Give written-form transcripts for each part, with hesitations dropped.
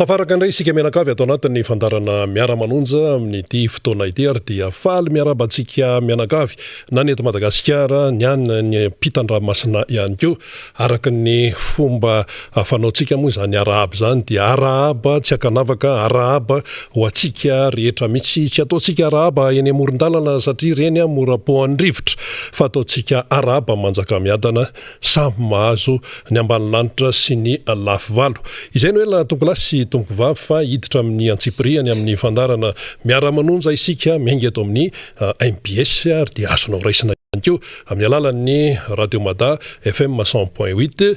tafaraka indray isika menakavy atao anatin'ny fandarana miara-manonja amin'ity fotoana ity ary dia faly miarabantsika mianakavy na ny eto Madagasikara ny any ny ampitan-dranomasina ihany koa araka ny fomba fanaontsika moa zany arahaba zany dia arahaba tsy akanavaka arahaba ho atsika rehetra mitsy tsy ataontsika arahaba eny amoron-dalana satria reny mora-poan'ny rivotra fa ataontsika arahaba manjaka miadana samy mahazo ny ambany lanitra sy ny lafy valo izay no hoe tompolasy tompo vavy fa hiditra amin'ny antsipiriany amin'ny fandarana miara-manonja isika miainga eto amin'ny MBS ary dia azonao raisina ihany koa amin'ny alalan'ny Radio Mada FM 100.8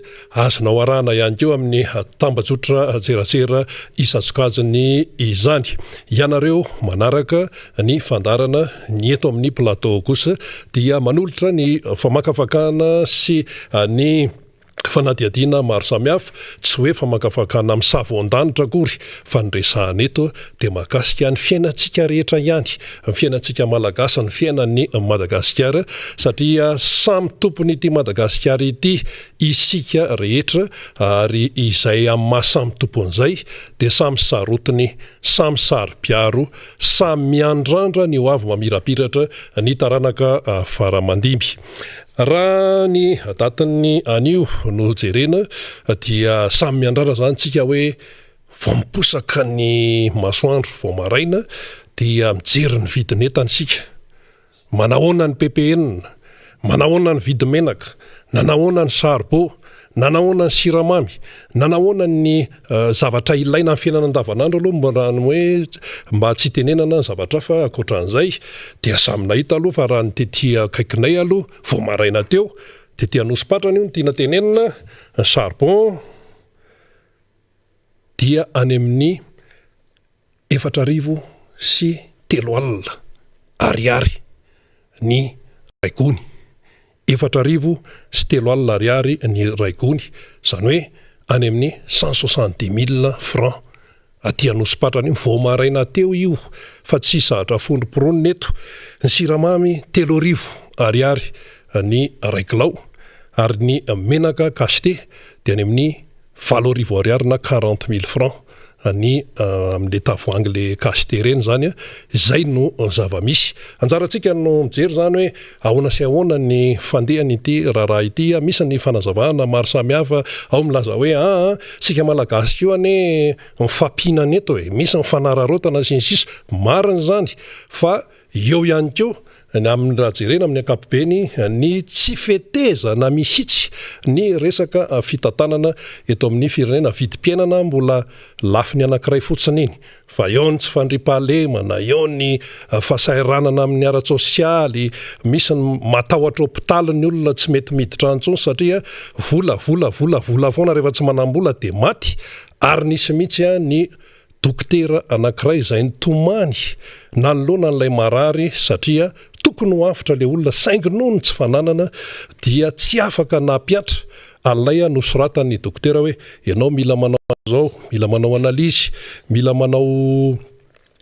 azonao arahana ihany koa amin'ny tambazotra tserasera isatsokajiny izany ianareo manaraka ny fandarana ny eto amin'ny plateau kosa dia manolotra ny famakafakana sy ny fanadiadiana maro samihafa tsy hoe famakafakana amin'ny savoan-danitra akory fa nyresahana eto dia mahakasika ny fiainantsika rehetra ihany ny fiainantsika malagasy ny fiainan'ny Madagasikara satria samy tompony ity Madagasikara ity isika rehetra ary izay amin'ny mahasamy tompon'izay dia samy sarotiny samy sary-piaro samy miandrandra ny ho avy mamirapiratra ny taranaka faramandimby. Raha ny datin'ny anio no jerena dia samy miandrara zany tsika hoe vao miposaka ny masoandro vao maraina dia mijery ny vidiny entansika manahoana ny PPN manahoana ny vidy menaka nanahoana ny sarbo nanahoana ny siramamy nanahoana ny zavatra ilaina amin'ny fiainana andavanandro aloha mborany hoe mba tsy tenenana zavatra fa akoatran'izay dia samy nahita aloha fa raha ny tetỳ akaikinay aloha vao maraina teo tetỳ Anosy-Patrana io ny tiana tenenana charbon dia any amin'ny 4,300 ariary ny raikony 4,300 ariary ny raikony zany hoe any amin'ny 170,000 francs aty Anosy-Patrana io vao maraina teo io fa tsy sahatra fondro poronina eto ny siramamy 3,000 ariary ny raikilao ary ny menaka kasté dia any amin'ny 4,000 ariary na 40,000 francs ny amin'le tavoahangy le kasté reny zany izay no zava-misy anjarantsika no mijery zany hoe ahoana sy ahoana ny fandehany ity raha ity misy ny fanazavana maro samihafa ao milaza hoe sika malagasy io ane mifampihinana eto misy mifanararotana sy ny sisa marina zany fa eo ihany koa ny amin'ny raha jerena amin'ny ankapobeny ny tsy fetezana mihitsy ny resaka fitantanana eto amin'ny firenena vidim-piainana mbola lafiny anankiray fotsiny iny fa eo ny tsy fandriam-pahalemana eo ny fahasahiranana amin'ny ara-tsosialy misy ny matahotra hôpitaly ny olona tsy mety miditra antsony satria vola foana rehefa tsy manam-bola dia maty ary nisy mihitsy ny dokotera anankiray izay nitomany nanoloana n'ilay marary satria tokony ho afitra le olona saingy noho ny tsy fananana dia tsy afaka nampiatra an'ilay nosoratany dokotera hoe ianao mila manao an'izao mila manao analizy mila manao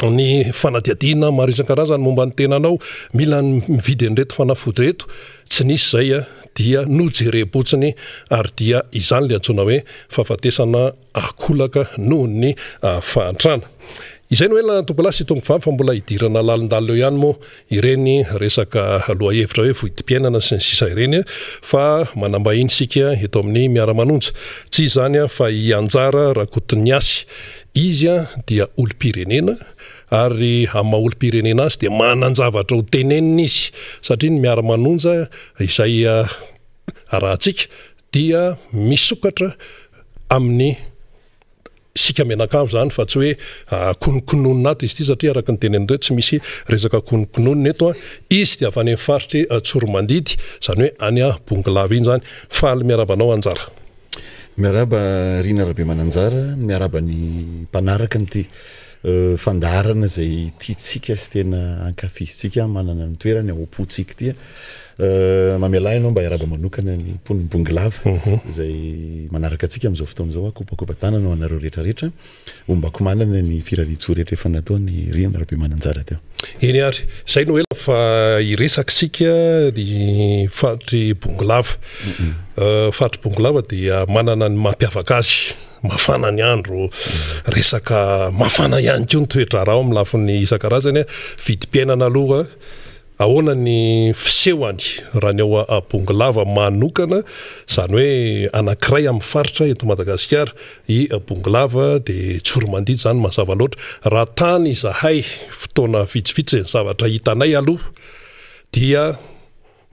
ny fanadiadiana maro isan-karazany momba ny tenanao mila mividy an'ireto fanafody reto tsy nisy zay dia nojerem-potsiny ary dia izany le antsoina hoe fahafatesana akolaka noho ny fahantrana izay no hoe tompolasy tompo vavy fa mbola hidirana lalindalina eo ihany moa ireny resaka loha hevitra hoe vidim-piainana sy ny sisa ireny fa manambahiny sika eto amin'ny miara-manonja tsy izany fa hianjara Rakotoniasy izy dia olo-pirenena ary amin'ny maha olo-pirenena azy dia manan-javatra ho tenenina izy satria ny miara-manonja izay arahantsika dia misokatra amin'ny sika menakavy zany fa tsy hoe konokononina ato izy ity satria araka ny tenenindreo tsy misy resaka konokononina eto izy dia avy any amin'ny faritry Tsoromandidy zany hoe any Bonglava iny zany faly miarabanao anjara miaraba Rina Rabe Mananjara miaraba ny mpanaraka ny ty fandarana zay tiatsika sy tena ankafizitsika manana ny toerany ao-potsika ty mamela ianao mba iaraba manokana ny mponiny Bonglava zay manaraka atsika amin'izao fotoana zao kopakopa-tanana ho anareo rehetrarehetra ombako manana ny firaritsoa rehetra efa natao ny Rina Rabe Mananjara teo eny ary zay no ela fa iresakisika ny faritry Bonglava faritry Bonglava dia manana ny mampiavaka azy mafana ny andro resaka mafana ihany koa ny toetra rao amin'ny lafiny isan-karazany vidim-piainana aloha ahoana ny fisehoany raha ny eo Bonglava manokana zany hoe anankiray amin'ny faritra eto Madagasikara i Bonglava dia tsoromandidy zany mazava loatra raha tany izahay fotoana vitsivitsy ny zavatra hitanay aloha dia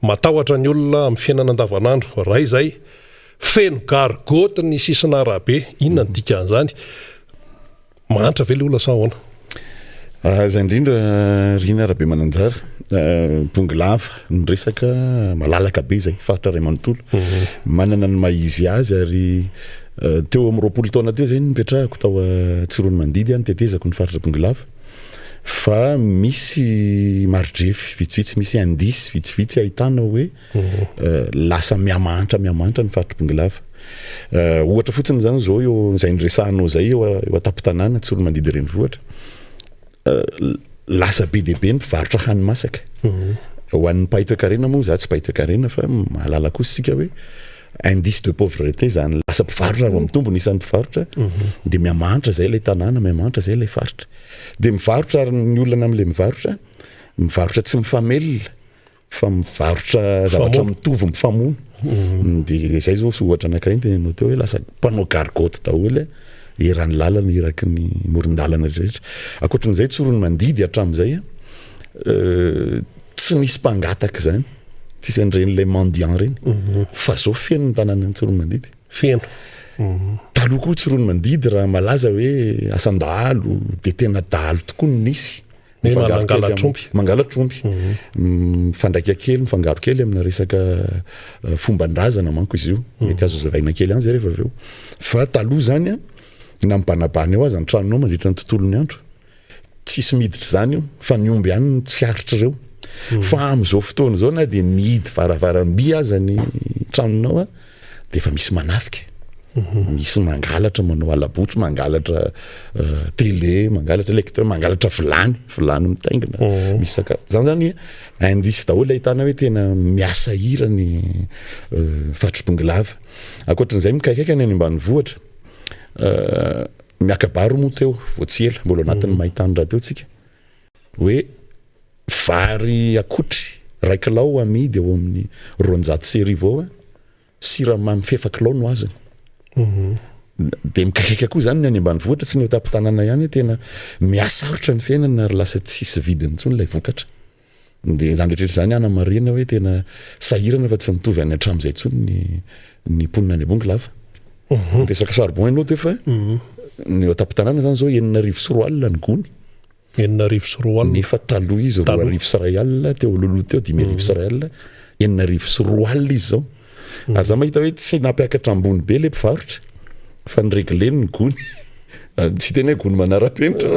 matahotra ny olona amin'ny fiainana andavanandro raha izay feno gargote ny sisina arabe inona ny dikan'izany mahantra ve le olona sa ahoana zay indrindra Rina Rabe Mananjara Bonglava ny resaka malalaka be zay faritra Ray Manontolo manana ny maizy azy ary teo amin'ny 20 taona teo zay nipetrahako tao Tsirony Mandidy any tetezako ny faritra Bonglava fa misy marjefy vitsivitsy misy andisy vitsivitsy ahitana hoe lasa miamantra ny faritra Bonglava ohatra fotsiny zany zao eo zay niresahanao zay eo atapo-tanàna Tsirony Mandidy renivohitra lasa be dia be ny mpivarotra hany masaka ho an'ny mpahay toe-karena moa za tsy mpahay toe-karena fa mahalala kosa sika hoe indice de pauvreté zany lasa mpivarotra avy amin'ny tombony isan'ny mpivarotra dia miamantra zay ilay tanàna miamantra zay ilay faritra dia mivarotra ary ny olona amin'ilay mivarotra tsy mifamelona fa mivarotra zavatra mitovy mifamono dia zay zao sy ohatra anankiray ny tenanao teo hoe lasa mpanao gargote daholo eran'ny lalana eraky ny moron-dalana rehetra ankoatran'izay Tsirony Mandidy hatramin'izay tsy nisy mpangataka zany tsisy an'iren'ilay mendiant reny fa zao feno ny tanàna ny Tsirony Mandidy feno taloha koa Tsirony Mandidy raha malaza hoe asan-dahalo dia tena dahalo tokoa no nisy mangala tromby mifandraika kely mifangaro kely amina resaka fomban-drazana manko izy io mety azo zavaina kely any zay rehefa avy eo fa taloha zany na mibanabany eo azy ny tranonao mandritra ny tontolony andro tsisy miditra zany io fa ny omby ihany tsy aritra ireo fa amin'izao fotoana zao na dia mihidy varavaram-by aza ny tranonao dia efa misy manafika misy mangalatra manao alabotry mangalatra télé mangalatra lecteur mangalatra vilany mitaingina misy sakafo zany indisy daholo ahitana hoe tena miasa hira ny faritra Bonglava ankoatran'izay mikaikaiky any ambanivohitra miakabaro moa teo voatsy ela mbola anatin'ny mahitany raha teo tsika hoe vary akotry 1 kilao amidy eo amin'ny 200 ao siramamy fefa kilao no azony dia mikaikaiky koa zany ny any ambanivohitra tsy ny tapo-tanàna ihany tena miasarotra ny fiainana ary lasa tsisy vidiny intsony ilay vokatra dia zany rehetrarehetra zany ana marina hoe tena sahirana fa tsy mitovy any hatramin'izay intsony ny mponina any Bonglava resaka charbon ianao teo fa ny tapo-tanàna zany zao 9 ny gony 9 nefa taloha izy 2 teo loloha teo 5 9 izy zao ary za mahita hoe tsy nampiakatra ambony be le mpivarotra fa nyregleny ny gony tsy tena hoe gony manara-penitra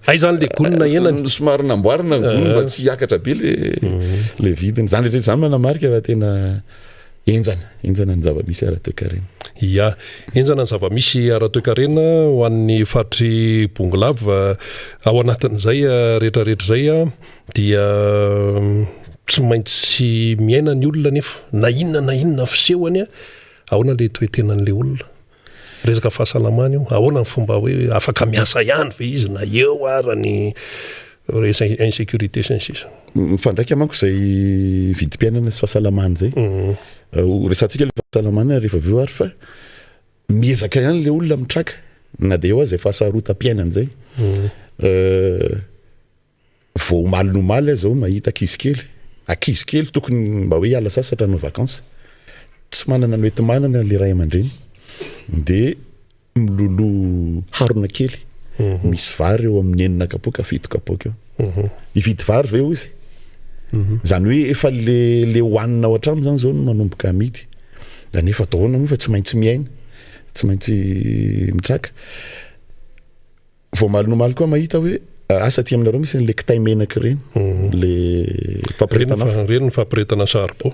ay zany le gonina enany somary namboarina ny gony mba tsy hiakatra be le vidiny zany rehetra zany manamarika fa tena enjana ny zava-misy ara-toe-karena ia enjana ny zava-misy ara-toe-karena ho an'ny faritry Bonglava ao anatin'izay rehetrarehetra zay dia tsy maintsy miaina ny olona nefa na inona fisehoany ahoana le toe-tenan'le olona resaka fahasalamana io ahoana ny fomba hoe afaka miasa ihany ve izy na eo ara ny insécurité sy ny sisa mifandraika manko zay vidim-piainana sy fahasalamana zay resantsika le fahasalamana rehefa avy eo ary fa miezaka ihany le olona mitraka na dia eo azy fahasarotam-piainana zay vao omaly nomaly zao mahita ankizy kely tokony mba hoe hiala sasatra no vakansa tsy manana no enti-manana le ray aman-dreny dia milolo harona kely misy vary eo amin'ny 9 kapoaka 7 kapoaka eo ividy vary ve izy zany hoe efa le hoanina ao an-trano zany zao no manomboka amidy da nefa dahoana moa fa tsy maintsy miaina tsy maintsy mitraka vao malinomaly koa mahita hoe asa ty aminareo misy le kitay menaka reny le fampirehetana fampirehetana charbon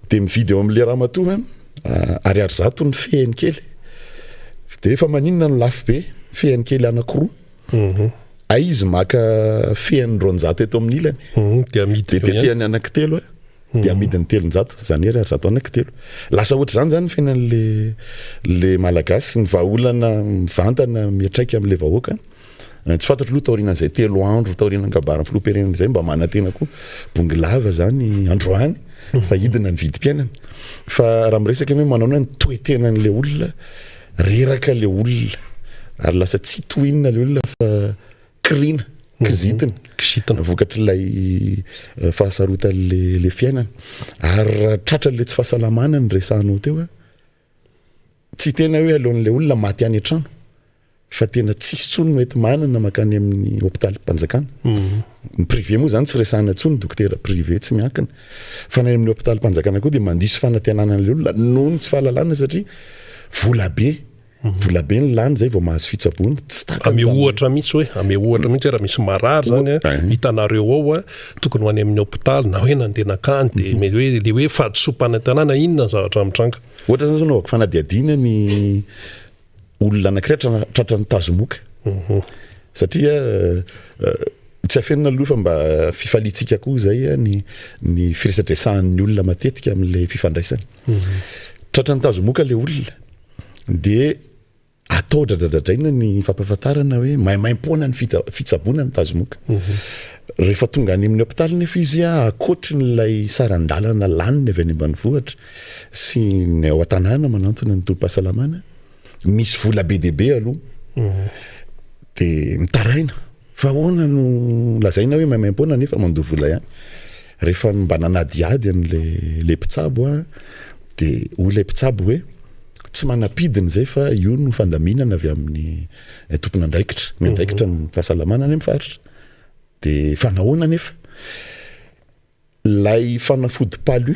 dia mividy eo amin'le raha matoa ariary zato ny fehany kely dia efa maninona no lafo be fehany kely anankiroa ay izy maka fehany 200 eto amin'ny ilany dia amidy dia tetehany anankitelo dia amidiny 300 zany hery ary zato anankitelo lasa ohatra zany zany fiainan'le malagasy ny vahaolana mivantana miatraika am'le vahoaka tsy fantatro loha taorinan'izay 3 andro taorinangabara filoperenana zay mba manatena koa bongilava zany androany fa hidina ny vidim-piainana fa raha miresaka hoe manao hoe ny toetenan'le olona reraka le olona ary lasa tsy toinina le olona fa krina kizitina vokatr'ilay fahasarotan'le fiainana ary tratra le tsy fahasalamana ny resahanao teo tsy tena hoe alohan'le olona maty any an-trano fa tena tsisy tsony mety manana makany amin'ny hôpitaly mpanjakana ny privé moa zany tsy resahana tsony dokotera privé tsy miankina fa na amin'ny hôpitaly mpanjakana koa dia mandiso fanantenanan'le olona noho ny tsy fahalalana satria volabe ny lany zay vao mahazo fitsabony ame ohatra mihitsy raha misy marary zany hitanareo ao tokony ho any amin'ny hôpitaly na hoe nandenakany dia hoe le hoe fahadisom-panantenana inona ny zavatra mitranga ohatra zany zao naovako fanadiadiana ny olona anankiray tratrany tazomoka satria tsy afenina aloha fa mba fifalitsika koa zay ny firesadresahan'ny olona matetika amin'le fifandraisany tratrany tazomoka le olona dia atao dradradradraina ny fampahafantarana hoe maimaim-poana ny fitsaboana ny tazomoka rehefa tonga any amin'ny hôpitaly nefa izy akoatry n'ilay sarandalana laniny avy any ambanivohitra sy ny ao an-tanàna manantona ny tolom-pahasalamana misy vola be deaibe aloha dia mitaraina fa ahoana no lazaina hoe maimaim-poana nefa mandoa vola ihany rehefa mba nanadiady an'le mpitsabo dia olay mpitsabo hoe tsy manapidiny zay fa io no fandaminana avy amin'ny tompon'andraikitra miandraikitra ny fahasalamana any amin'ny faritra dia fanahoana nefa lay fanafody palu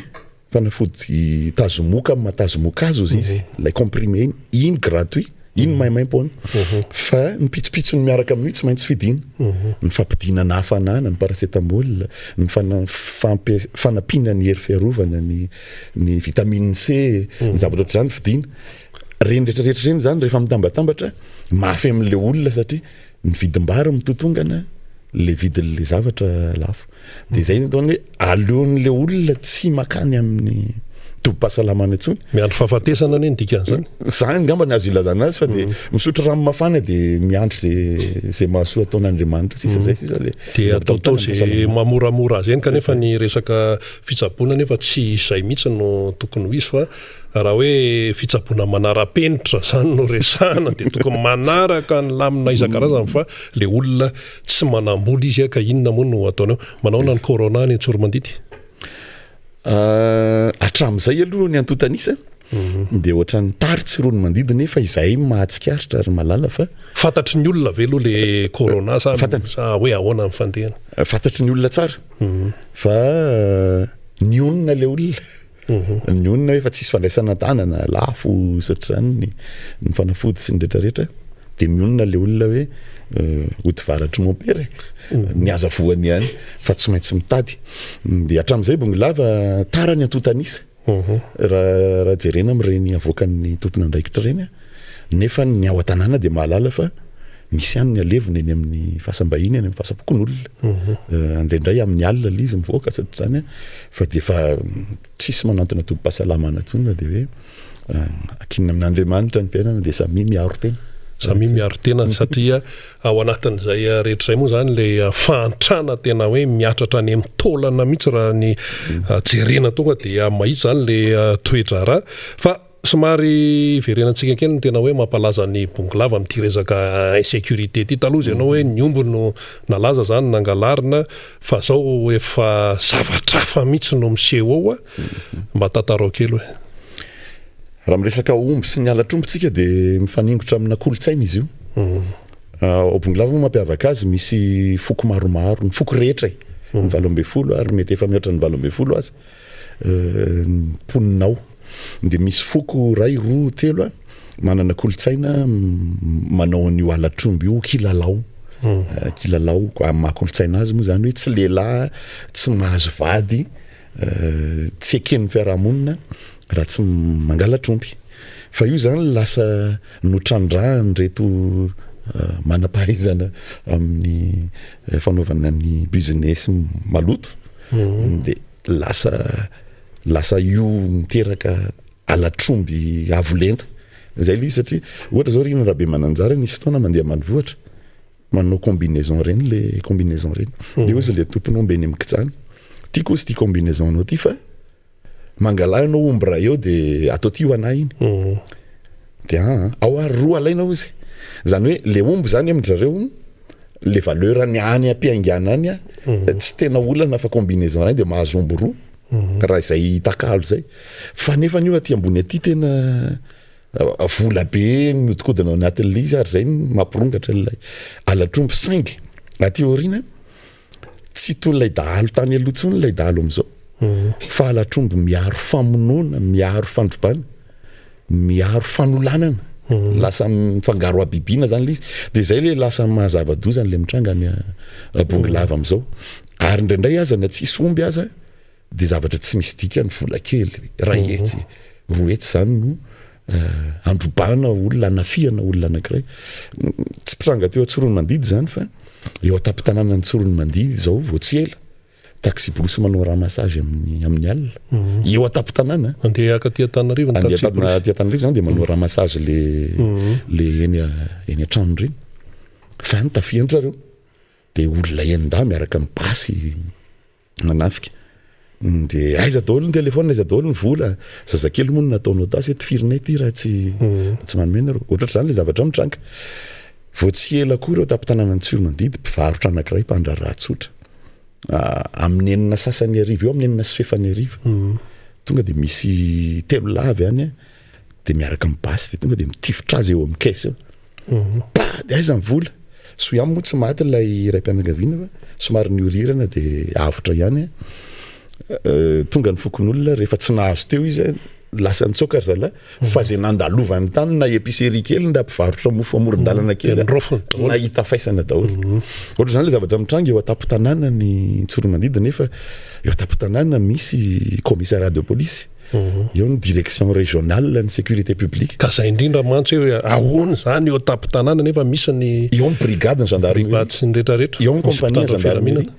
fanafody tazomoka amin'ny matazomoka azo izy lay comprimé iny gratuit iny maimaim-poana fa ny pitsopitsony miaraka amin'io tsy maintsy fidina ny fampidinana hafanana ny paracetamol ny fanampiana ny hery fiarovana ny vitamine C ny zavatra ohatr' zany fidina reny rehetrarehetra reny zany rehefa mitambatambatra mafy amin'le olona satria ny vidim-bary mitotongana le vidin'le zavatra lafo dia zay ataony hoe aleon'le olona tsy makany amin'ny tobim-pahasalamana intsony miandro fahafatesana ny dikan'izany zany ngamba ny azo ilazana azy fa dia misotro rano mafana dia miandry zay mahasoa ataon'Andriamanitra sisa zay sisa le dia ataotao zay mamoramora azy eny kanefa ny resaka fitsaboana nefa tsy izay mihitsy no tokony ho izy fa raha hoe fitsaboana manara-penitra zany no resahana dia tokony manaraka ny lamina isan-karazany fa le olona tsy manamboly izy ka inona moa no ataonao manaona ny corona ny tsoromandidy atram'izay aloha ny antotanisa dia ohatra ny taritsy rony mandidy nefa izay mahatsikaritra ary malala fa fantatry ny olona ve aloha le corona sa hoe ahoana ny fandehana fantatry ny olona tsara fa ny onona le olona ny onona hoe fa tsisy fandraisana tanana lafo satrizany ny fanafody sy ny rehetrarehetra dia mionona le olona hoe odivaratry mompere ny azavoany ihany fa tsy maintsy mitady dia hatram'izay bongilava tara ny antotanisa raha jerena amin'ireny avoakan'ny tompon'andraikitra ireny nefa ny ao an-tanàna dia mahalala fa misy ihany ny alevina eny amin'ny fahasambahiny eny amin'ny fahasapokon'olona andraindray amin'ny alina le izy mivoaka satrizany fa dia fa tsisy manantona tobim-pahasalamana tsony dia hoe akinina amin'Andriamanitra ny fiainana dia samy miaro tena samy miaro tena satria ao anatin'izay rehetraizay moa zany le fantrana tena hoe miatratra any amin'ny taolana mihitsy raha ny jerena tonga dia mahitsy zany le toetra raha fa somary verenantsika kely ny tena hoe mampalaza ny bongilava amin'ity resaka insécurité ty taloha izy ianao hoe ny omby no nalaza zany nangalarina fa zao efa zavatra hafa mihitsy no miseho ao mba tantarao kely hoe raha miresaka omby sy ny alatrombotsika dia mifaningotra amina kolotsaina izy io ao bongilava moa mampiavaka azy misy foko maromaro ny foko rehetra ny 12 ary mety efa mihoatra ny 12 azy ny poninao dia misy foko ray roa telo manana kolotsaina manao an'io alatromby io kilalao mahakolotsaina azy moa zany hoe tsy lehilahy tsy mahazo vady tsy eken'ny fiarahamonina raha tsy mangalatromby fa io zany lasa notrandrahany reto manam-pahaizana amin'ny fanaovana ny business maloto dia lasa io miteraka alatromby avolenta zay le izy satria ohatra zao rina raha be mananjara nisy fotoana mandeha manivohatra manao combinaison reny le combinaison reny de ozy le tompony ombeny mikitsany tia kozy tia combinaison anao ty fa mangala anao omby raha eo de atao ty ho anay iny de ao ary roa alaina ozy zany hoe le omby zany amin-jareo le valeur ny any ampiaingana any tsy tena olana fa combinaison reny de mahazo omby roa raha izay takalo zay fa nefa io aty ambony aty tena vola be miodikodina ao anatin'le izy ary zay mampirongatra lay alatromby saingy aty orina tsy toy lay dahalo tany alotsony lay dahalo am'izao fa alatromby miaro famonoana miaro fandrobana miaro fanolanana lasa mifangaro abibina zany le izy de zay le lasa mahazava-dozany le mitrangany abongy lava am'izao ary indraindray aza na tsisy omby aza de zavatra tsy misy dika ny vola kely raetsy roetsy zany no androbana olona anafiana olona anankiray tsy mpitranga teo Antsirony Mandidy zany fa eo atapy-tanàna Antsirony Mandidy zao vao tsy ela taxi brosy manao ramassage amin'ny alina eo atapy-tanàna andeha aka tia Tanarivo tia Tanarivo zany de manao ramassage le eny an-trano reny fa nitafiany zareo de olona enda miaraka mipasy manafika de aiza daholo ny telefona aiza daholo ny vola zazakely moa nataonao tasy ty firinay ty raha tsy manomena reo ohatratra zany le zavatra mitranga vao tsy ela koa reo tapy-tanàna Antsirony Mandidy mpivarotra anankiray mpandraraha tsotra amin'ny enina sasany arivo eo amin'ny enina sy fefany arivo tonga de misy telo lavy any de miaraka mibasy de tonga de mitifitra azy eo amin'ny caisse pa de aiza ny vola so ihany moa tsy maty lay raim-pianakaviana fa somary niorirana de avotra ihany tonga ny fokon'olona rehefa tsy nahazo teo izy lasa nitsoka ry zala fa zay nandalovany tany na épicerie kely nda mpivarotra mofo amoron-dalana kely nahita faisana daholo ohatra zany le zavatra mitranga eo atapy-tanàna ny Antsirony Mandidy nefa eo atapy-tanàna misy commissariat de police eo ny direction régionale ny sécurité publique ka zay indrindra mantso hoe ahoana zany eo atapy-tanàna nefa misy ny eo ny brigade ny gendarmerie sy ny rehetrarehetra eo ny compagnie gendarmerie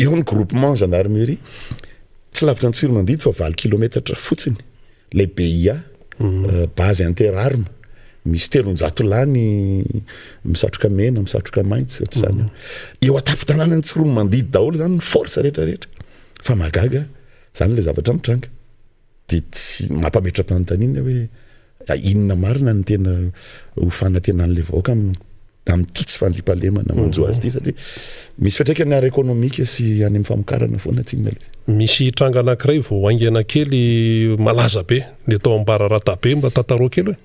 eo ny groupement gendarmerie tsy lavitra Antsirony Mandidy fa 20 kilomètre fotsiny le BIA base interarme misy 300 lany misatroka mena misatroka maitso zany eo atapy-tanàna Antsirony Mandidy daholo zany force rehetrarehetra fa magaga zany le zavatra mitranga de tsy mampametra-panontaniana hoe inona marina ny tena ho fanantenan'le vahoaka amin'ny tsy fandriampahalemana manjo azy ty satria misy fiatraikany ara-ekonomika sy any amin'ny famokarana foana tsinona le misy tranga anankiray vao aingana kely malaza be le tao Ambararata be mba tantarao kely hoe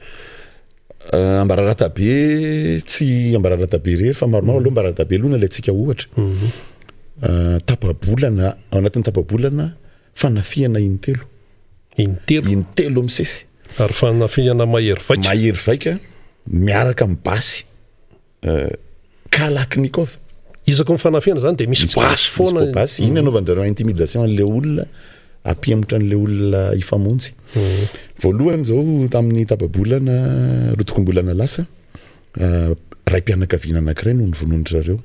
Ambararata be tsy Ambararata be rery fa maromaro aloha Ambararata be aloha na le antsika ohatra tapabolana ao anatin'ny tapabolana fanafiana intelo misesy ary fanafiana mahery vaika miaraka mibasy Kalaknikov izako mifanafiana zany de misy basy foana basy iny anaovanjareo intimidation an'le olona ampiamotra an'le olona ifamonjy voalohany zao tamin'ny tapabolana rotokom-bolana lasa raim-pianakaviana anankiray no nivonondry zareo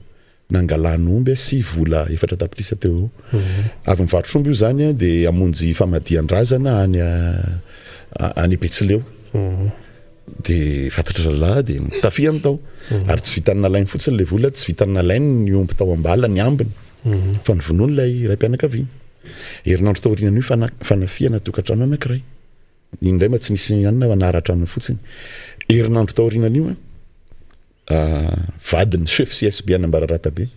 nangalany omby sy vola 4 tapitrisa teo avy mivarotra omby io zany de amonjy famadian-drazana any Betsileo de fatatra zalahy de tafiany tao ary tsy vitany nalainy fotsiny le vola tsy vitany nalainy ny omby tao ambala ny ambiny fa nivonoany lay raim-pianakaviana herinandro taoriana io fanafiana tokantrano anankiray indray ma tsy nisy anina anara-trano fotsiny herinandro taorianan'io vadiny chef CSB any Ambararata be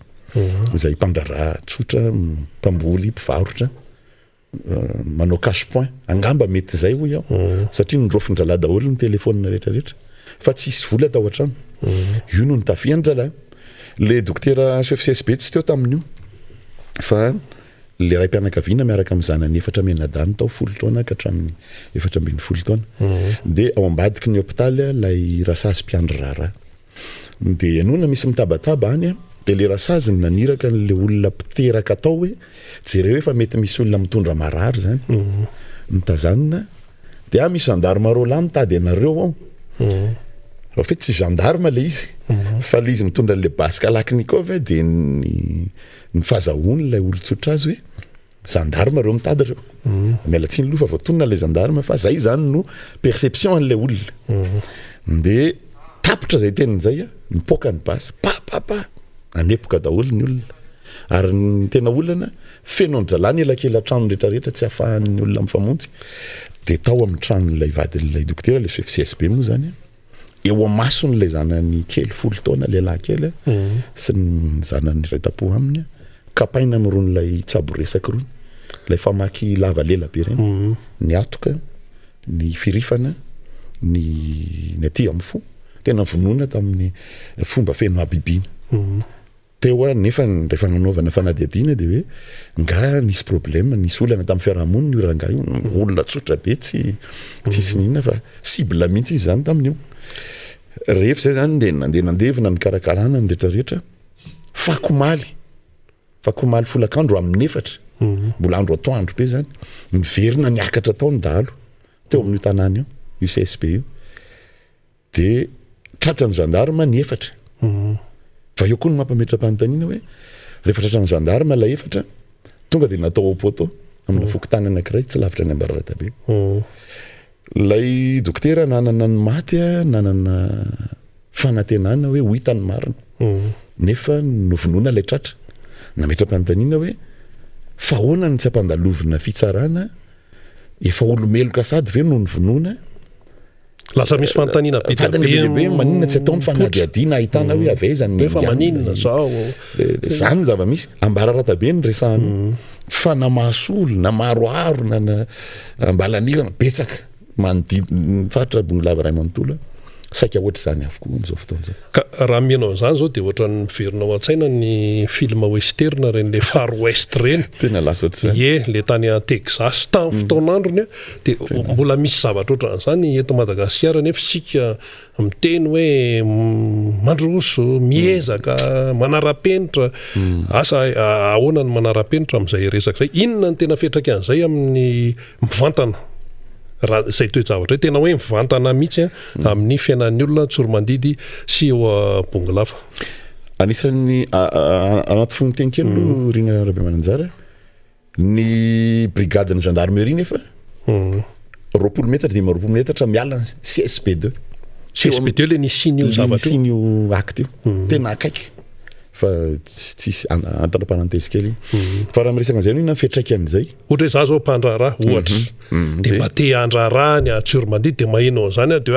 zay mpandraraha tsotra mpamboly mpivarotra manao cache-point angamba mety zay hoy aho satria nindrofindrala daholo ny telefona rehetrarehetra fa tsisy vola tao an-trano io no nitafiany zalahy le dokotera chef CSB tsy teo tamin'io fa le raim-pianakaviana miaraka amin'ny zanany 4 menadany tao 10 taona ka hatramin'ny 4 taona de ao ambadiky ny hôpitaly lay rasazy mpiandry raharaha de anona misy mitabataba any de le rasazy naniraka n'le olona mpiteraka tao hoe jereo hoe fa mety misy olona mitondra marary zany mitazanina de misy gendarme Roland mitady anareo ao fait tsy gendarme le izy fa le izy mitondra le basy Kalaknikov de ny fahazahoany lay olotsotra azy hoe gendarme reo mitady reo miala tsiny loha fa voatonona le gendarme fa zay zany no perception an'le olona de tapitra zay tenin'zay mipoka ny basy papapa anepoka daholo ny olona ary ny tena olana feno ny jalany elakela trano rehetrarehetra tsy ahafahan'ny olona mifamonjy de tao amin'ny tranon'ilay vadin'ilay dokotera le chef CSB moa zany eo amason'lay zanany kely 10 taona lehilahy kely sy ny zanany raitapo aminy kapaina amiron'lay tsabo resaka rony lay famaky lava lela be reny ny atoka ny firifana ny aty amin'ny fo tena vonona tamin'ny fomba feno abibina teo nefa rehefa nanaovana fanadiadiana de hoe nga nisy problème nisy olana tamin'ny fiarahamonina io raha nga io olona tsotra be tsisy ninona fa cible mihitsy izy zany tamin'io rehefa zay zany de nandevina ny karakarana ny rehetrarehetra fakomaly folakandro amin'ny 4 mbola andro atoandro be zany miverina niakatra tao ny dahalo teo amin'io tanàna io CSB io de tratra ny gendarme ny 4 fa eo koa no mampametra-panontaniana hoe rehefa tratra ny gendarme la 4 tonga de natao poto amina fokotany anankiray tsy lavitra ny Ambararatabe lay dokotera nanana ny maty nanana fanantenana hoe ho hitany marina nefa novonoana lay tratra nametra-panontaniana hoe fa ahoana ny tsy ampandalovina fitsarana efa olomeloka sady ve no novonoana lasa misy fanontaniana be maninona tsy ataony fanadiadiana ahitana hoe avezany efa maninona zao zany zava-misy Ambararatabe ny resahana fa namasolo na maroaro na ambalanirana betsaka manodidina fatra Bonilava Ray Manontolo saika ohatra zany avokoa amin'izao fotoana zao ka raha mianao zany zao de ohatra ny miverinao an-tsaina ny film western reny le Far West reny tena lasa ohatra zany le tany a Texas tamin'ny fotoan'androny de mbola misy zavatra ohatran'izany eto Madagasikara nefa sika miteny hoe mandroso miezaka manara-penitra asa ahoana ny manara-penitra amin'izay resaka zay inona ny tena fetraka an'izay amin'ny mivantana raha zay toe-javatra tena hoe mivantana mihitsy amin'ny fiainan'ny olona tsoromandidy sy eo Bongolava anisan'ny anaty fonoteny kely aloha Rina Rabemananjara ny brigadeny gendarmerie nefa 20 metatra de 20 metatra miala CSP2 le nisin'io zavatra io acte io tena akaiky fa tsisy antana-parantezy kely fa raha miresaka an'izay na fetraikan'izay ohatra hoe za zao mpandraraha ohatra de mba te handraraha ny Tsoromandidy de mahenao zany de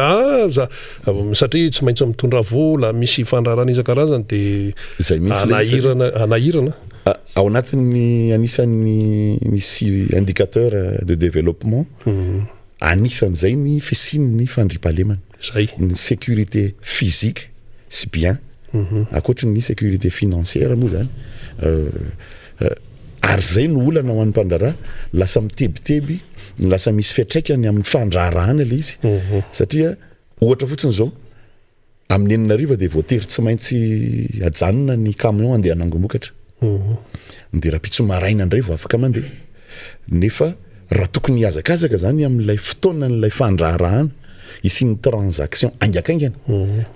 satria tsy maintsy mitondra vola misy fandrarana isan-karazany de zay mihitsy anahirana ao anatin'ny anisan'ny misy indicateur de développement anisan'izay ny fisian'ny fandriampahalemana zay ny sécurité physique sy bien akoatra ny sécurité financière moa zany ary zay no olana ho an'ny mpandraraha lasa mitebiteby lasa misy fiatraikany amin'ny fandrarahana le izy satria ohatra fotsiny zao amin'ny 9 de voatery tsy maintsy ajanona ny camion andeha anangom-bokatra de rapitso maraina indray vao afaka mandeha nefa raha tokony hiazakazaka zany amin'ilay fotoanan'ilay fandrarahana isin'ny transaction angakaingana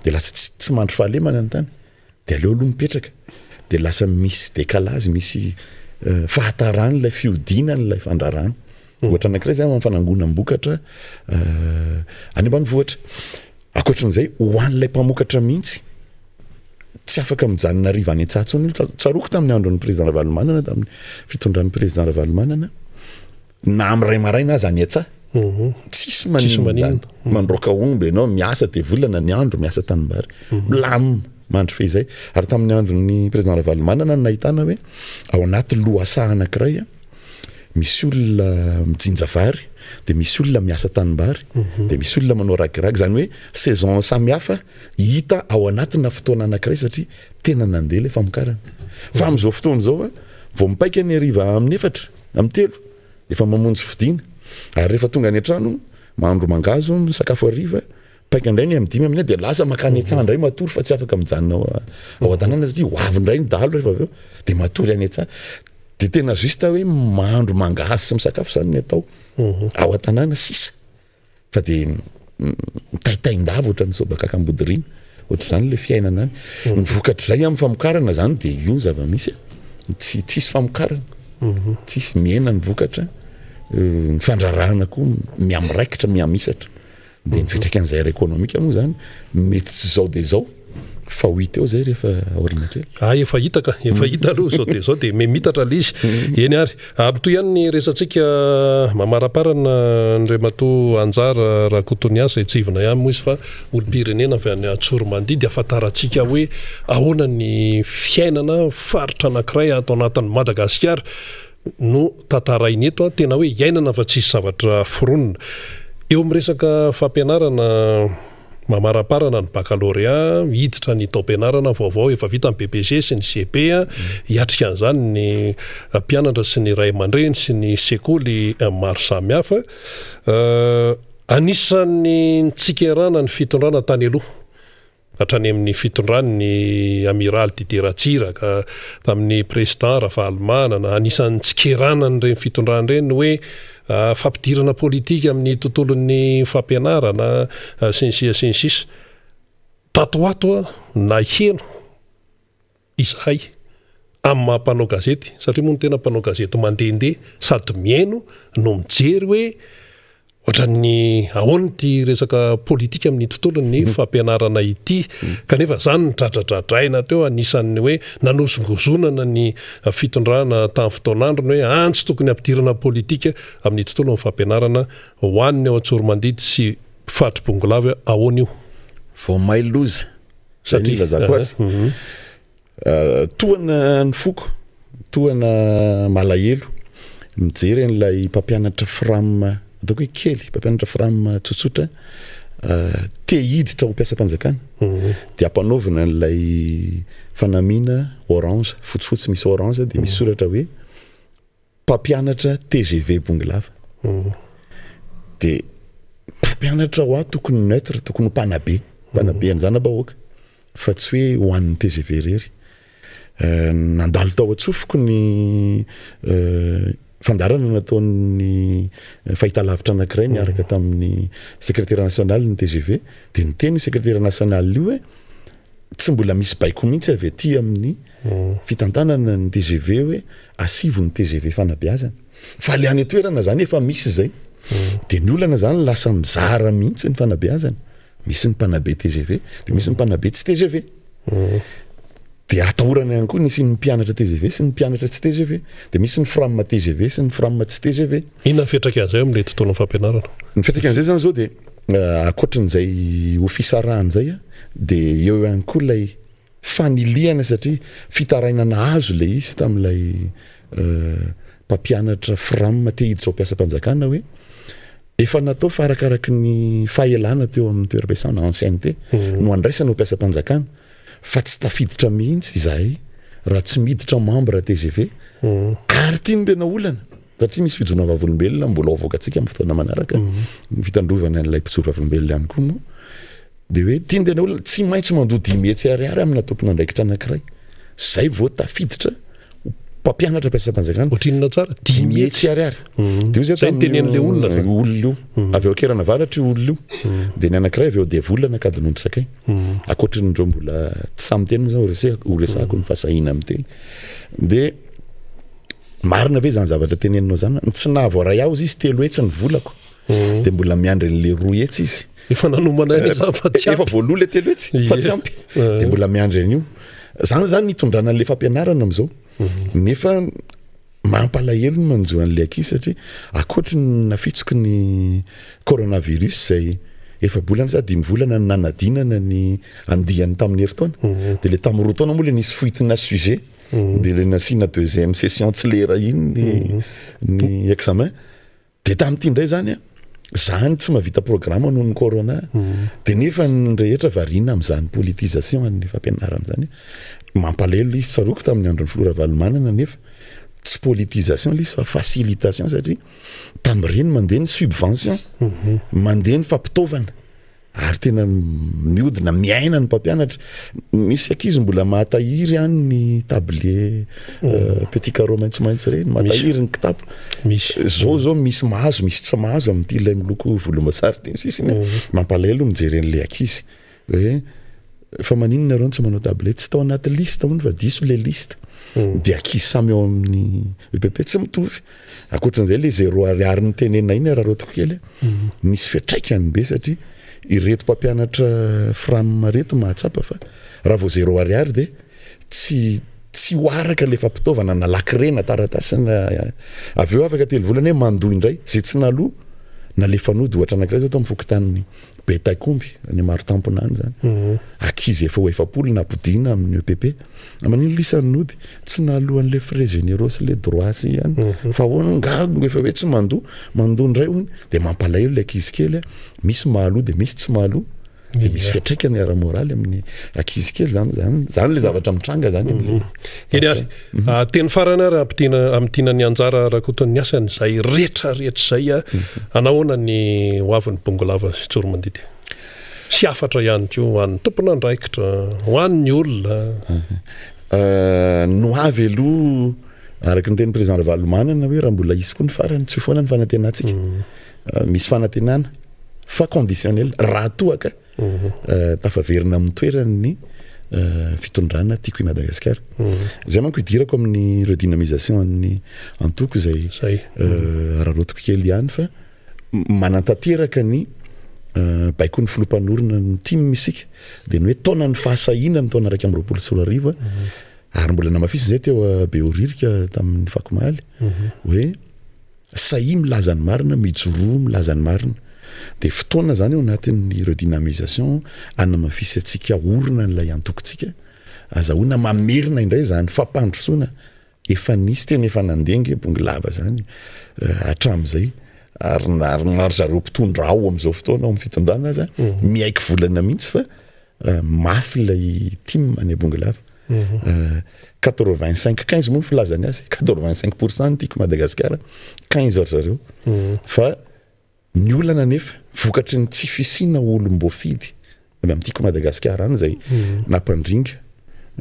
de lasa tsy mandro fahalemana ny tany de aleo aloha mipetraka de lasa misy décalage misy fahatarany lay fiodina n'lay fandrarahana ohatra anankiray zany fanangona mbokatra any ambanivohitra akoatran'izay ho an'ilay mpamokatra mihitsy tsy afaka mijanona riva any Antsahatsony tsaroko tamin'ny andron'ny président Ravalomanana tamin'ny fitondran'ny président Ravalomanana na am'ray maraina aza any Antsaha tsisy maninona mandroaka omby ianao miasa de volana ny andro miasa tanimbary milam mandro fe izay ary tamin'ny andron'ny président Ravalomanana nahitana hoe ao anaty loasa anankiray misy olona mijinja vary de misy olona miasa tanimbary de misy olona manao ragiragy zany hoe saison samihafa hita ao anatina fotoana anankiray satria tena nandeha le famokarana fa amin'izao fotoana zao vao mipaika ny ariva amin'ny 4 amin'ny 3 efa mamonjy fidina ary rehefa tonga any an-trano mahandro mangazo sakafo ariva paika indray ny amin'ny 5 amin'ny de lasa makany an-tsaha indray matory fa tsy afaka mijanona ao an-tanàna satria hoavy indray ny dahalo rehefa aveo de matory any an-tsaha de tena juste hoe mahandro mangazo sy misakafo zany ny atao ao an-tanàna sisa fa de mitaitaindava ohatra ny sobakakambodiriana ohatra zany le fiainana any ny vokatr' zay amin'ny famokarana zany de io zava-misy tsisy famokarana tsisy miena ny vokatra ny fandrarahana koa miamiraikitra miamisatra de nifitraka an'izay ara ekônomika moa zany mety tsy zao de zao fa hoita eo zay rehefa aorianatrela efa hita aloha zao de zao de mitatra le izy eny ary abto ihany ny resantsika mamaraparana ndray mato anjara raha kotoniasa itsivina ihany moa izy fa olo-pirenena avy any Tsoromandry de afataratsika hoe ahoana ny fiainana faritra anankiray ato anatin'ny Madagasikara no tantarainy eto tena hoe iainana fa tsisy zavatra foronina eo amin'ny resaka fampianarana mamaraparana ny baccalauréat hiditra ny taom-pianarana vaovao efa vita ny BPC sy ny CP hiatrika an'izany ny mpianatra sy ny ray aman-dreny sy ny sekoly maro samihafa anisan'ny nitsikirana ny fitondrana tany aloha hatrany amin'ny fitondrany amiral Didier Ratsiraka tamin'ny président Ravalomanana anisan'ny nitsikirana n'ireny fitondrana ireny hoe fampidirana politika amin'ny tontolon'ny fampianarana sinsis tatoato na heno izahay amin'ny mampanao gazety satria moa no tena mpanao gazety mandehandeha sady miaino no mijery hoe ohatran'ny ahoana ty resaka politika amin'ny tontolon'ny fampianarana ity kanefa zany ny dradradradraina teo anisan'ny hoe nanosongozonana ny fitondrana tamin'ny fotoanandrony hoe antsy tokony ampidirana politika amin'ny tontolon'ny fampianarana hoaniny ao Tsoromandry sy Fatribongolava ahoana io vao mailoza satria lazako azy tohana ny foko tohana malahelo mijery an'ilay mpampianatra fram ataoko hoe kely mpampianatra fram tsotsotra te hiditra ho mpiasam-panjakana de ampanaovina n'ilay fanamiana orange fotsifotsy misy orange de misy soratra hoe mpampianatra TGV Bongolava de mpampianatra ho aho tokony neutre tokony mpanabe an'izany bahoaka fa tsy hoe ho an'ny TGV rery nandalo tao atsofoko ny fandarana nataon'ny fahitalavitra anankiray niaraka tamin'ny secrétaire national ny TGV de niteny secrétaire national io hoe tsy mbola misy baiko mihitsy avy aty amin'ny fitantanana ny TGV hoe asivo ny TGV fanabeazana fa le any toerana zany efa misy zay de ny olana zany lasa mizara mihitsy ny fanabeazana misy ny mpanabe TGV de misy ny mpanabe tsy TGV de atahorana ihany koa nisy ny mpianatra TGV sy ny mpianatra tsy TGV de misy ny fram TGV sy ny fram tsy TGV inona fetraka an'izay amin'ilay tontolon'ny fampianarana ny fetraka an'izay zany zao de akoatran'izay ofisarahany zay de eo ihany koa lay faniliana satria fitaraina nahazo le izy tamin'ilay mpampianatra fram te hiditra ho mpiasam-panjakana hoe efa natao fa arakaraky ny fahaelana teo amin'ny toeram-piasana ancienneté no andraisana ho mpiasam-panjakana fa tsy tafiditra mihitsy izahay raha tsy miditra membre TGV ary tiandena olana satria misy fijona vavolombelona mbola avoakatsika amin'ny fotoana manaraka fitandrovana an'ilay mpitsoro vavolombelona ihany koa moa de hoe tiandena olana tsy maintsy mandoa 10 metsy ariary amina tompona andraikitra anankiray zay vao tafiditra mpampianatra mpiasam-panjakana ohatrinona tsara 10 metsy ariary de io zay tenen'le olona io avy eo akerana varatra io olona io de ny anankiray avy eo de volana kadinondry sakay akoatrin'indreo mbola tsy samy teny moa zany ho resahako ny fahasahina amin'ny teny de marina ve zany zavatra teneninao zany tsy nahavoaray aho izy telo hetsy ny volako de mbola miandry an'le roa hetsy izy efa nanomana efa voaloha le telo hetsy fa tsy ampy de mbola miandry an'io zany nitondrana an'le fampianarana am'izao nefa mampalahelo ny manjo an'le ankizy satria akoatry ny nafitsoky ny coronavirus zay efa bolana sa 10 volana ny nanadinana ny andihany tamin'ny herintaona de le tamin'ny roa taona moa le nisy foitina sujet de le nasina deuxième session tsy lera iny ny examen de tamin'ity indray zany zany tsy mahavita programme noho ny corona de nefa ny rehetra variana amin'izany politisation ny fampianarana zany mampalahelo izy tsaroko tamin'ny andron'ny Flora Valomanana nefa tsy politisation izy fa facilitation satria tamin'ireny mandeha ny subvention mandeha ny fampitaovana ary tena miodina miaina ny mpampianatra misy ankizy mbola mahatahiry any ny tablier petit carreau maitsomaitso reny mahatahiry ny kitapo zao misy mahazo misy tsy mahazo amin'ity ilay miloko volomboasary teny sisiny mampalahelo mijery an'le ankizy hoe fa maninona reo tsy manao tablety tsy tao anaty lista hono fa diso le lista dia ankizy samy eo amin'ny EPP tsy mitovy akoatran'izay le 0 ariary ny tenena iny raha rotiko kely misy fiatraikany be satria ireto mpampianatra fram reto mahatsapa fa raha vao 0 ariary dia tsy hoaraka le fampitaovana na lakirena taratasina avy eo afaka telo volana hoe mandoa indray zay tsy naloha na le fanody ohatra anankiray zao tao amin'ny fokontany Betaikomby ny maro tampona any zany akizy efa ho efapolo na apodina amin'ny EPP manino lisany nody tsy nalohan'le frais généraux sy le droit sy ihany fa hono ngago efa hoe tsy mandoa indray hony dia mampalahelo le akizy kely misy mahaloha dia misy tsy mahaloha dia misy fiatraikany ara-moraly amin'ny akizy kely zany le zavatra mitranga zany eny ary teny farany ary amtina ny anjara rakoton'ny asany zay rehetra zay anahoana ny hoavin'ny Bongolava sy Tsormandidy sy afatra ihany ko ho an'ny tompon'andraikitra ho an'ny olona no avy aloha araka ny teny président Ravalomanana hoe raha mbola isy koa ny farany tsy foana ny fanantenantsika misy fanantenana fa conditionnel raha toaka tafaverina amin'ny toerany fitondrana tiako i Madagasikara zay manko hidirako amin'ny redynamisation an'ny antoko zay raha rotiko kely ihany fa manantanteraka ny baiko ny filompanorona ny time misika dia ny hoe taona ny fahasahina ny taona 2024 ary mbola namafisy zay teo Behoririka tamin'ny Fakomaly hoe sahi milazany marina mijoroa milazany marina dia fotoana zany eo anatin'ny redynamisation anamafisy atsika orona n'ilay antokontsika azahoana mamerina indray zany fampandrosoana efa nisy tena efa nandengy Bongolava zany hatramin'izay ary maro zareo mpitondra ao amin'izao fotoana ao amin'ny fitondrana aza miaiky volana mihitsy fa mafy ilay team any Bongolava 85 moa filazany azy 85% tiako Madagasikara 15 ry zareo fa ny olana nefa vokatry ny tsy fisina olom-boafidy avy amin'tiako Madagasikara any zay nampandringa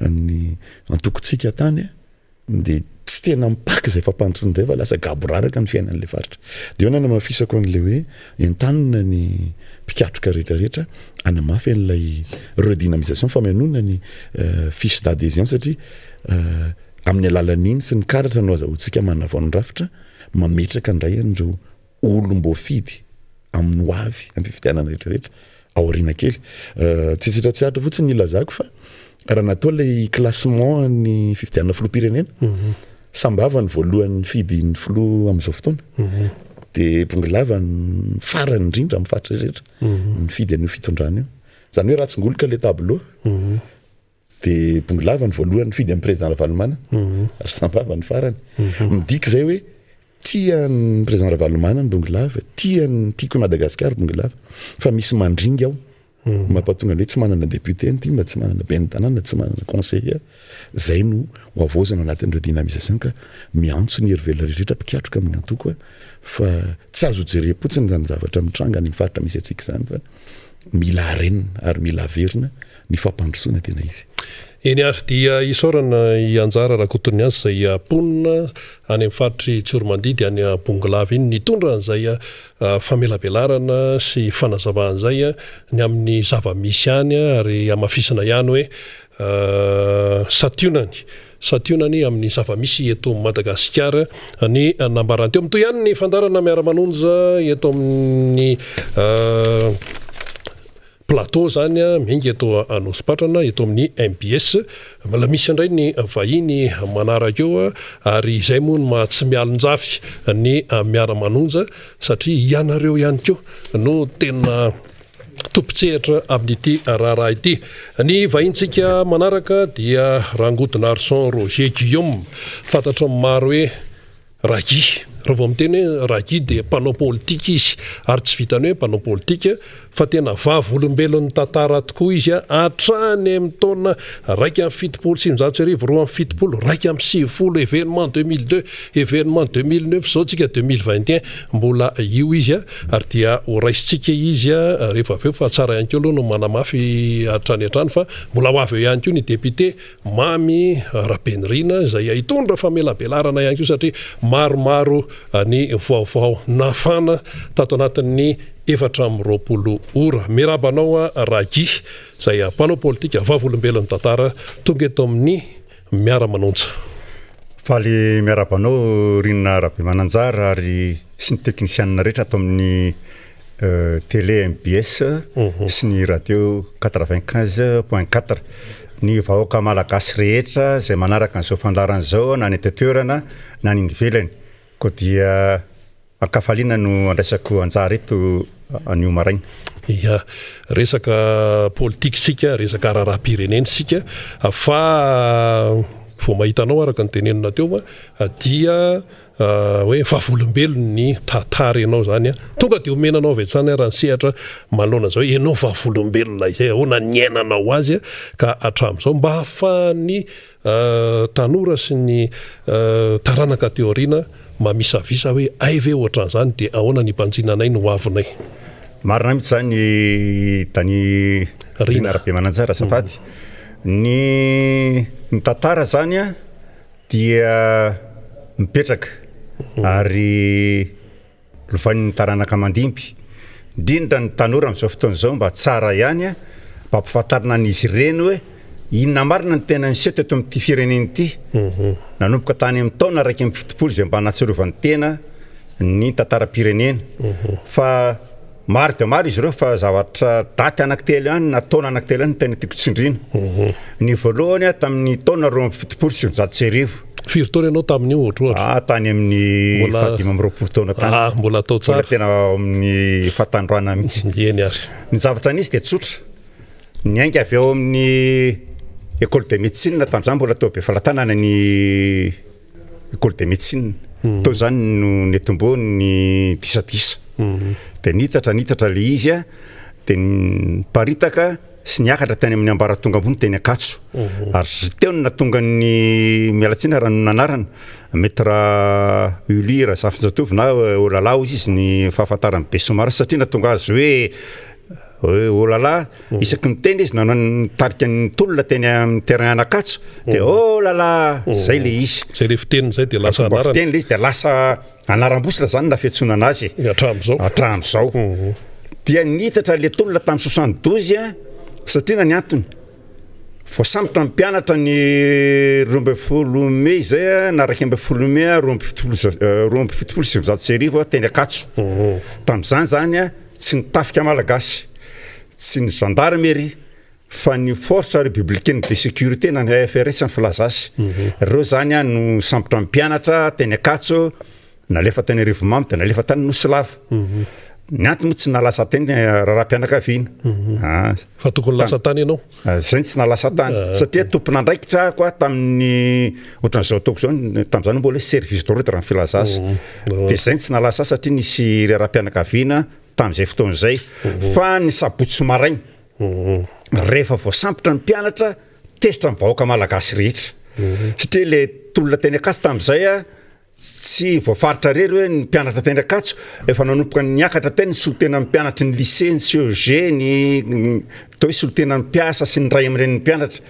ny antokontsika tany dia tsy tena mipaka zay fampandrosoana zay fa lasa gaboraraka ny fiainan'le faritra dia eo namafisako an'le hoe entanina ny mpikatroka rehetrarehetra anamafy an'ilay redynamisation famanona ny fiche d'adhésion satria amin'ny alalan'iny sy ny karatra no azahoantsika manavaon-drafitra mametraka indray an'ireo olom-boafidy amin'ny hoavy amin'ny fifidianana rehetrarehetra aoriana kely tsy sitratsiaritra fotsiny ilazako fa raha natao ilay classement ny fifidianana filoham-pirenena sambava ny voalohany fidy ny filoha amin'izao fotoana dia Bongolava ny farany indrindra amin'ny faritra rehetra ny fidy an'io fitondrana io zany hoe ratsingoloka le tableau dia Bongolava ny voalohany fidy amin'ny président Ravalomanana ary sambava ny farany midika zay hoe tiany président Ravalomanana Bongolava tiako Madagasikara Bongolava fa misy mandringa ao mampatonga hoe tsy manana député ny mba tsy manana ben'ny tanàna tsy manana conseiller zay no ho avozana anatin'ny redynamisation ka miantso ny herivela rehetra mpikatroka amin'ny antoko fa tsy azo jerepotsiny zany zavatra mitranga ny faritra misy atsika zany fa mila arenina ary mila averina ny fampandrosoana tena izy eny ary dia isorana ianjara rakoton'ny azy zay amponina any amin'ny faritry Tsormandidy any Bongolava iny nitondra an'izay famelabelarana sy fanazavahan'izay ny amin'ny zava-misy any ary amafisina ihany hoe sationany amin'ny zava-misy eto Madagasikara ny nambarany teo amin'toy ihany ny fandarana miara-manonja eto amin'ny plateau zany mingy eto Anosipatrana eto amin'ny MBS mbola misy indray ny vahiny manaraka eo ary izay moa no mahatsy mialonjafy ny miara-manonja satria ianareo ihany koa no tena tompontsehatra amin'ity raharaha ity ny vahintsika manaraka dia Rangodinarson Roger Guillaume fantatra maro hoe Ragy raha vao miteny hoe Ragy dia mpanao politika izy ary tsy vitany hoe mpanao politika fa tena vavolombelon'ny tantara tokoa izy hatrany amin'ny taona 1.7 2.7 événement 2002 événement 2009 zao tsika 2021 mbola io izy ary dia ho raisitsika izy rehefa aveo fa tsara ihany koa aloha no manamafy hatrany hatrany fa mbola ho avy eo ihany koa ny député Mamy Rapenirina izay hitondra famelabelarana ihany koa satria maromaro ny vaovao nafana tato anatin'ny 4 ora. Mirabanao Ragi izay mpanao politika vavolombelon'ny tantara tonga eto amin'ny miara-manonja. Faly miarabanao Rina Rabemananjara ary sy ny teknisianina rehetra ato amin'ny télé MBS sy ny radio 95.4. Ny vahoaka malagasy rehetra izay manaraka an'izao fandaran'izao na ny toerana na ny ivelany koa dia ankafaliana no andraisako anjara eto anio maraina. Ia, resaka politika sika, resaka raharaham-pirenena sika, fa vao mahitanao araka ny tenenina teo dia hoe vavolombelon ny tantara ianao zany tonga dia omenanao avy hatrany raha ny sehatra manoloana zao ianao vavolombelona izay ahoana ny ainanao azy ka hatramin'izao mba hahafahan'ny tanora sy ny taranaka teoriana mamisavisa hoe ay ve ohatran'izany dia ahoana ny mpanjinanay no avinay. Marina mihitsy zany tany Rina Rabemananjara safady. Ny tantara zany dia mipetraka ary lofan'ny taranaka mandimby indrindra ny tanora amin'izao fotoan'izao mba tsara ihany mba ampifantarina an'izy ireny hoe inona marina ny tena niseho teto amin'ity fireneny ity nanomboka tany amin'ny taona 170 izay mba nahatsiarovany tena ny tantaram-pirenena fa maro dia maro izy ireo fa zavatra daty anankitelo ihany na taona anankitelo ihany tena tiako tsindriana. Ny voalohany tamin'ny taona 270 firy taona ianao tamin'io ohatra tany amin'ny 5 taona tany mbola atao tsara tena amin'ny fahatandroana mihitsy. Eny ary ny zavatra nisy dia tsotra ny ainga avy ao amin'ny école de médecine tamin'izany mbola tao be falatanana ny école de médecine tao zany no netombo ny disadisa dia nitatra le izy dia niparitaka sy niakatra tany amin'ny ambaratonga ambony teny Akatso ary teo no natonga ny mialatsina raha no nanarana maître Uli Razafinjatovo na Olala izy ny fahafantarany be somara satria natonga azy hoe olala isaky ny teny izy tarika ny tolona teny amin'ny terrain Akatso dia olala zay le izy zay le fiteniny zay dia lasa anarana fiteny le izy dia lasa anaram-bositra zany na fiantsoana anazy hatramin'izao dia nitatra le tolona tamin'ny 72 satria ny antony voasambotra mpianatra ny 12 Mey zay na 12 Mey 1770 teny Akatso tamin'izany zany tsy nitafika malagasy tsy ny gendarmerie fa ny force républicaine de sécurité na ny FRS ny filazasy ireo zany no sambotra mpianatra teny Akatso nalefa tany Rivomamy dia nalefa tany Nosilava. Ny antony moa tsy nalasa tany raharaham-pianakaviana fa tokony lasa tany ianao zay tsy nalasa tany satria tompon'andraikitra koa tamin'ny ohatran'izao ataoko zao tamin'izany mbola hoe service d'ordre ny filazasy dia zay tsy nalasa satria nisy raharaham-pianakaviana tamin'izay fotoan'izay fa ny sabotsy maraina rehefa voasambotra ny mpianatra tezitra ny vahoaka malagasy rehetra satria le tolona teny Akatso tamin'izay tsy voafaritra rery hoe ny mpianatra teny Akatso efa nanomboka niakatra teny ny solotena ny mpianatra ny lycée ny CEG ny tao hoe solotena ny mpiasa sy ny ray amin'ireny ny mpianatra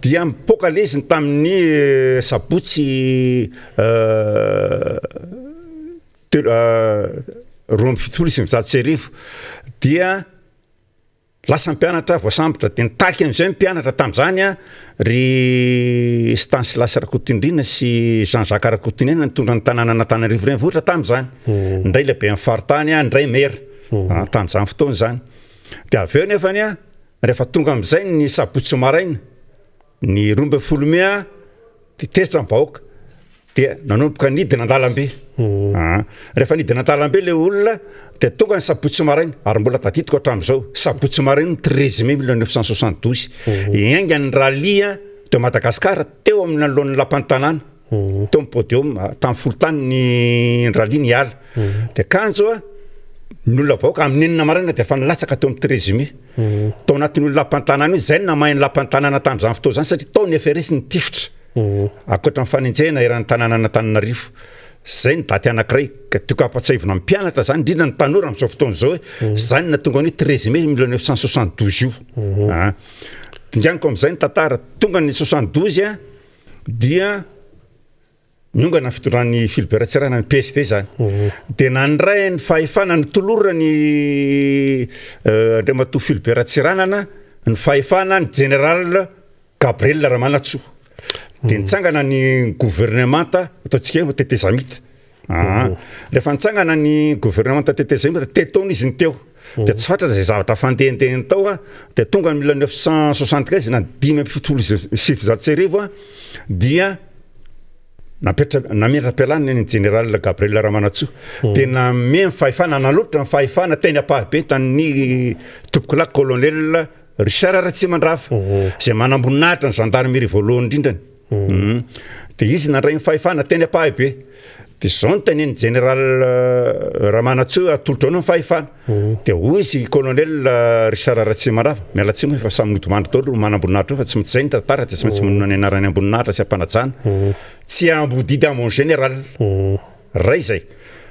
dia mipoka leziny tamin'ny sabotsy 1770 dia lasa mpianatra voasambotra dia nitaky amin'izay mpianatra tamin'izany ry Stanislas Rakotondrina sy Jean-Jacques Rakotondrina nitondra ny tanàna Antananarivo reny vohitra tamin'izany ndray lehibe amin'ny faritany ndray maire tamin'izany fotoana izany dia avy eo nefany rehefa tonga amin'izay ny sabotsy maraina ny 12 Mey dia tezitra ny vahoaka dia nanomboka nidina an-dalambe rehefa nidina an-dalambe le olona dia tonga ny sabotsy maraina ary mbola tadidiko hatramin'izao sabotsy maraina 13 Mey 1972 iainga ny rallia de Madagasikara teo amin'ny anoloan'ny lapan'ny tanàna teo amin'ny podium tamin'ny folo tany ny rallia ny ala dia kanjo ny olona vahoaka amin'ny enina maraina dia efa nilatsaka teo amin'ny 13 Mey tao anatin'ny olona lapan'ny tanàna hoe zay ny namahy ny lapan'ny tanàna tamin'izany fotoana zany satria tao ny FRS ny tifotra akoatra ny fanenjehana eran'ny tanàna Antananarivo zay ny daty anankiray ka tiako ampatsahivina amin'ny mpianatra zany indrindra ny tanora amin'izao fotoana izao zany natonga ny 13 Mey 1972 io dinganiko amin'izay ny tantara tonga ny 72 dia niongana fitondran'ny Philibert Tsirana ny PSD zany dia nandray ny fahefana ny tolorany Andriamatoa Philibert Tsiranana ny fahefana ny général Gabriel Ramanatsoa dia nitsangana ny gouvernemanta ataontsika hoe tetezamita rehefa nitsangana ny gouvernemanta tetezamita tetona izy ny teo dia tsy fatra zay zavatra fandehandehany tao dia tonga ny 1975 na 5 dia namendra-pialana ny général Gabriel Ramanatsoa dia name fahefana naloatra ny fahefana teny apahabe tamin'ny tompokolahy colonel Richard Ratsimandrava zay manamboninahitra ny gendarmerie voalohany indrindrany dia izy nandray ny fahefana teny apahabe dia zao ny teneny général Ramanatsoa atolotra ao ny fahefana dia hoy izy colonel Richard Ratsimandrava miala tsiny efa samy nodomandry daholo manamboninahitra fa tsy maintsy zay ny tantara dia tsy maintsy manona ny anarany amboninahitra sy ampanajana tsy ambodidy amon général ray zay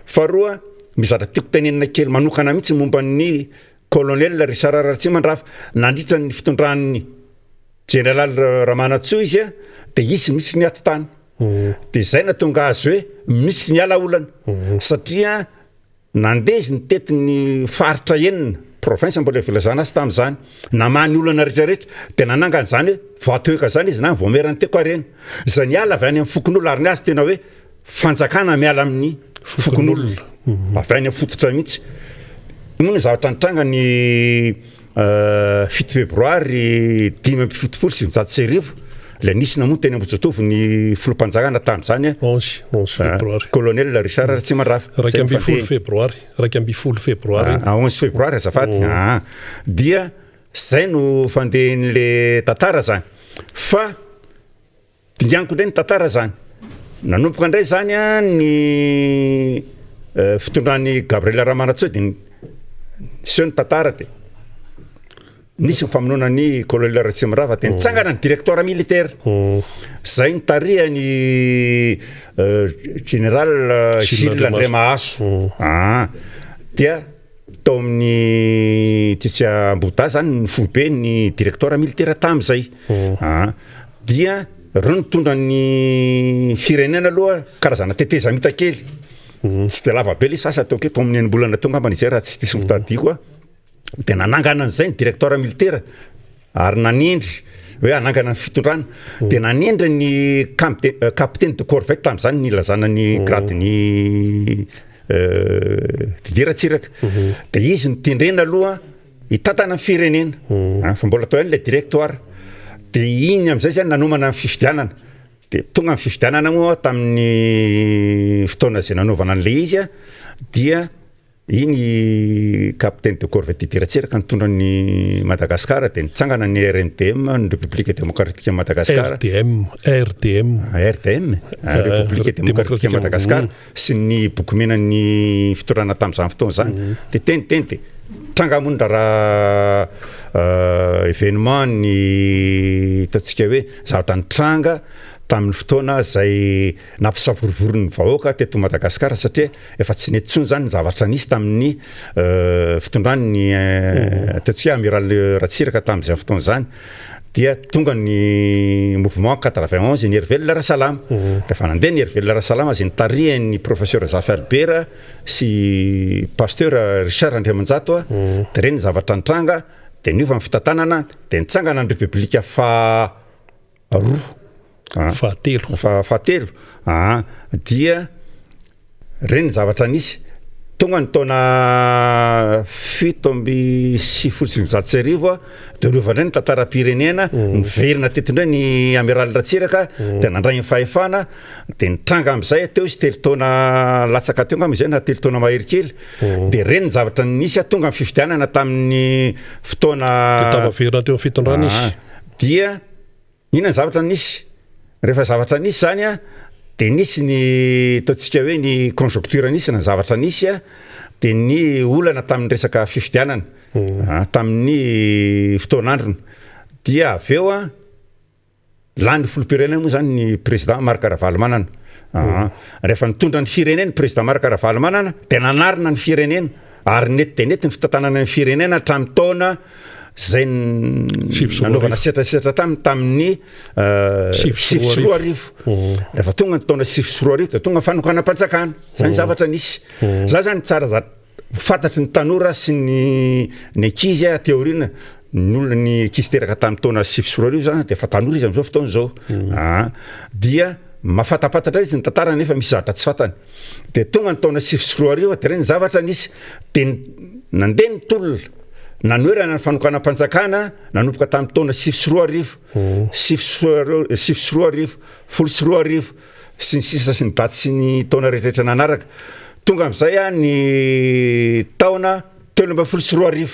faharoa mizatra tiako tenenina kely manokana mihitsy momba ny colonel Richard Ratsimandrava nandritra ny fitondran'ny général Ramanatsoa izy dia izy misy ny atitany dia zay natonga azy hoe misy ny ala olana satria nandeha izy nitety ny faritra enina province mbola filazana azy tamin'izany namany olana rehetrarehetra dia nanangany zany hoe voatoeka zany izy na voamerany teko arena izay ny ala avy any amin'ny fokon'olona ary ny azy tena hoe fanjakana miala amin'ny fokon'olona avy any amin'ny fototra mihitsy moa ny zavatra nitranga ny 7 febroary 5 la nisy namoa teny Ambohijatovo ny filompanjakana tamin'izany 11 febroary colonel Richard Ratsimandrava 11 febroary 11 febroary azafady dia zay no fandehan'le tantara zany fa dinganiko indray ny tantara zany nanomboka indray zany ny fitondran'ny Gabriel Ramanatsoa dia seho ny tantara dia nisy ny famonoana ny colonel Ratsimandrava dia nitsangana ny directeur militaire zay nitaria ny général Gilles André Mahaso dia tao amin'ny Tisia Mbota zany ny foibe ny directeur militaire tamin'izay dia reo nitondra ny firenena aloha karazana tetezamita kely tsy dia lava be le sasa tao ke tao amin'ny bolana tonga amban'izay raha tsy disy mitadiko dia nanangana an'izay ny directeur militaire ary nanendry hoe anangana ny fitondrana dia nanendry ny capitaine de corvette tamin'izany ny lazana ny grade ny Didier Ratsiraka dia izy nitendrena aloha hitantana ny firenena fa mbola tao ihany le directoire dia iny amin'izay zany nanomana ny fifidianana dia tonga ny fifidianana moa tamin'ny fotoana izay nanaovana an'ilay izy dia iny capitaine de corvette Didier Ratsiraka nitondra ny Madagasikara dia nitsangana ny RNDM ny République démocratique Madagasikara RDM République démocratique Madagasikara sy ny boky mena ny fitorana tamin'izany fotoana zany dia teniteny dia tranga monina raha événement ny ataontsika hoe zavatra nitranga tamin'ny fotoana zay nampisavorivorin'ny vahoaka teto Madagasikara satria efa tsy netsony zany ny zavatra nisy tamin'ny fitondran'ny ataontsika amiral Ratsiraka tamin'izay fotoana zany dia tonga ny mouvement 91 ny Hervé Rasalama rehefa nandeha ny Hervé Rasalama zay nitarihan'ny professeur Zafy Albert sy pasteur Richard Andriamanjato dia reny zavatra nitranga dia niova ny fitantanana dia nitsangana ny république fahatelo dia reny zavatra nisy tonga ny taona 7 dia niovandray ny tantaram-pirenena niverina tetindray ny amiral Ratsiraka dia nandray ny fahefana dia nitranga amin'izay teo izy telo taona latsaka teo am'izay na telo taona mahery kely dia reny ny zavatra nisy tonga ny fifidianana tamin'ny fotoana tavaverina teo amin'ny fitondrana izy dia ina ny zavatra nisy rehefa zavatra nisy zany dia nisy ny ataontsika hoe ny conjoncture nisy na zavatra nisy dia ny olana tamin'ny resaka fifidianana tamin'ny fotoan'androny dia avy eo lany filoham-pirenena moa zany ny président Marc Ravalomanana rehefa nitondra ny firenena ny président Marc Ravalomanana dia nanarina ny firenena ary nety dia nety ny fitantanana ny firenena hatramin'ny taona zay nanaovana setrasetra tamin'ny 7 rehefa tonga ny taona 7 de tonga fanokanam-panjakana zany zavatra nisy za zany tsara za fantatry ny tanora sy ny ankizy teoriana ny olona ny ankizy teraka tamin'ny taona 7 zany de fa tanora izy am'izao fotoana zao dia mafatapatatra izy ny tantara nefa misy zavatra tsy fatany de tonga ny taona 7 de reny zavatra nisy de nandeha ny tolona nanoerana ny fanokanam-panjakana nanomboka tamin'ny taona 7 sy ny sisa sy ny daty sy ny taona rehetrarehetra nanaraka tonga am'izay ny taona 13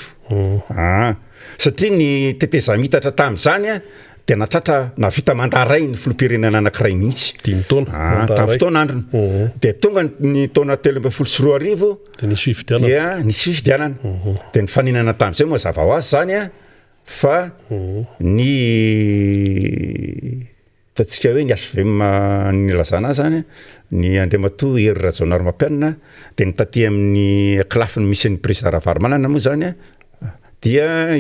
satria ny teteza mitatra tamin'izany de natratra navita mandaray ny filopirenena anankiray mihitsy tamin'ny fotoanandrony de tonga ny taona 13 dia nisy fifidianana de ny faninana tamin'izay moa zava ho azy zany fa ny tatsika hoe ny HVM ny lazana zany ny Andriamatoa Hery Rajaonarimampianina de ny taty amin'ny klafiny misy ny président Ravalomanana moa zany dia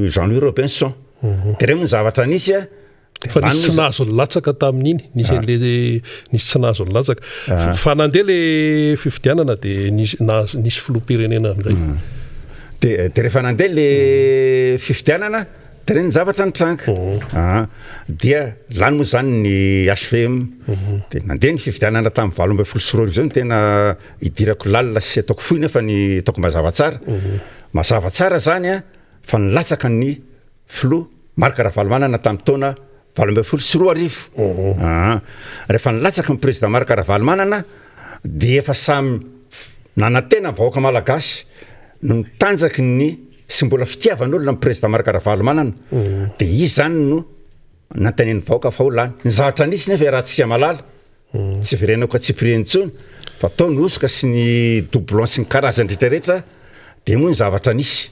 Jean-Louis Robinson de reo moa zavatra nisy fa nisy tsy nahazo ny latsaka tamin'iny nisy tsy nahazo ny latsaka fa nandeha le fifidianana de nisy filoham-pirenena amin'izay de rehefa nandeha le fifidianana de reny zavatra nitranga dia lany moa zany ny HVM de nandeha ny fifidianana tamin'ny 7 zao ny tena idirako lalina sy ataoko foy nefa ny ataoko mazava tsara zany fa nilatsaka ny filoha Marc Ravalomanana tamin'ny taona 7 rehefa nilatsaka ny président Marc Ravalomanana de efa samy nanantena vahoaka malagasy no nitanjaky ny sy mbola fitiavan'olona ny président Marc Ravalomanana de izy zany no nantaneny vahoaka fa ho lany ny zavatra nisy nefa rahantsika malala tsy verenako tsy prientsony fa tao ny osoka sy ny doublon sy ny karazany rehetrarehetra de moa ny zavatra nisy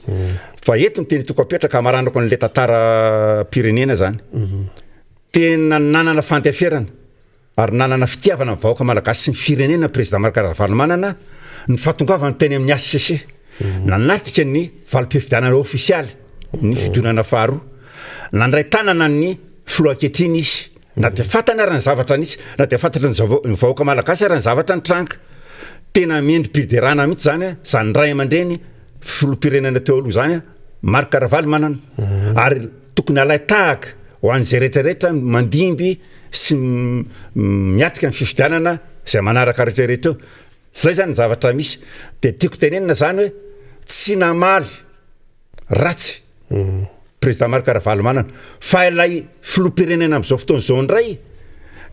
fa eto ny teny toko apetraka maranako an'le tantara pirenena zany tena nanana fandeferana ary nanana fitiavana ny vahoaka malagasy sy ny firenena président Marc Ravalomanana ny fahatongavany teny amin'ny HCC nanatrika ny valim-pifidianana ofisialy ny fidonana faharoa nandray tanana ny filoha ankehitriny izy na de fatana ary ny zavatra nisy na de fantatra ny vahoaka malagasy ary ny zavatra nitranga tena miendry-piderana mihitsy zany zany ray aman-dreny filoham-pirenena teo aloha zany Marc Ravalomanana ary tokony alay tahaka ho an'izay rehetrarehetra mandimby sy miatrika ny fifidianana zay manaraka rehetrarehetra eo zay zany zavatra misy de tiako tenenina zany hoe tsy namaly ratsy président Marc Ravalomanana fa ilay filoham-pirenena am'izao fotoana zao ndray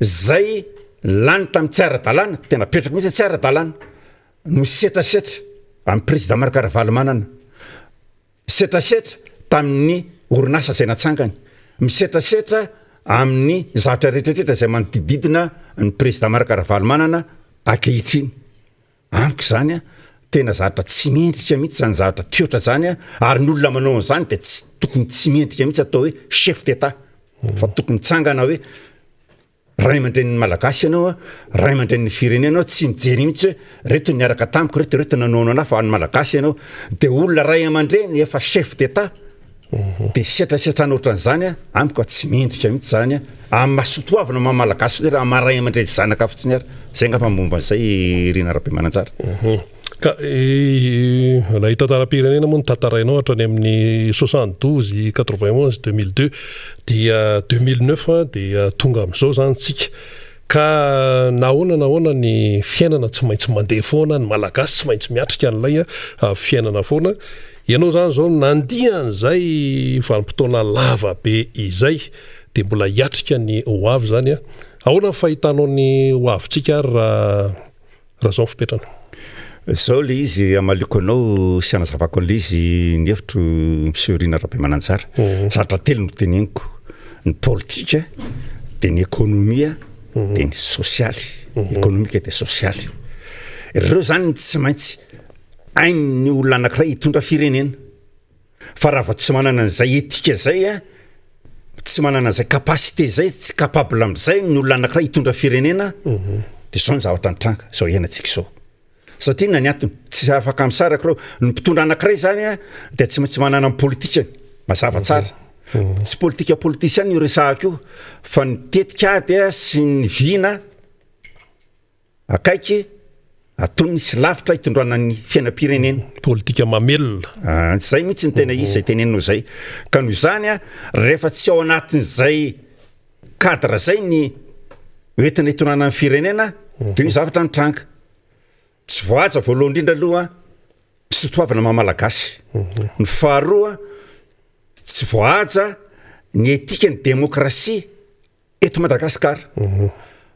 zay lany tamin'ny tsy ara-dalàna tena petraka mihitsy tsy ara-dalàna no setrasetra amin'ny président Marc Ravalomanana setrasetra tamin'ny orinasa zay natsangany misetrasetra amin'ny zavatra rehetrarehetra zay manodididina ny président Marc Ravalomanana ankehitriny amiko zany tena zavatra tsy mendrika mihitsy zany zavatra tiotra zany ary ny olona manao an'izany de tsy tokony tsy mendrika mihitsy atao hoe chef d'état fa tokony tsangana hoe ray aman-dreniny malagasy ianao ray aman-dreniny firenena tsy mijery mihitsy hoe reto niaraka tamiko reto nanao anahy fa any malagasy ianao de olona ray aman-dreny efa chef d'état de setrasetrana ohatran'izany amiko tsy mendrika mihitsy zany amin'ny mahasotoavana malagasy raha maray aman-dreny zanaka fotsiny ary zay ngapa momba an'izay Rina Rabemananjara ka ilay tantara-pirenena moa ny tantarainao hatrany amin'ny 72 91 2002 dia 2009 dia tonga amin'izao zany tsika ka nahoana ny fiainana tsy maintsy mandeha foana ny malagasy tsy maintsy miatrika an'ilay fiainana foana ianao zany zao nandian'izay vanim-potoana lava be izay de mbola hiatrika ny hoavy zany ahoana fahitanao ny hoavintsika ary raha zao fipetrana zao le izy amaliko anao sy anazavako an'le izy ny hevitro monsieur Rina Rabemananjara zavatra telo no teneniko ny politika de ny économia de ny sosialy économique de sosialy ireo zany tsy maintsy ainy ny olona anankiray hitondra firenena fa raha vao tsy manana an'izay etika zay tsy manana an'izay capacité zay tsy capable am'izay ny olona anankiray hitondra firenena de zao ny zavatra nitranga zao iainantsika zao satria na ny antony tsy afaka misaraka reo ny mpitondra anankiray zany a dia tsy maintsy manana ny politika mazava tsara tsy politika politisiany io resahako io fa ny tetikady a sy ny vina akaiky atony sy lavitra hitondrana ny fiainam-pirenena politika mamelona zay mihitsy ny tena izy zay tenenao zay ka noho izany a rehefa tsy ao anatin'izay cadre zay ny oentina hitondrana ny firenena dia io zavatra nitranga tsy voaja voalohany indrindra aloha sy toavana mamalagasy ny faharoa tsy voaja ny etika ny demokrasia eto Madagasikara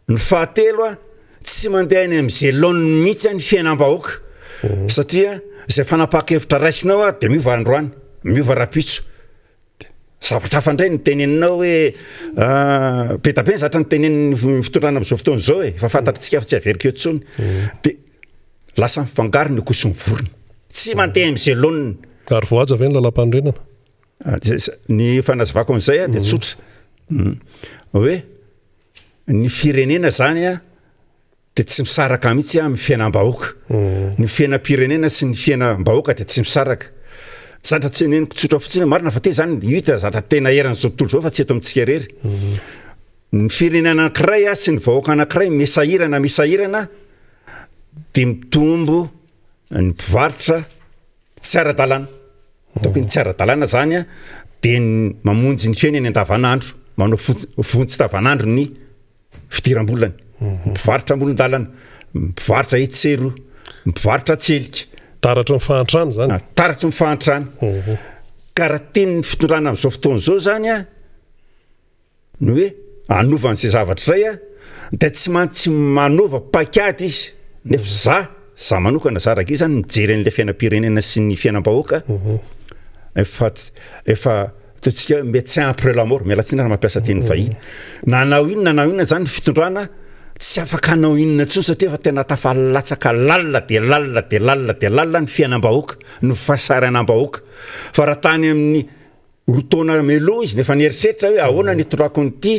ny fahatelo a tsy mandeha any amin'izay laoniny mihitsy ny fiainam-bahoaka satria izay fanapaka-hevitra raisinao a dia miova androany miova rapitso zavatra hafa indray ny teneninao hoe be da be zatra ny teneniny fitondrana amin'izao fotoana izao efa fantatritsika fa tsy averika eo intsony dia lasa mifangaro ny koso ny vorona tsy mandeha amin'izay laoniny ary voaja ve ny lalam-pandrenana ny fanazavako an'izay a dia tsotra hoe ny firenena zany a dia tsy misaraka mihitsy amin'ny fiainam-bahoaka ny fiainam-pirenena sy ny fiainam-bahoaka dia tsy misaraka zatra tsy neniko tsotra fotsiny marina fa te zany io dia zatra tena eran'izao tontolo zao fa tsy eto amintsika rery ny firenena anankiray a sy ny vahoaka anankiray misahirana dia mitombo ny mpivarotra tsy ara-dalàna ataoko ny tsy ara-dalàna zany a dia mamonjy ny fiainany andavanandro manao vonjy davanandro ny fidiram-bolany mipivarotra ambony-dalana mipivarotra etsero mipivarotra tselika taratra ny fahantrano zany taratry ny fahantrano ka raha teny ny fitondrana amin'izao fotoana izao zany a ny hoe anovan'izay zavatra zay a dia tsy mantsy manova pakady izy nefa za manokana zaraka izy zany mijery an'ilay fiainam-pirenena sy ny fiainam-bahoaka efa totsika médecin après la mort mialatsiny raha mampiasa teny vahiny nanao inona zany ny fitondrana tsy afaka hanao inona intsony satria efa tena tafalatsaka lalina dia lalina ny fiainam-bahoaka ny fahasaranam-bahoaka fa raha tany amin'ny rotaona melo izy nefa nieritreritra hoe ahoana ny hitondrako nyity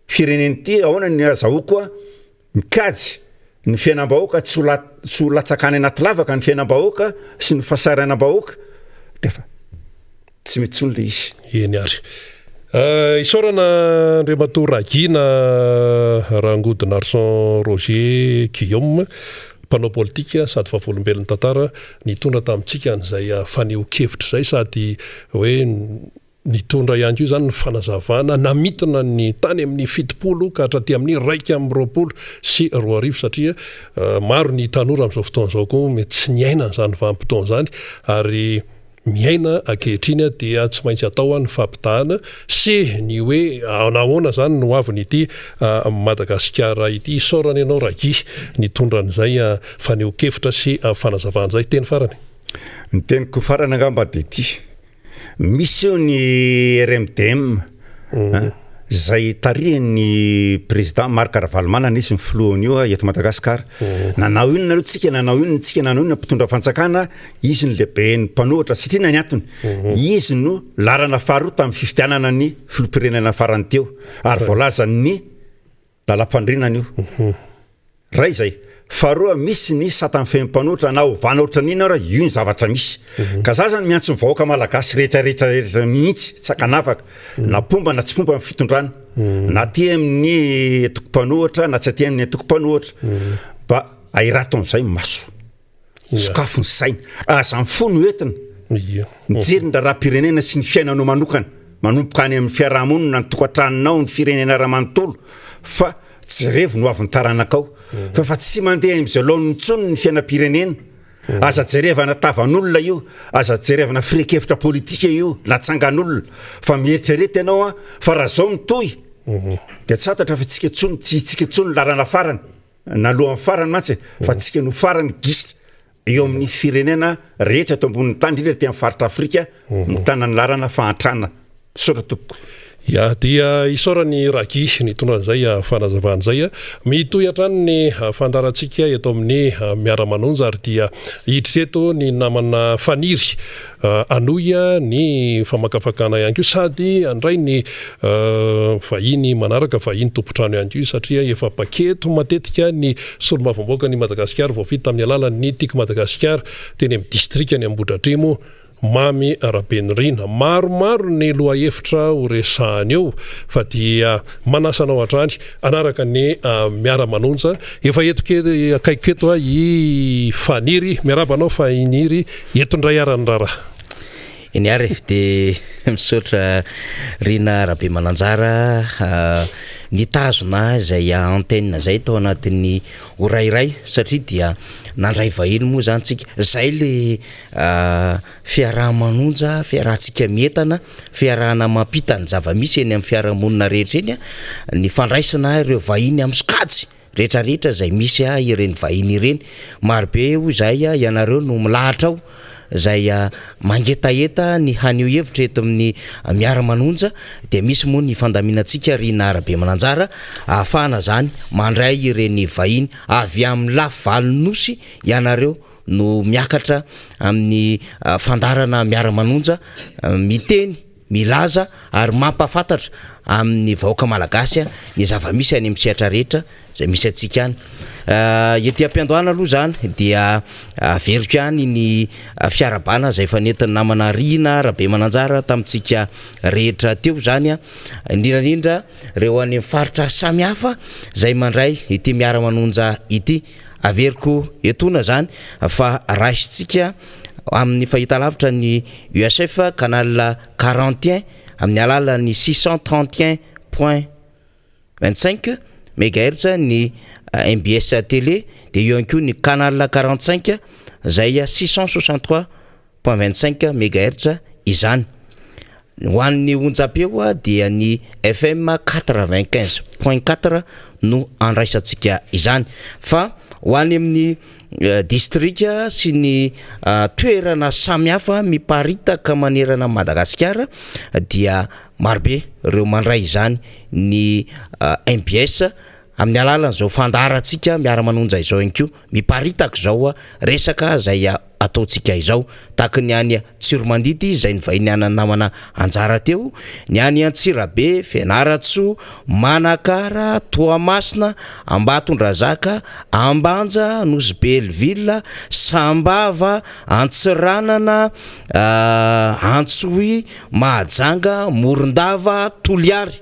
fireneny ity ahoana ny azahoako a mikajy ny fiainam-bahoaka tsy ho latsakany anaty lavaka ny fiainam-bahoaka sy ny fahasaranam-bahoaka dia fa tsy mety tsony le izy eny ary isaorana Andriamatoa Ragina Rangoody Narson Roger Guillaume mpanao politika sady vavolombelon'ny tantara nitondra tamintsika an'izay faneho-kevitra zay sady hoe nitondra ihany koa zany ny fanazavana namitana ny tany amin'ny 70 ka hatraty amin'ny 120 sy 20 satria maro ny tanora amin'izao fotoana izao koa mety tsy niaina n'izany vanim-potoana zany ary miaina ankehitriny dia tsy maintsy atao ny fampitahana sy ny hoe nahoana zany no avy ity Madagasikara ity isaorana ianao Ragy nitondra an'izay faneho-kevitra sy fanazavana zay teny farany ny teniko farany angamba dia ity misy eo ny RMDM zay tarihan'ny président Marc Ravalomanana izy ny filohan'io eto Madagasikara nanao inona aloha tsika nanao inona mpitondra fanjakana izy ny lehibe ny mpanohatra satria na ny antony izy no larana faharoa tamin'ny fifidianana ny filoham-pirenena farany teo ary voalaza ny lalam-pandrinana io raha izay faharoa misy ny satan'ny fehim-panohatra na ovana ohatra n'ina ra io ny zavatra misy ka za zany miantso ny vahoaka malagasy rehetrarehetra mihitsy tsakanavaka na pomba na tsy pomba amin'ny fitondrana na ty amin'ny toko-panohatra na tsy aty amin'ny toko-panohatra mba ahirato an'izay maso sokafo ny saina aza ny fo ny oentina mijery ny raharam-pirenena sy ny fiainanao manokana manomboka any amin'ny fiarahamonina ny tokantranonao ny firenena raha-manontolo fa tsy revo no avy ny taranakao fa tsy mandeha amin'izay laoniny ntsony ny fiainam-pirenena aza jerevana tavan'olona io aza jerevana firek-hevitra politika io natsangan'olona fa mieritrerety ianao fa raha zao mitohy dia tsy hatatra fa tsika tsony tsy tsika tsony larana farany na lohan'ny farany mantsy fa tsika no farany gisitra eo amin'ny firenena rehetra eto ambonin'ny tany indrindra ty amin'ny faritra Afrika mitana ny larana fahantrana saotra tompoko Ya dia isorany raki ny tonan'izay fanazavana izay mitoy hatrany ny fandarantsika eto amin'ny miara-manonja ary dia hitreto ny namana faniry anoya ny famakafakana ihany koa sady andray ny vahiny manaraka vahiny tompotrano ihany koa satria efa paketo matetika ny solombavamboaka ny Madagasikara voafita tamin'ny alalan'ny Tika Madagasikara teny amin'ny distrikany Ambohidratrimo mamy arabenirina maromaro ny loha hevitra ho resahany eo fa dia manasanao hatrany anaraka ny miara-manonja efa etokely akaiko eto i faniry miarabanao fa iniry etondray arany raraha iny ary de misaotra Rina Rabe Mananjara nitazona izay antenne zay tao anatin'ny orairay satria dia nandray vahiny moa zany tsika zay le fiaraha-manonja fiarahantsika mientana fiarahana mampita ny zava-misy eny amin'ny fiarahamonina rehetra eny ny fandraisana ireo vahiny amin'ny sokajy rehetrarehetra zay misy ireny vahiny ireny marobe ho zay ianareo no milahatra ao zay mangetaeta ny haneo hevitra eto amin'ny miara-manonja de misy moa ny fandaminatsika Rina Rabe Mananjara ahafahana zany mandray ireny vahiny avy amin'ny lafy valonosy ianareo no miakatra amin'ny fandarana miara-manonja miteny milaza ary mampafantatra amin'ny vahoaka malagasy ny zava-misy any amin'ny sehatra rehetra zay misy atsika any ety am-piandohana aloha zany dia veriko ihany ny fiarabana zay efa nentin'ny namana Rina Rabe Mananjara tamintsika rehetra teo zany indrindrandrindra reo any faritra samihafa zay mandray ity miara-manonja ity averiko etona zany fa raisitsika amin'ny fahitalavitra ny USF canal 41 amin'ny alalan'ny 631.25 MHz ny MBS télé de eo ihany koa ny canal 45 zay 663.25 MHz izany ho an'ny onjapeo dia ny FM 95.4 no andraisantsika izany fa ho any amin'ny district sy ny toerana samihafa miparitaka manerana Madagasikara dia marobe reo mandray izany ny MBS amin'ny alalan'izao fandarantsika miara-manonja izao ihany koa miparitaka zao resaka zay ataontsika izao tahaka ny any Tsiromandidy izay ny vahiny anany namana Anjara teo ny any Antsirabe Fianaratso Manakara Toamasina Ambatondrazaka Ambanja Nosy-Belleville Sambava Antsiranana Antsohy Mahajanga Morondava Toliary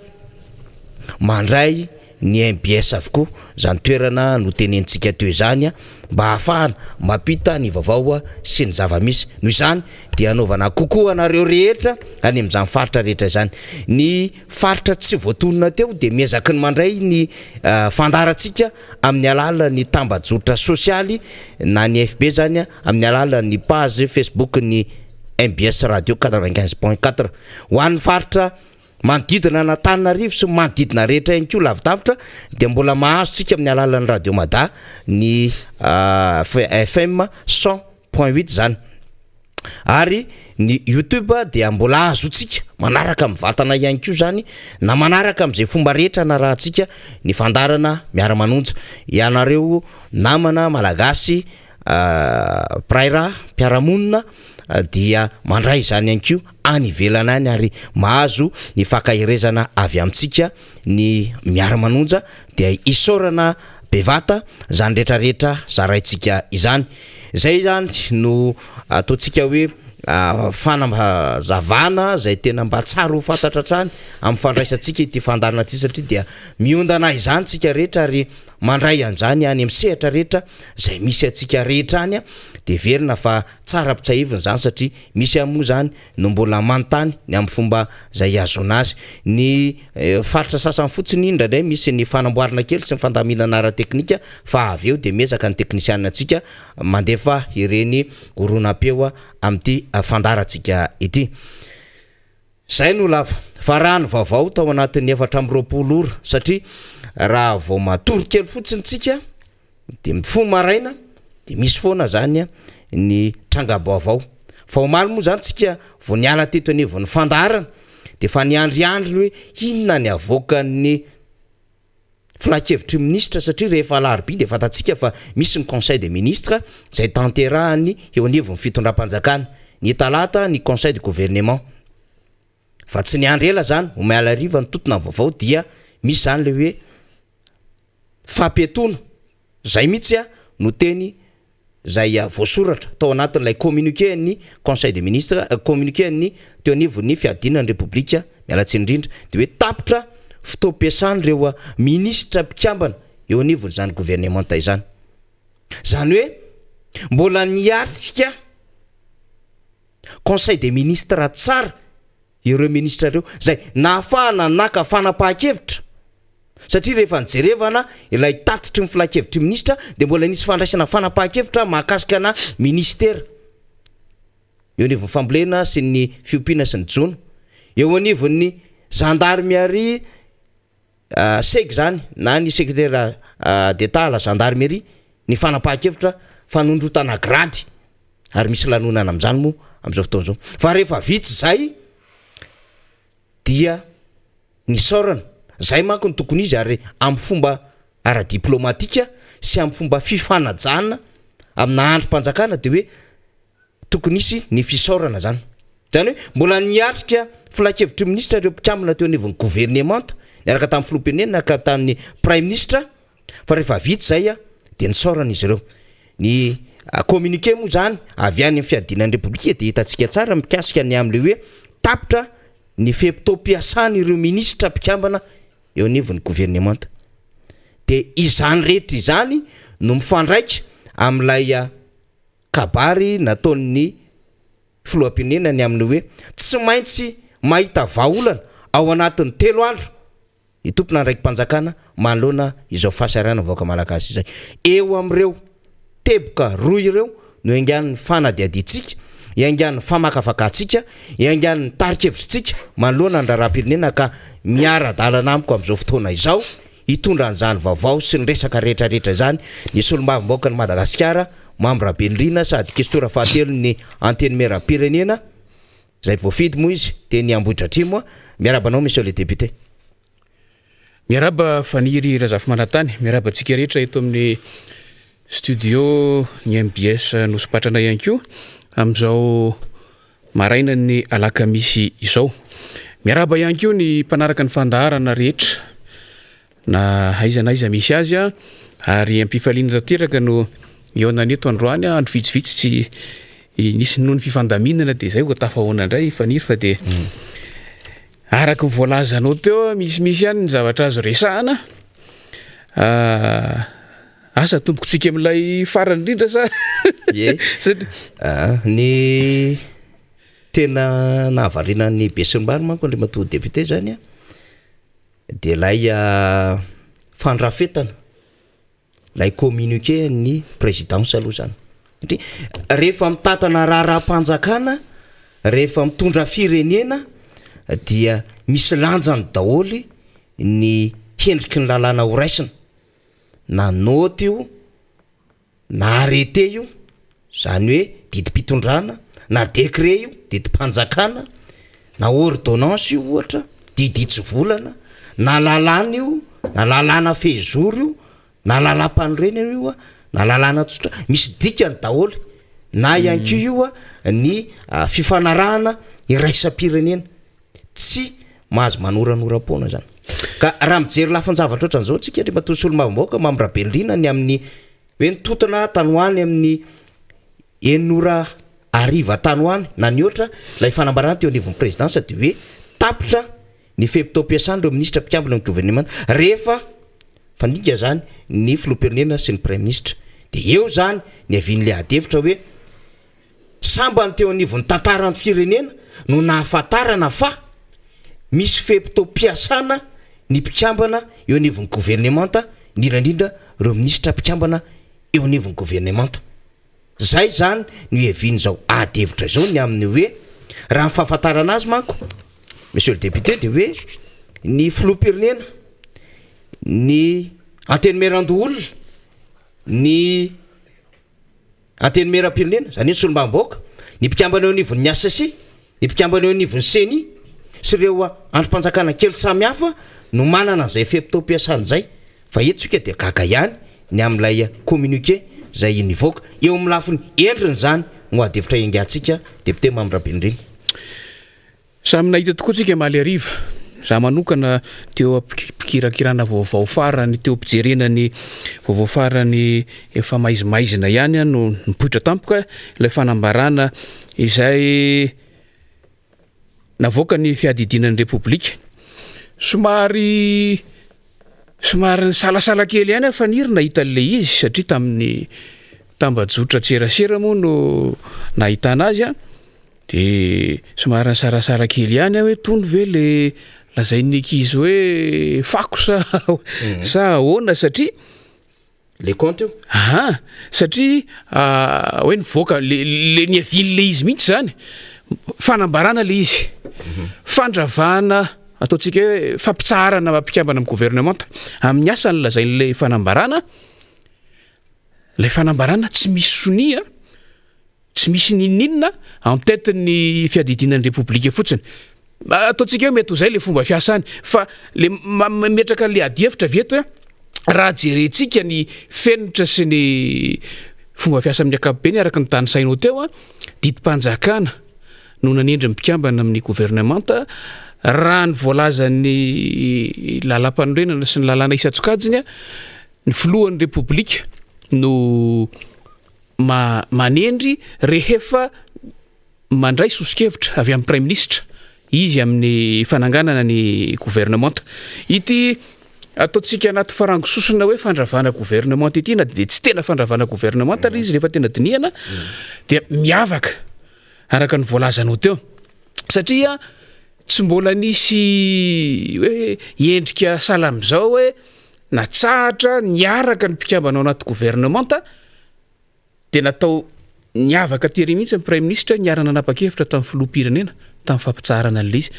mandray ny MBS avokoa zany toerana no tenentsika teo izany mba hafahana mampita ny vaovao sy ny zava-misy noho izany dia anaovana kokoa anareo rehetra any amin'izany faritra rehetra izany ny faritra tsy voatonona teo de miezaka ny mandray ny fandarantsika amin'ny alalan'ny tambajotra sosialy na ny FB zany amin'ny alalan'ny page Facebook ny MBS radio 95.4 ho an'ny faritra manodidina Antananarivo sy manodidina rehetra ihany koa lavidavitra de mbola mahazotsika amin'ny alalan'ny Radio Mada ny FM 100.8 zany ary ny YouTube dia mbola azotsika manaraka amin'ny vatana ihany koa zany na manaraka amin'izay fomba rehetra na rahantsika ny fandarana miara-manonja ianareo namana malagasy praira mpiaramonina dia mandray izany ihany koa any ivelana any ary mahazo ny fakahirezana avy amintsika ny miara-manonja dia isorana bevata zany rehetrarehetra zaraitsika izany zay zany no ataontsika hoe fanazavana zay tena mba tsara ho fantatra hatrany amin'ny fandraisantsika ity fandarana ty satria dia miondana izany tsika rehetra ary mandray an'izany any amin'ny sehatra rehetra zay misy atsika rehetra any de verina fa tsara ampitsahivina zany satria misy amoa zany no mbola manontany ny amin'ny fomba zay azonazy ny faritra sasany fotsiny indrandray misy ny fanamboarana kely sy ny fandaminana ara-teknika fa avy eo de miezaka ny teknisianina atsika mandefa ireny oronam-peo amin'ity fandarantsika ity zay no lava fa raha ny vaovao tao anatin'ny 420 ora satria raha vao matory kely fotsiny tsika de mifo maraina de misy foana zany ny tranga-baovao fa omaly moa zany tsika vo niala teto anivon'ny fandarana de fa niandriandriny hoe inona ny avoakany filakevitry ministre satria rehefa alarobia de fatatsika fa misy ny conseil des ministres zay tanterahany eo anivony fitondram-panjakana ny talata ny conseil du gouvernement fa tsy niandry ela zany omiala riva ny totona vaovao dia misy zany le hoe fampetona zay mihitsy no teny zay voasoratra tao anatin'ilay communiqué ny conseil des ministres communiqué ny teo anivony fiadinany république mialatsy indrindra de hoe tapitra fitoampiasany reo ministra mpikambana eo anivony zany gouvernement izany zany hoe mbola niaritsika conseil des ministres tsara ireo ministre reo zay nahafahana naka fanapahan-kevitra satria rehefa nijerevana ilay tatitry ny filakevitry ministra de mbola nisy fandraisana fanapahan-kevitra mahakasika na ministera eo anivony fambolena sy ny fiompiana sy ny jono eo anivony gendarmerie seg zany na ny secrétaire d'état la gendarmerie ny fanapahan-kevitra fanondrotana grady ary misy lanonana am'zany moa am'izao fotoana zao fa rehefa vitsy zay dia ny sorana zay manko ny tokony izy ary amin'ny fomba ara-diplomatika sy amin'ny fomba fifanajana amina androm-panjakana de hoe tokony isy ny fisaorana zany hoe mbola niatrika filakevitry ministre reo mpikambana teo anivony gouvernement niaraka tamin'ny filoham-pirenena ka tamin'ny prime ministre fa rehefa vitsy zay de nisaorana izy ireo ny communiqué moa zany avy any amin'ny fiadinan'ny république de hitantsika tsara mikasika ny am'le hoe tapitra ny feptom-piasany ireo ministra mpikambana eo anivony gouvernement de izany rehetra izany no mifandraika am'ilay kabary nataon'ny filoham-pirenena ny amin'ny hoe tsy maintsy mahita vahaolana ao anatin'ny 3 andro itompona ndraiky mpanjakana manoloana izao fahasarana vaoaka malagasy izay eo am'ireo teboka roy ireo no aingan'ny fanadiaditsika iangan'ny famakafakatsika iangan'ny tarikevitsitsika manoloana ny raharam-pirenena ka miara-dalana amiko am'izao fotoana izao hitondra an'izany vaovao sy ny resaka rehetrarehetra zany ny solombavom-baoaka ny Madagasikara Mambo Rabelindrina sady kestora fahatelo ny anteny meram-pirenena zay voafidy moa izy teny Ambohitra Atrimo miarabanao monsieur le député. Miaraba Faniry Razafy Manatany miaraba antsika rehetra eto amin'ny studio ny MBS nosopatranay ihany koa am'izao maraina ny alakamisy izao. Miaraba ihany koa ny mpanaraka ny fandaharana rehetra na aiza misy azy ary ampifaliana tanteraka no iona eto androany andro vitsivitsy tsy nisy noho ny fifandaminana de zay ho tafahoana indray Faniry fa de araka voalazanao teo misy ihany ny zavatra azo resahana asa tombokontsika amin'ilay farany indrindra sa ny tena nahavariana ny Besimbarima manko Andry Matoa député zany de lay fandrafetana lay communiqué ny présidence aloha zany rehefa mitatana raha-panjakana rehefa mitondra firenena dia misy lanjany daholy ny hendriky ny lalàna ho raisina na noty io na arrêté io zany hoe didim-pitondrana na décret io didim-panjakana na ordonnance io ohatra diditsy volana na lalàna io na lalàna fehizoro io na lalam-panorenana io na lalàna tsotra misy dikany daholy na ihany ko io ny fifanarahana iraisam-pirenena tsy mahazo manoranora-poana zany ka raha mijery lafin-javatra ohatran'izao tsika Andry Matoa Solombavom-baoaka Mambo Rabelindrina ny amin'ny hoe nitotona tanoany amin'ny 900 tanoany na ny oatra lay fanambarana teo anivon'ny présidence de hoe tapitra ny feptom-piasany ireo ministra mpikambana amin'ny gouvernement rehefa fandinga zany ny filoham-pirenena sy ny prime ministre de eo zany ny avian'le adevitra hoe sambany teo anivon'ny tantarany firenena no nahafantarana fa misy feptom-piasana ny mpikambana eo anivon'ny gouvernement indrindrandrindra ireo ministra mpikambana eo anivon'ny gouvernement zay zany ny aviany zao adevitra zao ny amin'ny hoe raha mifahafantarana azy manko monsieur le député de hoe ny filoham-pirenena ny antenimeran-doolona ny antenimeram-pirenena zany hoe Solombavom-baoaka ny mpikambana eo anivon'ny ACC ny mpikambana eo anivon'ny CENI sy ireo androm-panjakana kely samihafa no manana zay fempitompiasany zay fa etsika dia gaga ihany ny amin'ilay communiqué zay nivoaka eo amin'ny lafiny endriny zany no adevitra engatsika député Mamindra-Bendriny. Samy nahita tokoa tsika maly ariva za manokana teo ampikirakirana vaovao farany teo ampijerena ny vaovao farany efa maizimaizina ihany no nipoitra tampoka ilay fanambarana izay navoaka ny fiadidinan'ny Repoblika. Somary ny salasala kely ihany fanirina nahita le izy satria tamin'ny tambajotra tserasera moa no nahitana azy de somary ny sarasara kely ihany hoe tony ve le lazain'ny ankizy hoe fako sa ahoana satria le compte satria hoe nivoaka le niaviny le izy mihitsy zany fanambarana le izy fandravana ataontsika hoe fampitsarana mampikambana amin'ny gouvernement amin'ny asany lazain'le fanambarana tsy misy sonia tsy misy ninninina amin'ny tetin'ny fiadidinan'ny Repoblika fotsiny. Ataontsika hoe mety ho zay le fomba fiasany fa le metraka le adievitra veto raha jerentsika ny fenitra sy ny fomba fiasa amin'ny ankapobeny araka ny tany sainao teo didim-panjakana no nanendry mikambana amin'ny gouvernement raha ny voalazan'ny lalam-panorenana sy ny lalàna isa-tsokajiny ny filohan'ny Repoblika no manendry rehefa mandray sosikevitra avy amin'ny prime ministre izy amin'ny fananganana ny gouvernement ity ataontsika anaty farango sosona hoe fandravana gouvernement ity na de tsy tena fandravana gouvernement ary izy rehefa tena dinihana dia miavaka araka ny voalazanao teo satria tsy mbola nisy hoe endrika salam'izao hoe natsahatra niaraka ny mpikambana ao anaty gouvernement dia natao niavaka tery mihitsy ny prime ministre niarana nanapa-kevitra tamin'ny filoham-pirenena tamin'ny fampitsarana an'ilay izy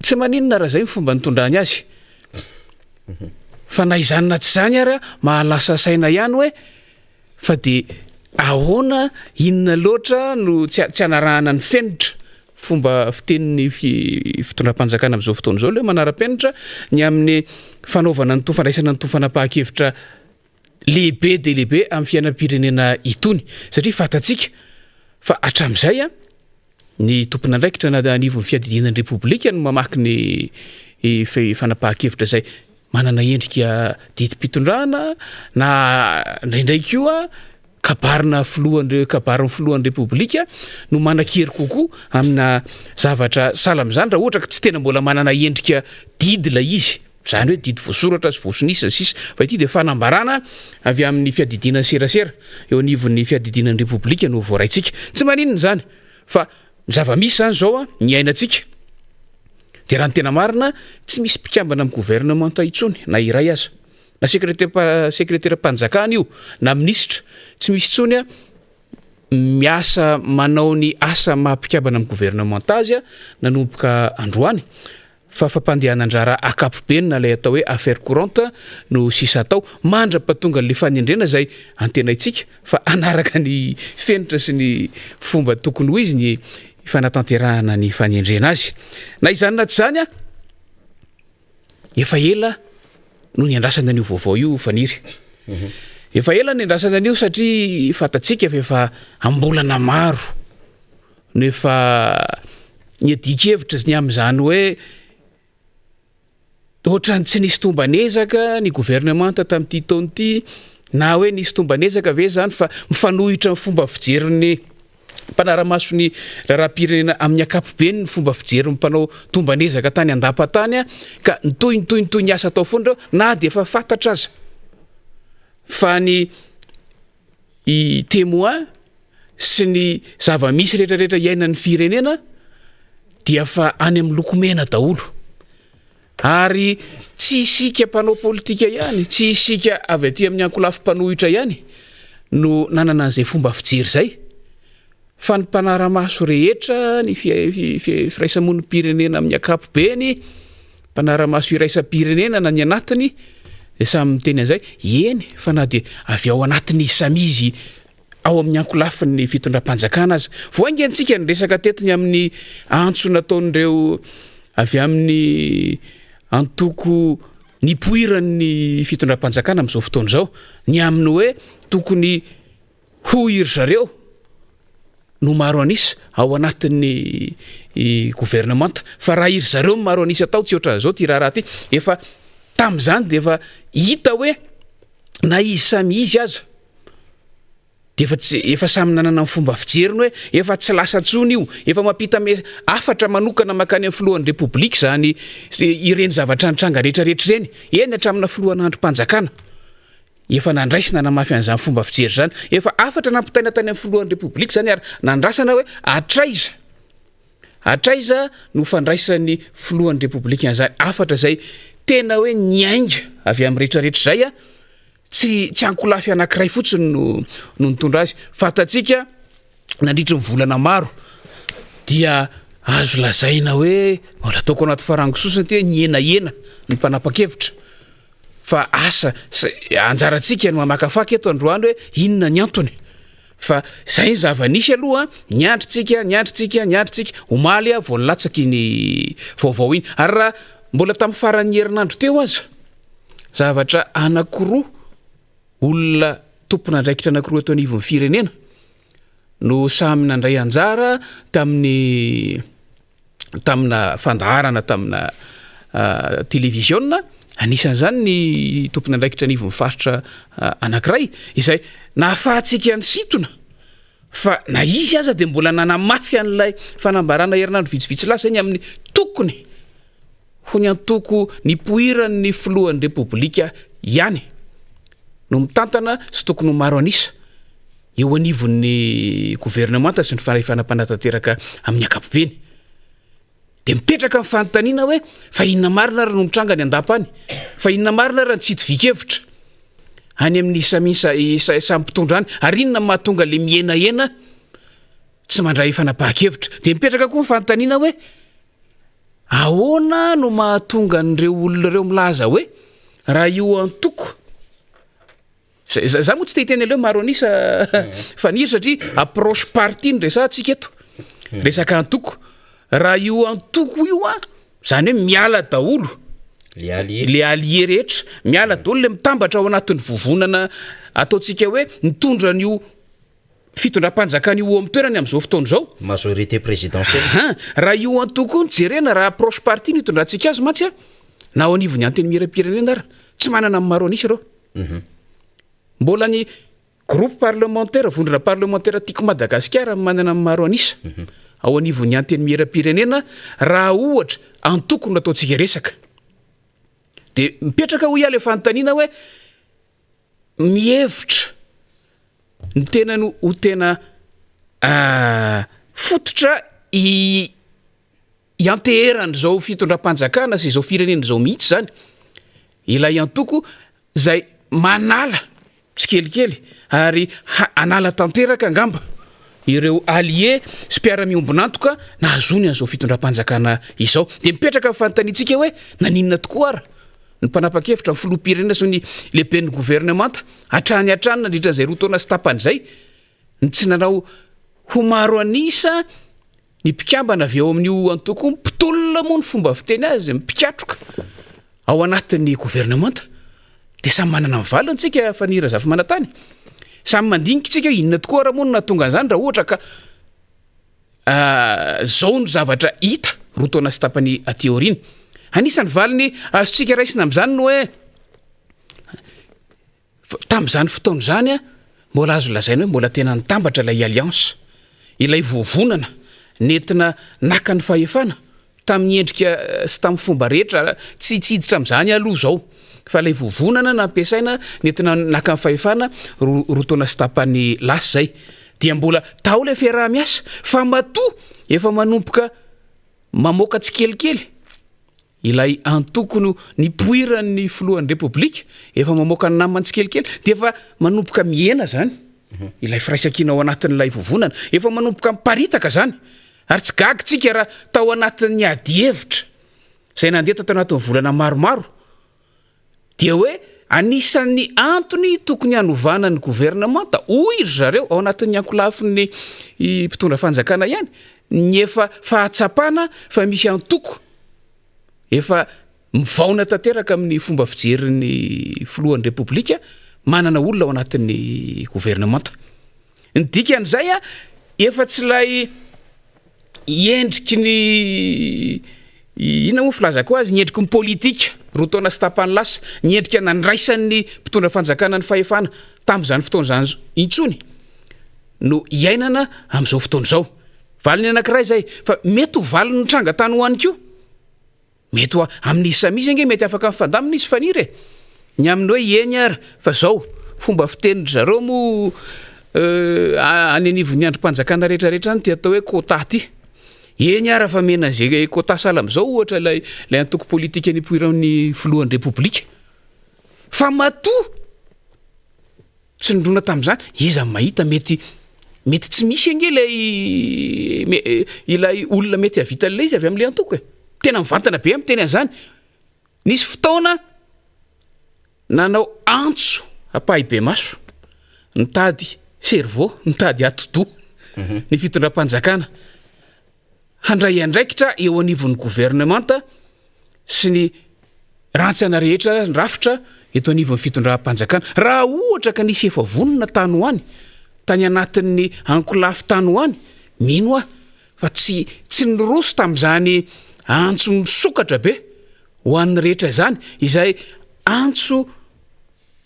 tsy maninona raha zay ny fomba nitondrany azy fa na izany na tsy zany ary mahalasa saina ihany hoe fa dia ahoana inona loatra no tsy anarahana ny fenitra fomba fitenin'ny fitondram-panjakana amin'izao fotoana izao le manara-penitra ny amin'ny fanaovana ny fandraisana ny tofanam-pahan-kevitra lehibe de lehibe amin'ny fiainam-pirenena itony satria fatatsika fa hatramin'izay ny tompona andraikitra na anivon'ny fiadidinan'ny Repoblika no mamaky ny fanapahan-kevitra zay manana endrika didim-pitondrana na indraindray koa kabarina filohan'ny filohan'ny Repoblika no manan-kery kokoa amina zavatra salam'izany raha ohatra ka tsy tena mbola manana endrika didy la izy zany hoe didy voasoratra sy voasonisa sisa fa ity dia fanambarana avy amin'ny fiadidinan'ny serasera eo anivon'ny fiadidinan'ny Repoblika no voaraitsika tsy maninona zany fa zava-misy zany zao ny ainatsika dia raha ny tena marina tsy misy mpikambana amin'ny gouvernement intsony na iray aza na sekretera-panjakana io na ministra tsy misy intsony miasa manao ny asa mampikambana amin'ny gouvernement azy nanomboka androany fa fampandehanan-drara akapobenina ilay atao hoe affaire courante no sisa atao mandra-patonga le fanendrena zay antena itsika fa anaraka ny fenitra sy ny fomba tokony ho izy ny fanatanterahana ny fanendrena azy na izany na tsy zany efa ela no ny andrasana an'io vaovao io faniry efa ela ny andrasana an'io satria fatatsika efa ambolana maro no efa ny adikevitra ny amin'izany hoe ohatrany tsy nisy tombanezaka ny gouvernement tamin'ity taona ity na hoe nisy tombanezaka ve zany fa mifanohitra ny fomba fijerin'ny mpanara-masony raharam-pirenena amin'ny ankapobeny ny fomba fijerin'ny mpanao tombanezaka tany andapa-tany ka nitoy ny asa atao foana reo na dia efa fantatra aza fa ny témoin sy ny zava-misy rehetrarehetra iainan'ny firenena dia fa any amin'ny lokomena daholo ary tsy isika mpanao politika ihany tsy isika avy aty amin'ny ankolafim-panohitra ihany no nanana an'izay fomba fijery zay fa ny mpanara-maso rehetra ny firaisamon'ny pirenena amin'ny ankapobeny mpanara-maso iraisam-pirenena na ny anatiny dia samy miteny an'izay eny fa na dia avy ao anatin'ny samizy ao amin'ny ankolafiny fitondram-panjakana azy voaingantsika ny resaka tetiny amin'ny antso nataon'ireo avy amin'ny antoko ny poiran'ny fitondram-panjakana amin'izao fotoana izao ny amin'ny hoe tokony ho iry zareo no maro anisa ao anatin'ny gouvernemanta fa raha iry zareo maro anisa atao tsy ohatran'izao ty raharaha ty efa tamin'izany de efa hita hoe na izy samy izy aza de efa samy nanana ny fomba fijeriny hoe efa tsy lasa tsony io efa mampita afatra manokana makany amin'ny filohan'ny repoblika zany ireny zavatra nitranga rehetrarehetra ireny eny hatramina filohan'androm-panjakana efa nandraisina namafy an'izany fomba fijery zany efa afatra nampitaina tany amin'ny filohan'ny repoblika zany ary nandrasana hoe atraiza no fandraisan'ny filohan'ny repoblika an'izany afatra zay tena hoe nyainga avy amin'ny rehetrarehetra zay a tsy ankolafy anankiray fotsiny no nitondra azy fatatsika nandritry ny volana maro dia azo lazaina hoe mbola ataoko anaty farangososiny ty hoe nyenahena ny mpanapa-kevitra fa asa anjarantsika no mamakafaky eto androany hoe inona ny antony fa zay ny zava-nisy aloha niandritsika omaly a voalatsaky ny vaovao iny ary raha mbola tamin'ny faran'ny herinandro teo aza zavatra anankiroa olona tompona andraikitra anankiroa eto anivon'ny firenena no samy nandray anjara tamina fandaharana tamina televisionna anisan'izany ny tompona andraikitra anivon'ny faritra anankiray izay nahafahantsika ny situna fa na izy aza de mbola nanamafy an'ilay fanambarana herinandro vitsivitsy lasa iny amin'ny tokony ho ny antoko ny poiran'ny filohan'ny repoblika ihany no mitantana sy tokony ho maro anisa eo anivon'ny gouvernemanta sy ny fanampanatateraka amin'ny akapobeny de mipetraka amin'ny fanontaniana hoe fa inona marina raha no mitranga ny andapany fa inona marina raha ny tsy hitovika-hevitra any amin'ny samy mpitondra any ary inona mahatonga le mienahena tsy mandray fanapahan-kevitra de mipetraka koa ny fanontaniana hoe ahoana no mahatonga n'ireo olona ireo milaza hoe raha io antoko za moa tsy tehiteny aleo maro anisa faniry satria approche party ny resantsika eto resaka antoko raha io antoko io a zany hoe miala daholo le allié rehetra miala daholo le mitambatra ao anatin'ny vovonana ataotsika hoe nitondra n'io fitondram-panjakana io amin'ny toerany amin'izao fotoana izao majorité présidentielle raha io antoko io nijerena raha approche party no hitondrantsika azy mantsy a na ao anivon'ny anteny miram-pirenena ara tsy manana amin'ny maro anisa reo mbola ny groupe parlementaire vondrona parlementaire tiako Madagasikara manana amin'ny maro anisa ao anivon'ny anteny miram-pirenena raha ohatra antoko no ataontsika resaka de mipetraka ho ia le fanontaniana hoe mihevitra ny tena no ho tena fototra ianteherany zao fitondram-panjakana sy zao firenena zao mihitsy zany ilay antoko zay manala tsikelikely ary anala tanteraka angamba ireo allié sy mpiara-miombonantoka nahazony an'izao fitondram-panjakana izao de mipetraka fanontaniantsika hoe naninona tokoa ara ny mpanapa-kevitra ny filoham-pirenena sy ny lehiben'ny gouvernemanta hatrany nandritra an'izay roa taona sy tapan'izay ny tsy nanao ho maro anisa ny mpikambana avy eo amin'io antoko mpitolona moa ny fomba fiteny azy mipikatroka ao anatin'ny gouvernemanta de samy manana mivaliny tsika fanira zafy manatany samy mandinika tsika inona tokoa raha moa no nahatonga an'izany raha ohatra ka zao no zavatra hita roa taona sy tapany ateoriny anisany valiny azotsika raisina amin'izany no hoe tamin'izany fotoana zany a mbola azo lazaina hoe mbola tena nitambatra ilay alliance ilay vovonana nentina naka ny fahefana tamin'ny endrika sy tamin'ny fomba rehetra tsy hiditra amin'izany aloha zao fa ilay vovonana nampiasaina nentina naka ny fahefana roa taona sy tapany lasa zay dia mbola tao le fiaraha-miasa fa matoa efa manompoka mamoaka tsikelikely ilay antokony ny poiran'ny filohan'ny repoblika efa mamoaka ny namany tsikelikely de efa manompoka miena zany ilay firaisankina ao anatin'ilay vovonana efa manompoka miparitaka zany ary tsy gagitsika raha tao anatin'ny adi hevitra zay nandeha tao anatin'ny volana maromaro dia hoe anisan'ny antony tokony hanovana ny gouvernemanta oy ry zareo ao anatin'ny ankolafin'ny mpitondra fanjakana ihany ny efa fahatsapana fa misy antoko efa mivaona tanteraka amin'ny fomba fijeryn'ny filohan'ny repoblika manana olona ao anatin'ny gouvernemanta ny dikan'izay a efa tsy lay endriky ny ina moa filazako azy ny endriky ny politika roa taona sy tapany lasa ny endrika nandraisan'ny mpitondra fanjakana ny fahefana tamin'izany fotoan'izany intsony no iainana amin'izao fotoan'izao valiny anankiray zay fa mety ho valiny tranga tany ho any koa mety amin'ny isamisy nge mety afaka mifandamina izy faniry ny amin'ny hoe eny ara fa zao fomba fitenindry zareo mo any anivon'ny androm-panjakana rehetrarehetra any ty atao hoe quota ty eny ara fa mena zay quota sala am'izao ohatra lay antoko politika ny poiran'ny filohan'ny repoblika fa matoa tsy nindrona tamin'izany iza mahita mety tsy misy ange ilay olona mety havita an'ilay izy avy amin'ilay antoko tena mivantana be amin'ny teny an'izany nisy fotoana nanao antso apahy be maso nitady cerveau nitady atodo ny fitondram-panjakana handray andraikitra eo anivon'ny gouvernemanta sy ny rantsana rehetra rafitra eto anivon'ny fitondram-panjakana raha ohatra ka nisy efa vonona tany ho any tany anatin'ny ankolafy tany ho any mino a fa tsy niroso tamin'izany antso misokatra be ho an'ny rehetra zany izay antso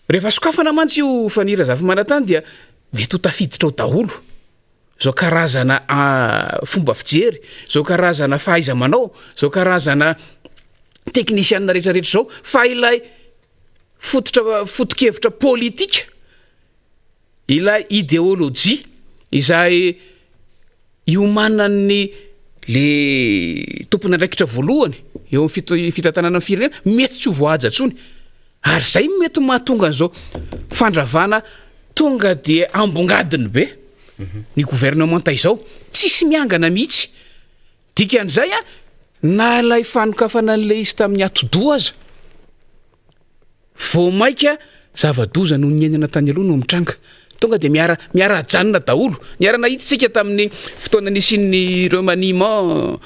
rehefa sokafana mantsy io fanira zafa manatany dia mety ho tafiditra ao daholo zao karazana fomba fijery zao karazana fahaiza manao zao karazana teknisianina rehetrarehetra zao fa ilay fotokevitra politika ilay idéologie izay iomanan'ny le tompony andraikitra voalohany eo fitantanana amin'ny firenena mety tsy ho voaja tsony ary zay mety mahatonga an'izao fandravana tonga de ambongadiny be ny gouvernemanta izao tsisy miangana mihitsy dikan'izay a na lay fanokafana an'le izy tamin'ny atodo aza vo maika zava-doza no nyenana tany aloha no mitranga tonga de miara-janona daholo niarana hitsika tamin'ny fotoana nisin'ny remaniement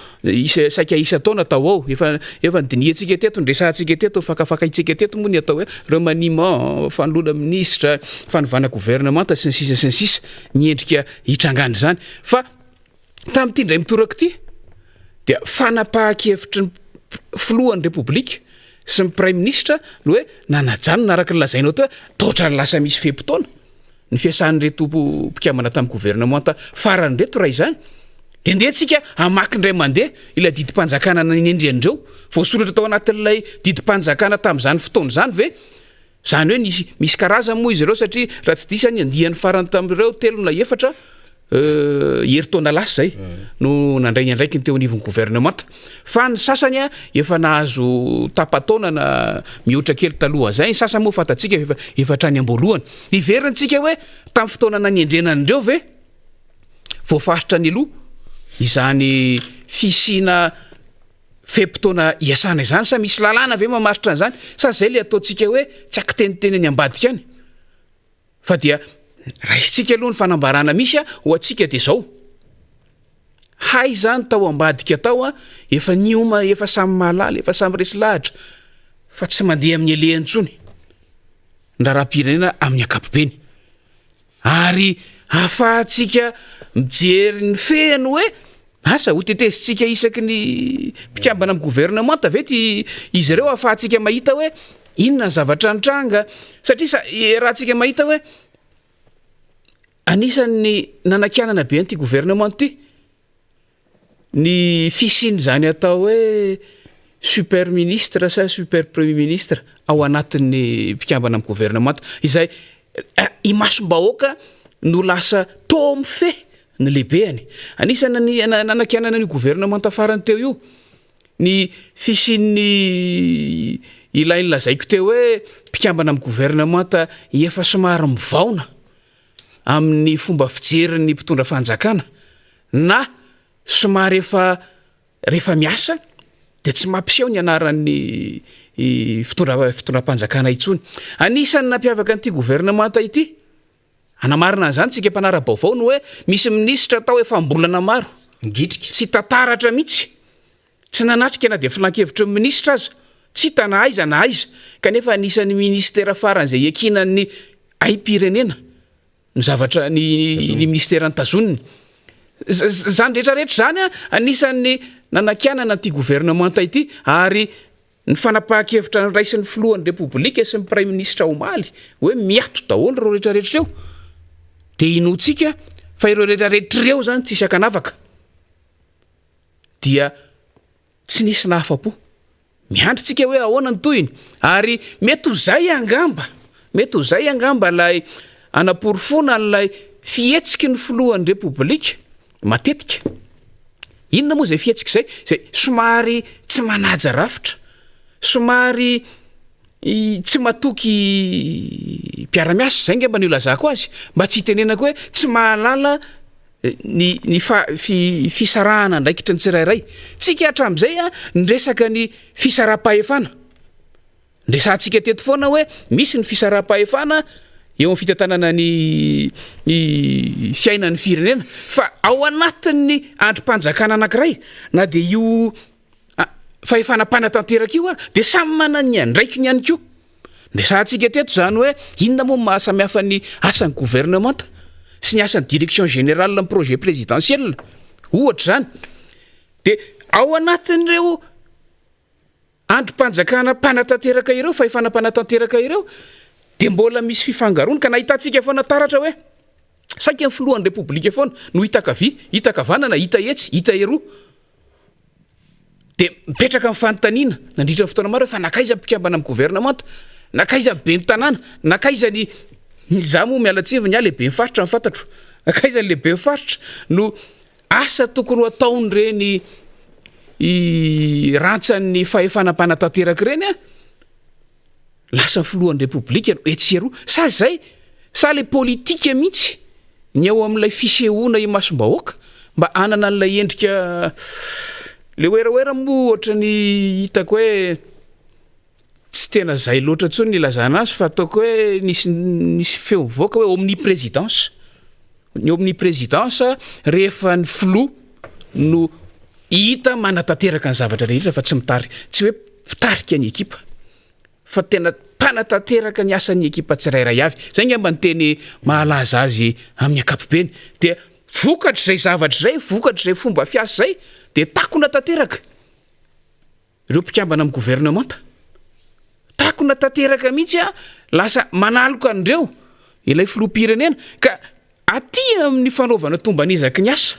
saika isa taona tao ao efa nidiniantsika teto ndresantsika teto fakafakaitsika teto moa ny atao hoe remaniement fanolona ministra fanovana gouvernemanta sy ny sisa ny endrika hitrangany zany fa tamin'ity ndray mitoraka ity dia fanapahan-kevitry ny filohan'ny repoblika sy ny prime ministre no hoe nanajanona araka ny lazainao teo totra ny lasa misy fepotona ny fiasan'ny reto mpikamana tamin'ny gouvernemanta farany reto raha izany de ndehantsika amaky-ndray mandeha ilay didi-panjakana nendrian'ireo voasoratra tao anatin'ilay didi-panjakana tamin'izany fotoana zany ve zany hoe misy karazany moa izy ireo satria raha tsy disany andihan'ny farany tamin'ireo telo na efatra heri-taona lasa zay no nandray ny andraiky ny teo anivon'ny gouvernemanta fa ny sasany a efa nahazo tapataona na mihoatra kely taloha zay ny sasany moa fatatsika efa trany amboalohany iverintsika hoe tamin'ny fotoana naniendrenan'ireo ve voafaritra ny aloha izany fisina fepotona iasana izany sa misy lalàna ve mamaritra an'izany sa zay le ataontsika hoe tsy akiteniteny any ambadika any fa dia raha isitsika aloha ny fanambarana misy a ho atsika de zao hay zany tao ambadika tao a efa nioma efa samy mahalala efa samy resy lahatra fa tsy mandeha amin'ny alehantsony ndraraha-pirenena amin'ny ankapobeny ary ahafahantsika mijery ny fehany hoe asa ho tetezitsika isaky ny mpikambana amin'ny gouvernemanta vety izy ireo ahafahantsika mahita hoe inona ny zavatra nitranga satria raha tsika mahita hoe anisan'ny nanakianana be an'ity gouvernement ty ny fisiny zany atao hoe super ministre sa super premier ministre ao anatin'ny mpikambana amin'ny gouvernemanta izay imasom-bahoaka no lasa to mife ny lehibeany anisany nanakianana ny gouvernemanta farany teo io ny fisiny ilay lazaiko teo hoe mpikambana amin'ny gouvernemanta efa somary mivaona amin'ny fomba fijeryn'ny mpitondra fanjakana na somary rehefa miasa de tsy mampiseho ny anaran'ny fitondram-panjakana itsony anisan'ny nampiavaka an'ity gouvernemanta ity anamarina zany tsika mpanara-baovao no hoe misy ministra atao efa mbolana maro ngitrika tsy tataratra mihitsy tsy nanatrika na de filan-kevitra ministra aza tsy hitana aiza na aiza kanefa anisan'ny ministera faran'izay ekinan'ny aim-pirenena ny zavatra ny ministera ny tazoniny zany rehetrarehetra zany a anisan'ny nanakianana ty gouvernemanta ity ary ny fanapahan-kevitra ny raisin'ny filohan'ny repoblika sy ny prime ministra omaly hoe miato daholo reo rehetrarehetra reo de inotsika fa ireo rehetrarehetra reo zany tsisy akanavaka dia tsy nisy nahafa-po miandritsika hoe ahoana ny toyiny ary mety ho zay angamba lay anaporofona n'lay fihetsiky ny filohan'ny repoblika matetika inona moa zay fihetsika zay somary tsy manaja rafitra somary tsy matoky mpiara-miasa zay ngamba ny olazako azy mba tsy hitenenako hoe tsy mahalala ny fisarahana ndraikitra ny tsirairay tsika hatram'izay a nyresaka ny fisaraha-pahefana ndresantsika teto foana hoe misy ny fisaraha-pahefana eo amin'ny fitantanana ny fiainan'ny firenena fa ao anatin'ny androm-panjakana anankiray na de io fahefanam-panatanteraka io ary de samy manany ny andraikiny ihany ko ndresantsika teto zany hoe inona moa mahasamihafa ny asan'ny gouvernemanta sy ny asan'ny direction générale amin'ny projet présidentiel ohatra zany de ao anatin'ireo androm-panjakana mpanatanteraka ireo fahefanam-panatanteraka ireo de mbola misy fifangarony ka nahitantsika foana taratra hoe saika ny filohan'ny repoblika foana no hitakavanana hita etsy hita eroa de mipetraka amin'ny fanontaniana nandritra ny fotoana maro hoe fa nakaiza mpikambana amin'ny gouvernemanta nakaiza be ny tanàna nakaiza ny za moa mialatsivy ny a lehibe mifaritra ny fantatro nakaiza ny lehibe mifaritra no asa tokony ho ataony reny rantsan'ny fahefanam-panatanteraka reny a lasa ny filohan'ny repoblika no etseroa sa zay sa le politika mihitsy ny ao amin'ilay fisehoana i masom-bahoaka mba anana n'ilay endrika le oeraoera moa ohatra ny hitako hoe tsy tena zay loatra tsony ny lazana azy fa ataoko hoe nisy feo mivoaka hoe omnipresidence ny omnipresidence rehefa ny filoha no hita manatanteraka ny zavatra rehetra fa tsy mitary tsy hoe mpitarika ny ekipa fa tena mpanatanteraka ny asan'ny ekipa tsirairay avy zay ngamba ny teny mahalaza azy amin'ny ankapobeny de vokatra zay zavatra zay vokatra zay fomba fiasa zay de takona tanteraka ireo mpikambana amin'ny gouvernemanta takona tanteraka mihitsy a lasa manaloka andreo ilay filoham-pirenena ka aty amin'ny fanaovana tomban'izaky ny asa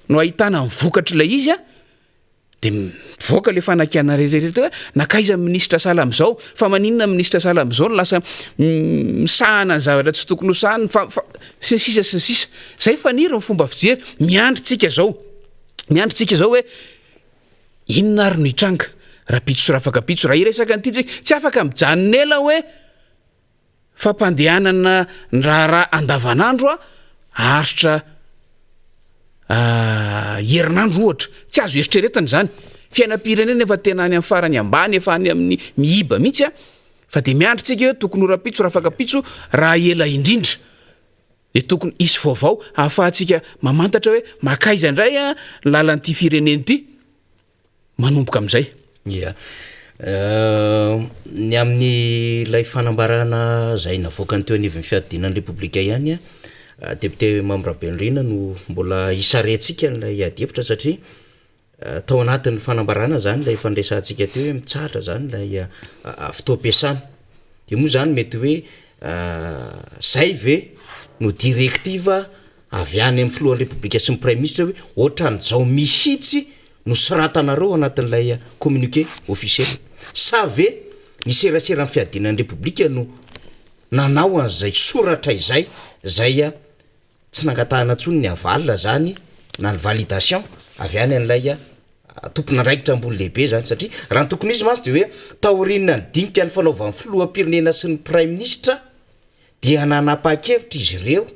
no ahitana mivokatra ilay izy a de mivoaka le fanakiana rehetrarehetra hoe nakaiza ministra sala am'izao fa maninona ministra sala am'izao no lasa misahana ny zavatra tsy tokony hosahany sy sisa zay faniry ny fomba fijery miandritsika zao hoe inona ary no hitranga raha pitso raha afaka pitso raha iresaka nyity tsika tsy afaka mijanona ela hoe fampandehanana ny raharaha andavanandro a haritra herinandro ohatra tsy azo eritreretana zany fiainam-pirenena efa tena any amin'ny farany ambany efa any amin'ny mihiba mihitsy a fa de miandritsika hoe tokony ora-pitso raha afaka pitso raha ela indrindra de tokony isy vaovao ahafahantsika mamantatra hoe makaiza indray a lalan'ity fireneny ity manomboka amin'izay ia ny amin'ny lay fanambarana zay navoaka ny teo anivon'ny fiadinan'ny repoblika ihany a député Mambrabenrina no mbola isarentsika n'lay adihevitra satria tao anatin'ny fanambarana zany lay fandraisantsika teo hoe mitsahatra zany lay fitoam-piasana de moa zany mety hoe zay ve no directiva avy any amin'ny filohan'ny repoblika sy ny prime ministre hoe ohatran'izao mihitsy no soratanareo anatin'lay communiqué officiel sa ve ny seraseran'ny fiadinan'ny repoblika no nanao an'izay soratra izay tsy nangatahana ntsony ny avalina zany na ny validation avy any an'lay tompony andraikitra ambony lehibe zany satria raha ny tokony izy mantsy de hoe taorinina ny dinika ny fanaovan'ny filoham-pirenena sy ny prime ministre dia nanapa-kevitra izy ireo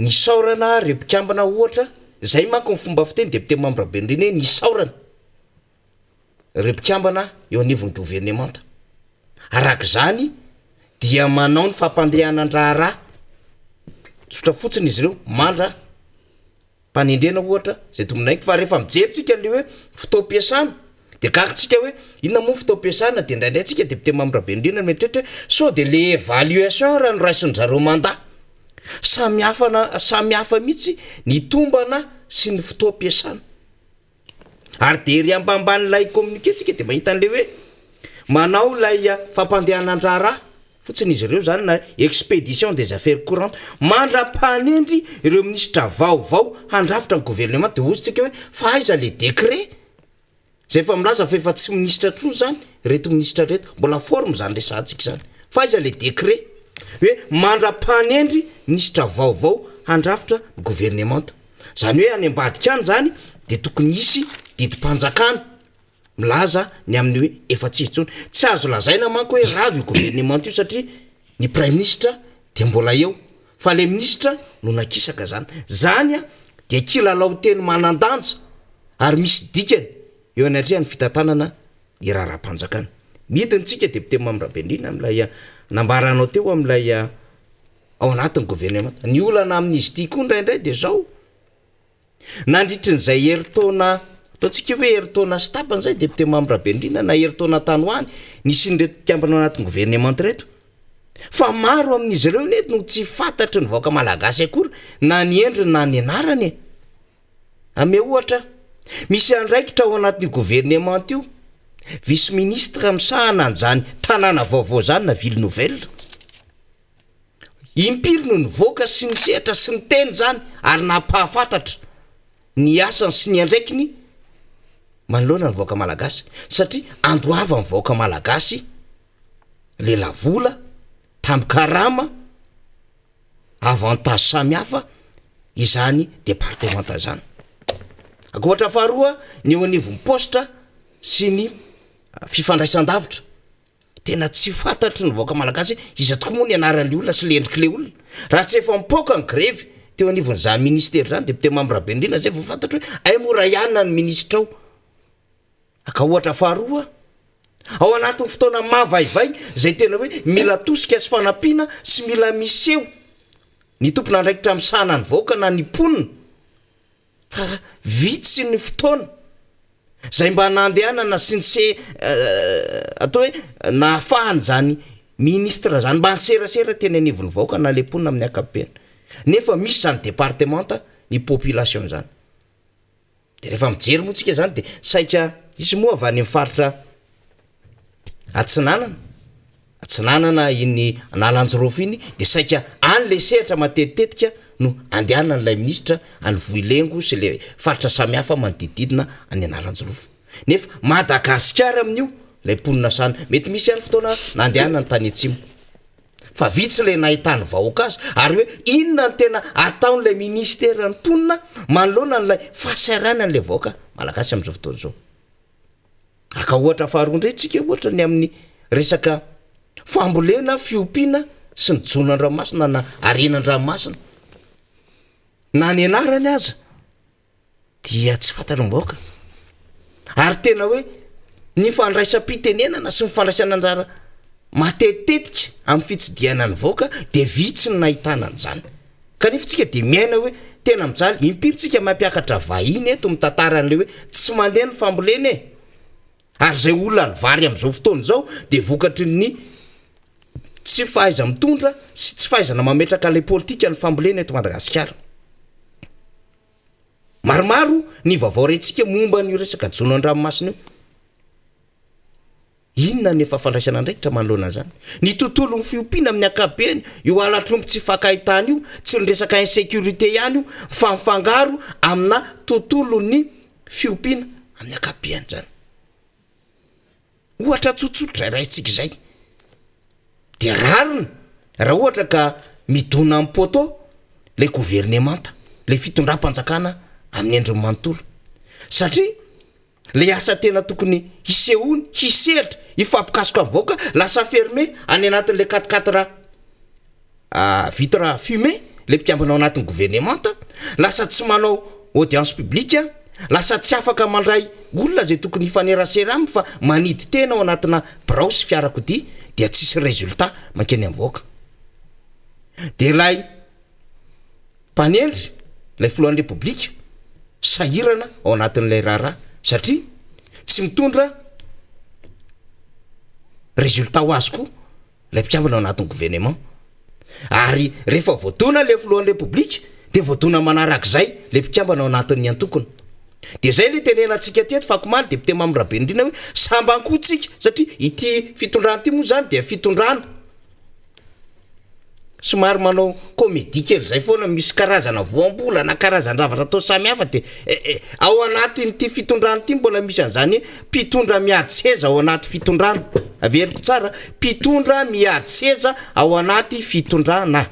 ny saorana reo mpikambana ohatra zay manko ny fomba fiteny député Mambrabenrina ny saorana re mpikambana eo anivon'ny gouvernemanta arak'izany dia manao ny fampandehanan-draharaha tsotra fotsiny izy ireo mandra mpanendrena ohatra zay tombonaiko fa rehefa mijerytsika le hoe fotoam-piasana de kakitsika hoe inona moa fotoam-piasana de indraindray tsika deputé mamrabe indrindra mieritreritra so de le évaluation raha noraison'zareo mandat samy hafa mihitsy ny tombana sy ny fotoam-piasana ary de ry ambamban'lay communiqué tsika de mahita an'le hoe manao lay fampandehanan-draharaha fotsiny izy ireo zany na expédition des affaires courantes mandra-panendry ireo ministra vaovao handrafitra ny gouvernement de ozytsika hoe fa aiza le décret zay fa milaza fa efa tsy ministra trony zany reto ministra reto mbola forme zany resantsika zany fa aiza le décret hoe mandra-panendry ministra vaovao handrafitra ny gouvernement zany hoe any ambadika any zany de tokony isy didi-panjakana milaza ny amin'ny hoe efa tsy izy tsony tsy azo lazaina manko hoe ravy io gouvernement io satria ny prime ministre de mbola eo fa le ministra no nakisaka zany de kilalao teny manandanja ary misy dikany eo anatria ny fitatanana ny raharam-panjakana midintsika deputé mamrabendrina am'lay nambaranao teo am'lay ao anatin'ny gouvernement ny olana amin'izy ty koa ndraindray de zao nandritrin'zay heritaona ataontsika hoe heritaona sy tapany zay deputé mamrabendrina na heritaona tany hoany nisy nyreto kambana anatin'ny gouvernement reto fa maro amin'izy ireo nety no tsy fantatry ny vaoaka malagasy akory na ny endriny na ny anarany ame ohatra misy andraikitra ao anatin'ny gouvernement io vice ministre misahana an'zany tanàna vaovao zany na ville nouvelle impiry no nyvoaka sy ny sehatra sy ny teny zany ary napahafantatra ny asany sy ny andraikiny manoloana ny vaoaka malagasy satria andoava ny vaoaka malagasy le lavola tambikarama avantage samihafa izany départementa zany akohatra faharoa ny eo anivon'ny posta sy ny fifandraisan-davitra tena tsy fantatry ny vaoaka malagasy iza toko moa ny anaran'le olona sy lendriky le olona raha tsy efa mipoka ny grevy teo anivony zany ministera zany deputé mamrabendrina zay vo fantatry hoe ay mora ianina ny ministra ao aka ohatra faharoa ao anatin'ny fotoana mavaivay zay tena hoe mila tosika sy fanampiana sy mila miseho ny tompona andraikitra misahana ny vaoaka na ny ponina fa vitsy ny fotoana zay mba nandehanana sy ny se atao hoe nahafahany zany ministra zany mba nyserasera teny anivony vaoaka na le ponina amin'ny akapena nefa misy zany départementa ny population zany de rehefa mijery moatsika zany de saika izy moa avy any mifaritra atsinanana iny analanjirofo iny de saika any le sehatra matetitetika no andehanana n'lay ministra any voilengo sy le faritra samihafa manodididina any analanjirofo nefa madagasikara amin'io lay ponina sana mety misy any fotoana nandehanana ny tany atsimo fa vitsy le nahitany vahoaka azy ary hoe inona ny tena ataon'lay ministera ny ponina manoloana n'lay fahasairana n'le vahoaka malagasy am'izao fotoana zao aka ohatra faharoa ndray tsika ohatra ny amin'ny resaka fambolena fiompiana sy ny jonandramasina na arenan-dranomasina na ny anarany aza dia tsy fantanym-baoaka ary tena hoe ny fandraisam-pitenenana sy ny fandraisana anjara matetitetika amin'ny fitsidiana ny vaoaka de vitsy ny nahitana an'izany kanefa tsika de miaina hoe tena mijaly impiritsika mampiakatra vahiny eto mitantaran'le hoe tsy mandeha ny fambolena e ary zay olona ny vary am'izao fotoana zao de vokatry ny tsy fahaiza mitondra sy tsy fahaizana mametraka le politika ny fambolena eto Madagasikara maromaro ny vaovao rentsika momba ny resaka jonandranomasina io inona ny efa fandraisana andraikitra manoloana zany ny tontolo ny fiompiana amin'ny akabeny io alatrompo tsy fakahitany io tsy ny resaka insécurité ihany io fa mifangaro amina tontolo ny fiompiana amin'ny akabeny zany ohatra tsotsotra raitsika zay de rarina raha ohatra ka midona amin'ny poto le gouvernementa le fitondram-panjakana amin'ny endriny manontolo satria le asa tena tokony hisehony hisehatra hifampikasoka amin'ny vaoaka lasa fermé any anatin'le 4 vitre fumé le mpiambanao anatin'ny gouvernementa lasa tsy manao audience publique lasa tsy afaka mandray olona zay tokony hifanerasera aminy fa manidy tena ao anatina braosy fiarakodia dia tsisy résultat mankeny avoaka de lay mpanendry lay filohan'ny repoblika sahirana ao anatin'ilay raharaha satria tsy mitondra résultat ho azy koa lay mpikambana ao anatin'ny gouvernement ary rehefa voadona le filohan'ny repoblika de voadona manarak'izay le mpikambana ao anatin'ny antokony de zay le tenenantsika teto fakomaly depute Mamirabenindrina hoe sambankotsika satria ity fitondrana ty moa zany dia fitondrana somary manao comédie kely zay foana misy karazana voambola na karazan-javatra atao samihafa de ao anatin'ity fitondrana ty mbola misy an'izany mpitondra miady seza ao anaty fitondrana averiko tsara mpitondra miady seza ao anaty fitondrana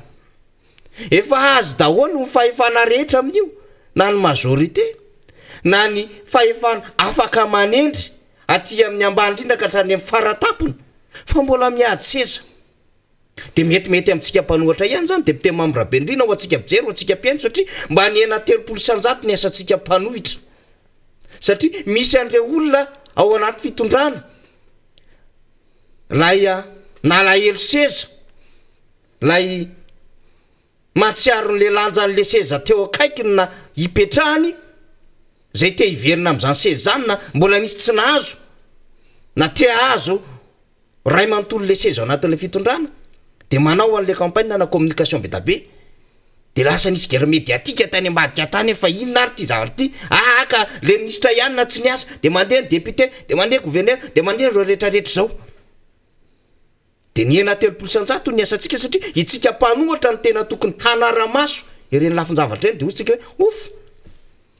efa azy daholo ny fahefana rehetra amin'io na ny majorité na ny fahefana afaka manendry aty amin'ny ambany indrindra ka hatrany amin'ny faratapony fa mbola miady seza de metimety amintsika mpanohatra ihany zany depute Mamirabenindrina ho atsika mpijery ho atsika mpiaino satria mba niena 300 ny asantsika mpanohitra satria misy andreo olona ao anaty fitondrana lay nalahelo seza lay matsiaron'le lanjan'le seza teo akaikiny na hipetrahany zay te hiverina am'izany seza zany na mbola nisy tsy nahazo na te azo ray manontolo le seza ao anatin'le fitondrana de manao an'le campagne na communication be da be de lasa nisy guerre médiatique tany ambadika tany fa inona ary ty zavatra ty ka le ministre ihany na tsy niasa de mandeha ny député de mandeha gouverneur de mandeha reo rehetrarehetra zao de niena 300 ny asantsika satria itsika mpanohatra ny tena tokony hanara-maso ireny lafin-javatra eny de otsika hoe of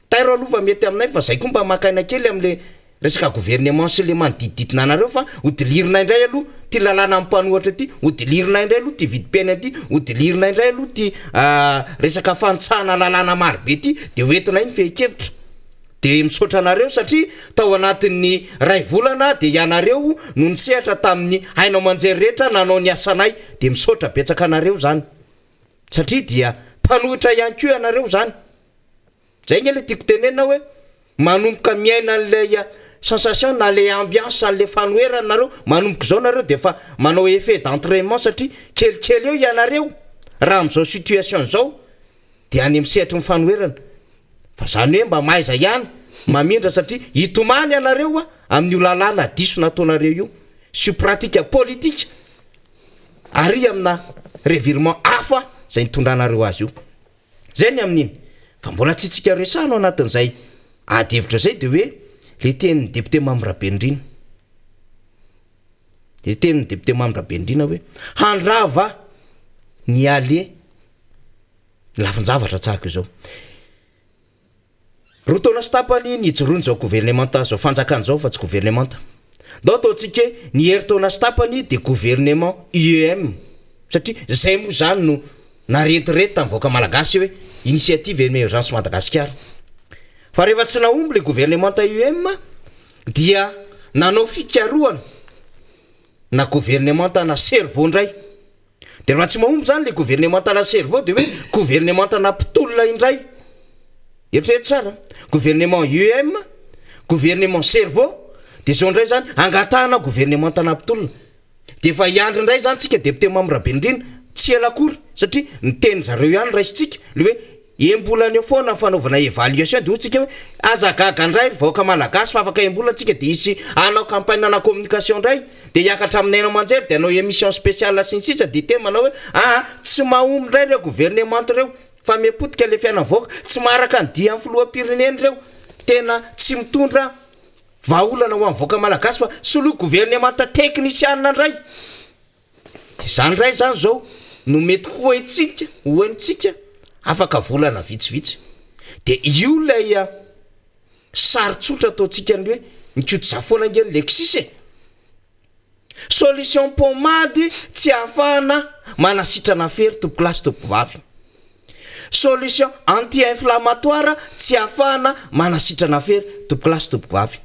tairo alova mety aminay fa zay koa mba makaina kely am'le resaka gouvernement sy le manodidididina anareo fa hodilirina indray aloha ty lalàna amin'ny mpanohatra ty hodilirina indray aloha ty vidim-piaina ty hodilirina indray aloha ty resaka fantsahana lalàna marobe ty de hoentina iny fehikevitra de misaotra anareo satria tao anatin'ny ray volana de ianareo no nisehatra tamin'ny hainao manjery rehetra nanao ny asanay de misaotra betsaka anareo zany satria dia mpanohitra ihany koa anareo zany zay ny le tiako tenena hoe manomboka miaina an'lay sensation na le ambiance an'le fanoherana nareo manomboka zao nareo de fa manao effet d'entraînement satria kelikely eo ianareo raha am'izao situation zao de any misehatra ny fanoherana fa zany hoe mba maiza ihany mamindra satria hitomany anareo amin'io lalàna diso nataonareo io sy pratika politika ary amina revirement hafa zay nitondranareo azy io zay ny amin'iny fa mbola tsitsika resahno anatin'izay adevitra zay de hoe le tenin'ny député Mamirabenindrina le tenin'ny député Mamirabenindrina hoe handrava ny ale lafin-javatra tsahaka izao rotona sy tapany nijorony zao gouvernementa zao fanjakana zao fa tsy gouvernementa dao ataontsika ny heritona sy tapany de gouvernement UEM satria zay moa zany no naretirety tamin'ny vahoaka malagasy hoe initiative émergence Madagasikara fa rehefa tsy naomby le gouvernement UEM dia nanao fikaroana na gouvernement na cerveau indray de raha tsy mahomby zany le gouvernement na cerveau de hoe gouvernement na mpitolona indray eritrereto tsara gouvernement UEM gouvernement cerveau de zao indray zany angatahana gouvernement na mpitolona de fa iandry indray zany tsika député Mamirabenindrina tsy elakory satria niteny zareo ihany raisitsika le hoe embolana eo foana fanaovana évaluation de otsika hoe azagaga indray vahoaka malagasy fa afaka embolana tsika de isy anao campagne na communication indray de hiakatra aminaina manjery de anao émission spéciale sinsisa de te manao hoe tsy mahomby indray reo gouvernement reo fa miapotika le fiaina vahoaka tsy maharaka ny dia amin'ny filoham-pireneny reo tena tsy mitondra vahaolana ho amin'ny vahoaka malagasy fa soloa gouvernement technicienne indray de zany indray zany zao no mety hoentsika afaka volana vitsivitsy de io lay sarotsotra ataontsika ny hoe mikotozafona ngely lexis solution pommady tsy ahafahana manasitrana fery tompolasy tompovavy solution anti-inflammatoire tsy ahafahana manasitrana fery tompolasy tompovavy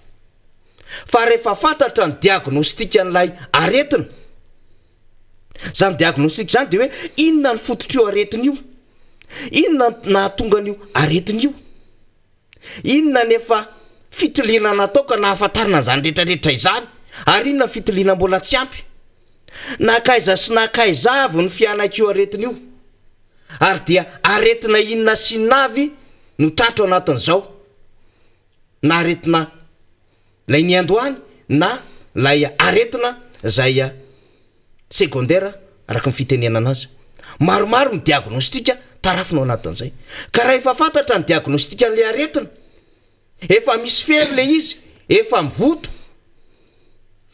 fa rehefa fantatra ny diagnostika n'lay aretina zany diagnostika zany de hoe inona ny fototry io aretina io inona nahatonga an'io aretina io inona nefa fitiliana natao ka nahafantarina zany rehetrarehetra izany ary inona fitiliana mbola tsy ampy nakaiza sy nakaiza avy ny fianakio aretina io ary dia aretina inona sy navy no tratro anatin'izao na aretina lay ny andoany na lay aretina zay secondaire araka ny fitenena anazy maromaro ny diagnostika tarafinao anatin'izay ka raha efa fantatra ny diagnostika n'le aretina efa misy fery le izy efa mivoto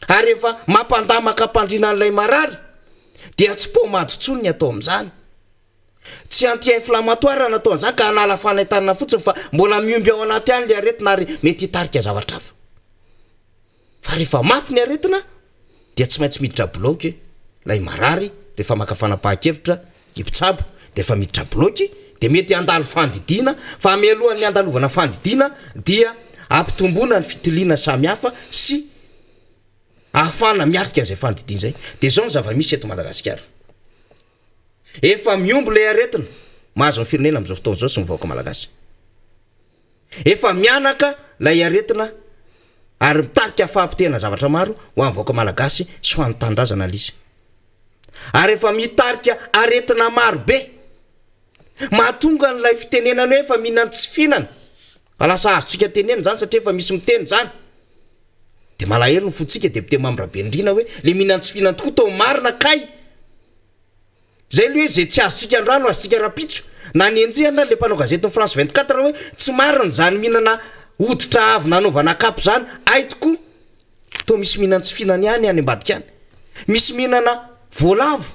ary efa mampandamaka mpandrina n'lay marary dia tsy pomadintsony ny atao amin'izany tsy anti-inflammatoire natao an'izany ka hanala fanaitanana fotsiny fa mbola miomby ao anaty any le aretina ary mety hitarika zavatra hafa fa rehefa mafy ny aretina dia tsy maintsy miditra bloky lay marary rehefa maka fanapahan-kevitra ipitsabo de efa miditra bloky de mety andalo fandidina fa mialohan'ny andalovana fandidina dia ampitombona ny fitiliana samihafa sy ahafana miarika an'izay fandidina zay de zao ny zava-misy eto Madagasikara efa miomby lay aretina mahazo ny firenena am'izao fotoana zao sy mivaoaka malagasy efa mianaka lay aretina ary mitarika fahampitena zavatra maro ho amin'ny vaoaka malagasy sy ho an'ny tandrazana lizy ary efa mitarika aretina maro be mahatonga n'lay fitenenany hoe efa mihinany tsy fihinana alasa azotsika tenena zany satria efa misy miteny zany de malahelo ny fotsika depute Mambrabendrina hoe le mihinany tsy fihinana tokoa tao marina kay zay le hoe zay tsy azotsika andrano azotsika rapitso na nienjehana le mpanao gazety ny France 24 hoe tsy marina zany mihinana hoditra avy nanaovana kapo zany ay tokoa to misy mihinana tsy fihinana ihany any ambadika any misy mihinana voalavo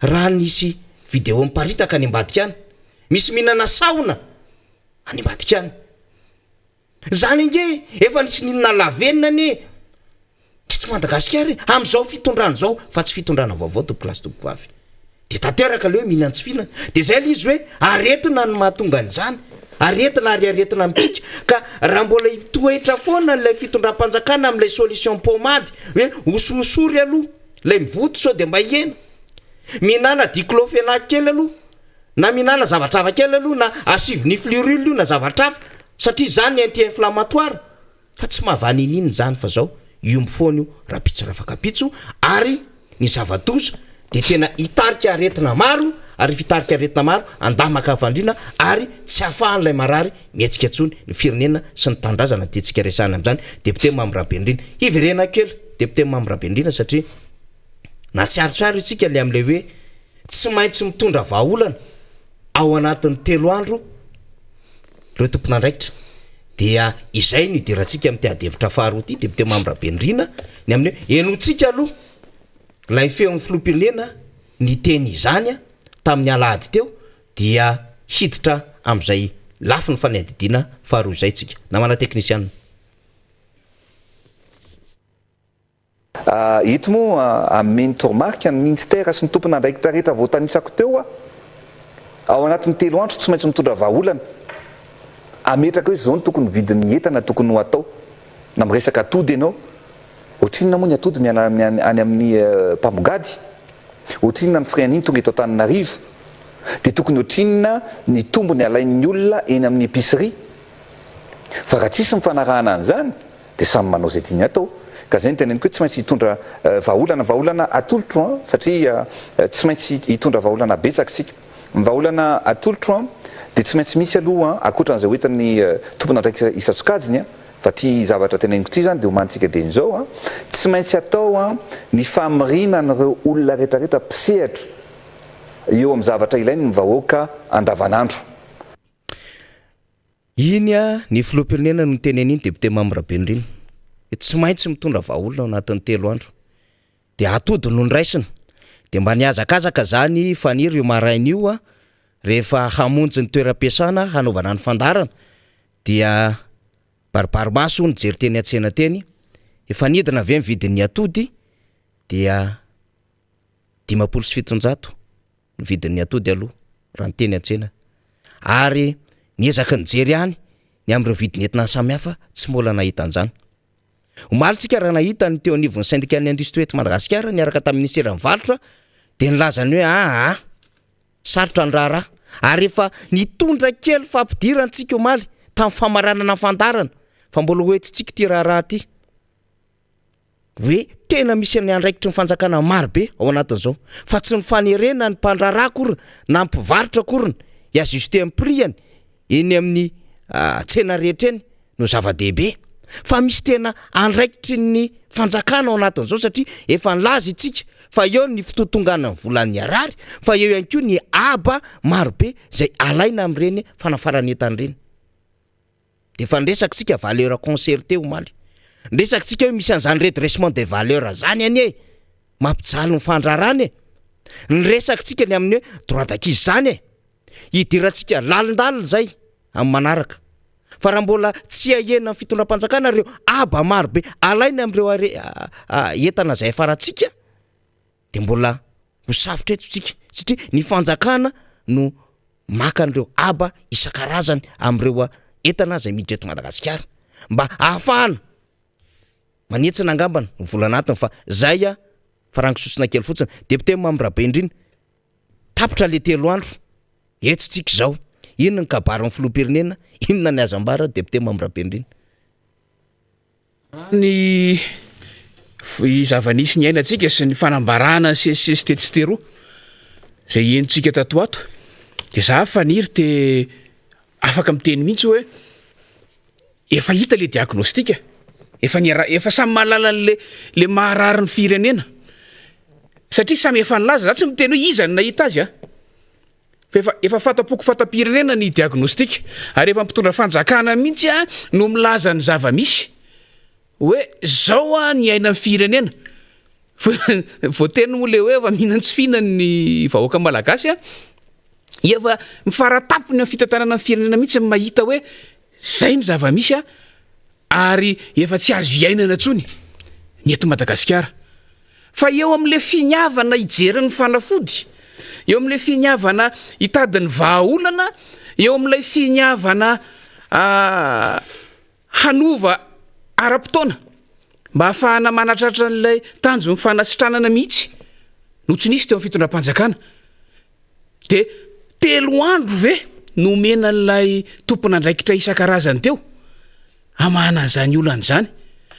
raha nisy video miparitaka any ambadika any misy mihinana saona any ambadika any zany inge efa nisy ninona lavenina ny tsy Madagasikara am'izao fitondrana zao fa tsy fitondrana vaovao tompoklasy tompokavy de tanteraka le hoe mihinana tsy fihinana de zay le izy hoe aretina ny mahatonga an'izany aretina ary aretina mipika ka raha mbola hitoetra foana n'lay fitondram-panjakana am'lay solution pomady hoe ososory aloha lay mivoto sao de mba hiena mihinana diclofenac kely aloha na mihinana zavatra hafa kely aloha na acivnifluril io na zavatra hafa satria zany anti-inflammatoire fa tsy mahavany ininy zany fa zao iomby foana io rapitso rafakapitso ary ny zavatosa de tena hitarika aretina maro ary fitarika aretina maro andamaka afandrina ary tsy afahan'lay marary mietsika tsony ny firenena sy ny tandrazana tiatsika resana am'izany depute Mambrabendrina hiverena kely depute Mambrabendrina satria na tsiarotsiaro itsika le am'le hoe tsy maintsy mitondra vahaolana ao anatin'ny 3 andro reo tompon'andraikitra dia izay ny idiratsika amin'ny teadevitra faharoa ty depute Mambrabendrina ny amin'ny hoe enotsika aloha lay feon'ny filoham-pirenena ny teny izany tamin'ny alahady teo dia hiditra am'izay lafi ny fanadidina faharoa izay tsika namana teknisianina hito moa amin'ny tormarka ny ministère sy ny tompon'andraikitra rehetra voatanisako teo ao anatin'ny 3 andro tsy maintsy mitondra vahaolana ametraka hoe zao ny tokony vidin'ny entana tokony ho atao na miresaka atody ianao ohatrinona moa ny atody miana any amin'ny mpamogady ohatrinona ny freaniny tonga eto Antananarivo de tokony ohatrinona ny tombony alain'ny olona eny amin'ny épicerie fa raha tsisy mifanarahana an'izany de samy manao zay tiany atao ka zay ny teneniko hoe tsy maintsy hitondra vahaolana atolotro satria tsy maintsy hitondra vahaolana betsaka sika vahaolana atolotro de tsy maintsy misy aloha akoatran'izay hoetan'ny tompon'andraikitra Isatsokajiny fa ty zavatra teneniko ty zany de homanitsika de nizao tsy maintsy atao ny famirina n'ireo olona rehetrarehetra pisehatra eo amin'ny zavatra ilainy ny vahoaka andavanandro iny ny filoham-pirenena no teneniny depute Mambrabendrina tsy maintsy mitondra vahaolana ao anatin'ny 3 andro de atody no nraisina de mba niazakazaka zany faniry io maraina io rehefa hamonjy ny toeram-piasana hanaovana ny fandarana dia baribarimaso ny jery teny an-tsena teny efa nidina avy mividin'ny atody dia 570 ny vidin'ny atody aloha raha ny teny an-tsena ary niezaka nijery ihany ny am'ireo vidiny entina samihafa tsy mbola nahita an'izany omalitsika raha nahita ny teo anivon'ny syndicat ny industrie eto Madagasikara niaraka tamin'ny ministera mivarotra de nilazany hoe sarotra ny raharaha ary efa nitondra kely fampidirantsika omaly tamin'ny famaranana fandarana fa mbola hoe tsitsika ty raha ty hoe tena misy ny andraikitry ny fanjakana marobe ao anatin'izao fa tsy ny fanerena ny mpandrarah korina na mpivarotra korina iajuste amin'ny prix-any eny amin'ny tsena rehetra eny no zava-dehibe fa misy tena andraikitry ny fanjakana ao anatin'izao satria efa nilaza itsika fa eo ny fitotongana ny volan'ny arary fa eo ihany koa ny aba marobe zay alaina amin'ireny fanafaranentan'ireny de fa ndresaka tsika valeur concerté omaly ndresaka tsika hoe misy an'izany redressement de valeur zany any mampijaly ny fandrarany nresaka tsika ny amin'ny hoe droit d'acquise zany hidirantsika lalindalina zay amin'ny manaraka fa raha mbola tsy ahena ny fitondram-panjakana reo aba marobe alaina amin'ireo entana zay afaratsika de mbola ho safotra eto tsika satria ny fanjakana no maka an'ireo aba isan-karazany amin'ireo entana zay miditra eto Madagasikara mba ahafahana manetsana angambana ny vola anatiny fa zay farangisosina kely fotsiny député Mambrabendrina tapitra le 3 andro eto tsika zao inona ny kabarin'ny filoham-pirenena inona ny azambara député Mambrabendrina ny zava-nisy ny ainatsika sy ny fanambarana sestetstero zay entsika tatoato de za faniry te afaka miteny mihitsy hoe efa hita le diagnostika efa samy mahalala le maharary ny firenena satria samy efa nilaza za tsy miteny hoe iza ny nahita azy efa fatapoko fatapirenena ny diagnostika ary efa mpitondra fanjakana mihitsy no milaza ny zava-misy hoe zao ny aina amin'ny firenena voateny mole hoe efa mihinan tsy fihinany vahoaka malagasy efa mifaratapony amin'ny fitantanana amin'ny firenena mihitsy mahita hoe zay ny zava-misy ary efa tsy azo iainana tsony ny eto Madagasikara fa eo amin'le finiavana ijeren'ny fanafody eo amin'le finiavana hitadiny vahaolana eo amin'ilay finiavana hanova ara-potoana mba hahafahana manatratra n'ilay tanjo ny fanasitranana mihitsy no tsy nisy teo amin'ny fitondram-panjakana de 3 andro ve nomena n'ilay tompon'andraikitra isan-karazany teo amana an'izany olan'izany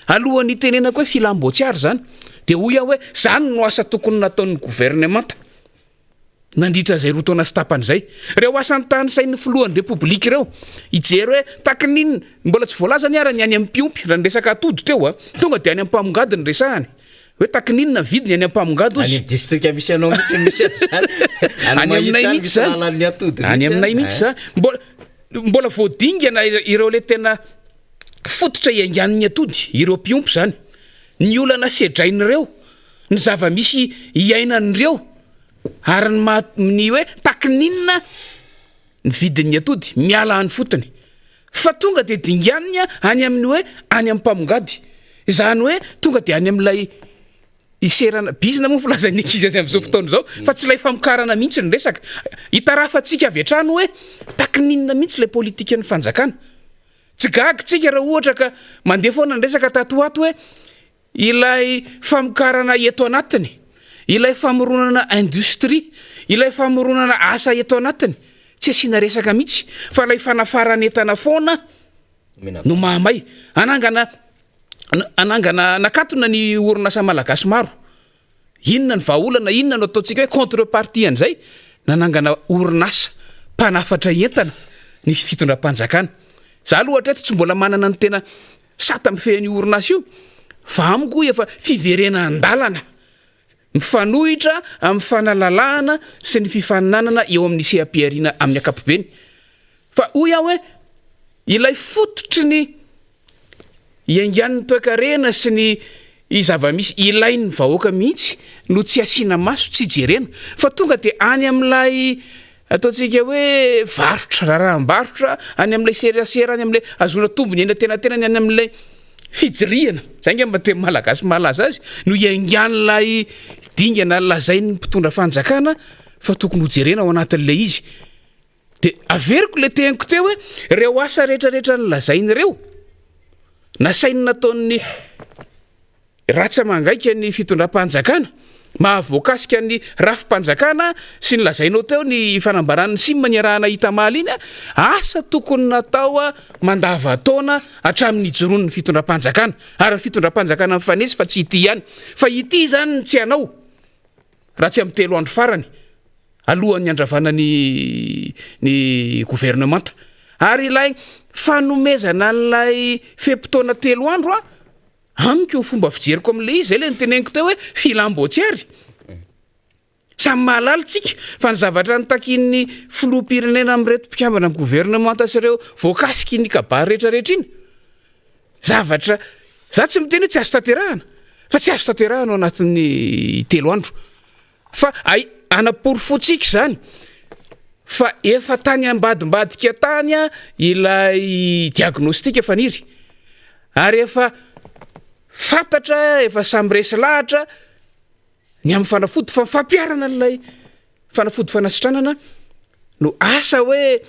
alohan'ny tenenako hoe filambotsiary zany de hoy aho hoe zany no asa tokony nataon'ny gouvernemanta nandritra zay rotaona sy tapany zay reo asany tany sain'ny filohan'ny repoblika ireo ijery hoe takininona mbola tsy voalaza ny ara ny any amin'ny piompy raha nyresaka atody teo tonga de any amin'ny mpamongady ny resahany hoe takininona vidiny any amin'ny mpamongady ozy any district misy anao mihitsy misy zany any aminay mihitsy zany any aminay mihitsy zany mbola voadingana ireo le tena fototra iangan'ny atody ireo piompy zany ny olana sedrain'ireo ny zava-misy iainan'ireo ary ny hoe takininona ny vidin'ny atody miala any fotony fa tonga de dinganiny any amin'ny hoe any amin'ny mpamongady zany hoe tonga de any amin'ilay iserana bizina moa filazan'ny ankizy azy amin'izao fotoana zao fa tsy ilay famokarana mihitsy ny resaka hitarafatsika avy hatrano hoe takininona mihitsy ilay politika ny fanjakana tsy gagitsika raha ohatra ka mandeha foana ny resaka tatoato hoe ilay famokarana eto anatiny ilay famoronana industrie ilay famoronana asa eto anatiny tsy asiana resaka mihitsy fa ilay fanafaranentana foana no mahamay anangana nakatona ny orinasa malagasy maro inona ny vahaolana inona no ataontsika hoe contrepartie an'izay nanangana orinasa mpanafatra entana ny fitondram-panjakana za lohatra eto tsy mbola manana ny tena sata mifehan'ny orinasa io fa amiko efa fiverena andalana mifanohitra amin'ny fanalalahana sy ny fifaninanana eo amin'ny sehampiarina amin'ny akapobeny fa hoy aho hoe ilay fototry ny iangan'ny toekarena sy ny zava-misy ilain'ny vahoaka mihitsy no tsy asiana maso tsy jerena fa tonga de any amin'ilay ataontsika hoe varotra raharaham-barotra any amin'ilay serasera any amin'ilay azona tombony ena tenatenany any amin'ilay fijiriana zay ngamba te malagasy malaza azy no iangan'ilay dingana lazain'ny mpitondra fanjakana fa tokony ho jerena ao anatin'ilay izy de averiko le teniko teo hoe reo asa rehetrarehetra ny lazainy ireo nasainy nataon'ny ratsa mangaika ny fitondram-panjakana mahavoakasika ny rafim-panjakana sy ny lazainao teo ny fanambaran'ny simma ny arahana hitamaly iny asa tokony natao mandavataona hatramin'ny joron'ny fitondram-panjakana ary ny fitondram-panjakana mifanesy fa tsy ity ihany fa ity zany tsy anao raha tsy amin'ny 3 andro farany alohan'ny andravana ny gouvernemanta ary ilay fanomezana n'lay fempotoana 3 andro amiko fomba fijeriko amin'le izy zay le nyteneniko teo hoe filamboatsiary samy mahalalitsika fa ny zavatra nytakin'ny filoham-pirenena amin'reto mpikambana amin'ny gouvernemanta sy ireo voakasiky ny kabary rehetrarehetra iny zavatra za tsy miteny hoe tsy azo tanterahana fa tsy azo tanterahana ao anatin'ny 3 andro fa anaporofotsika zany fa efa tany ambadimbadika tany ilay diagnostika efa niry ary efa fantatra efa samy resy lahatra ny amin'ny fanafody fa fampiarana n'lay fanafody fanasitranana no asa hoe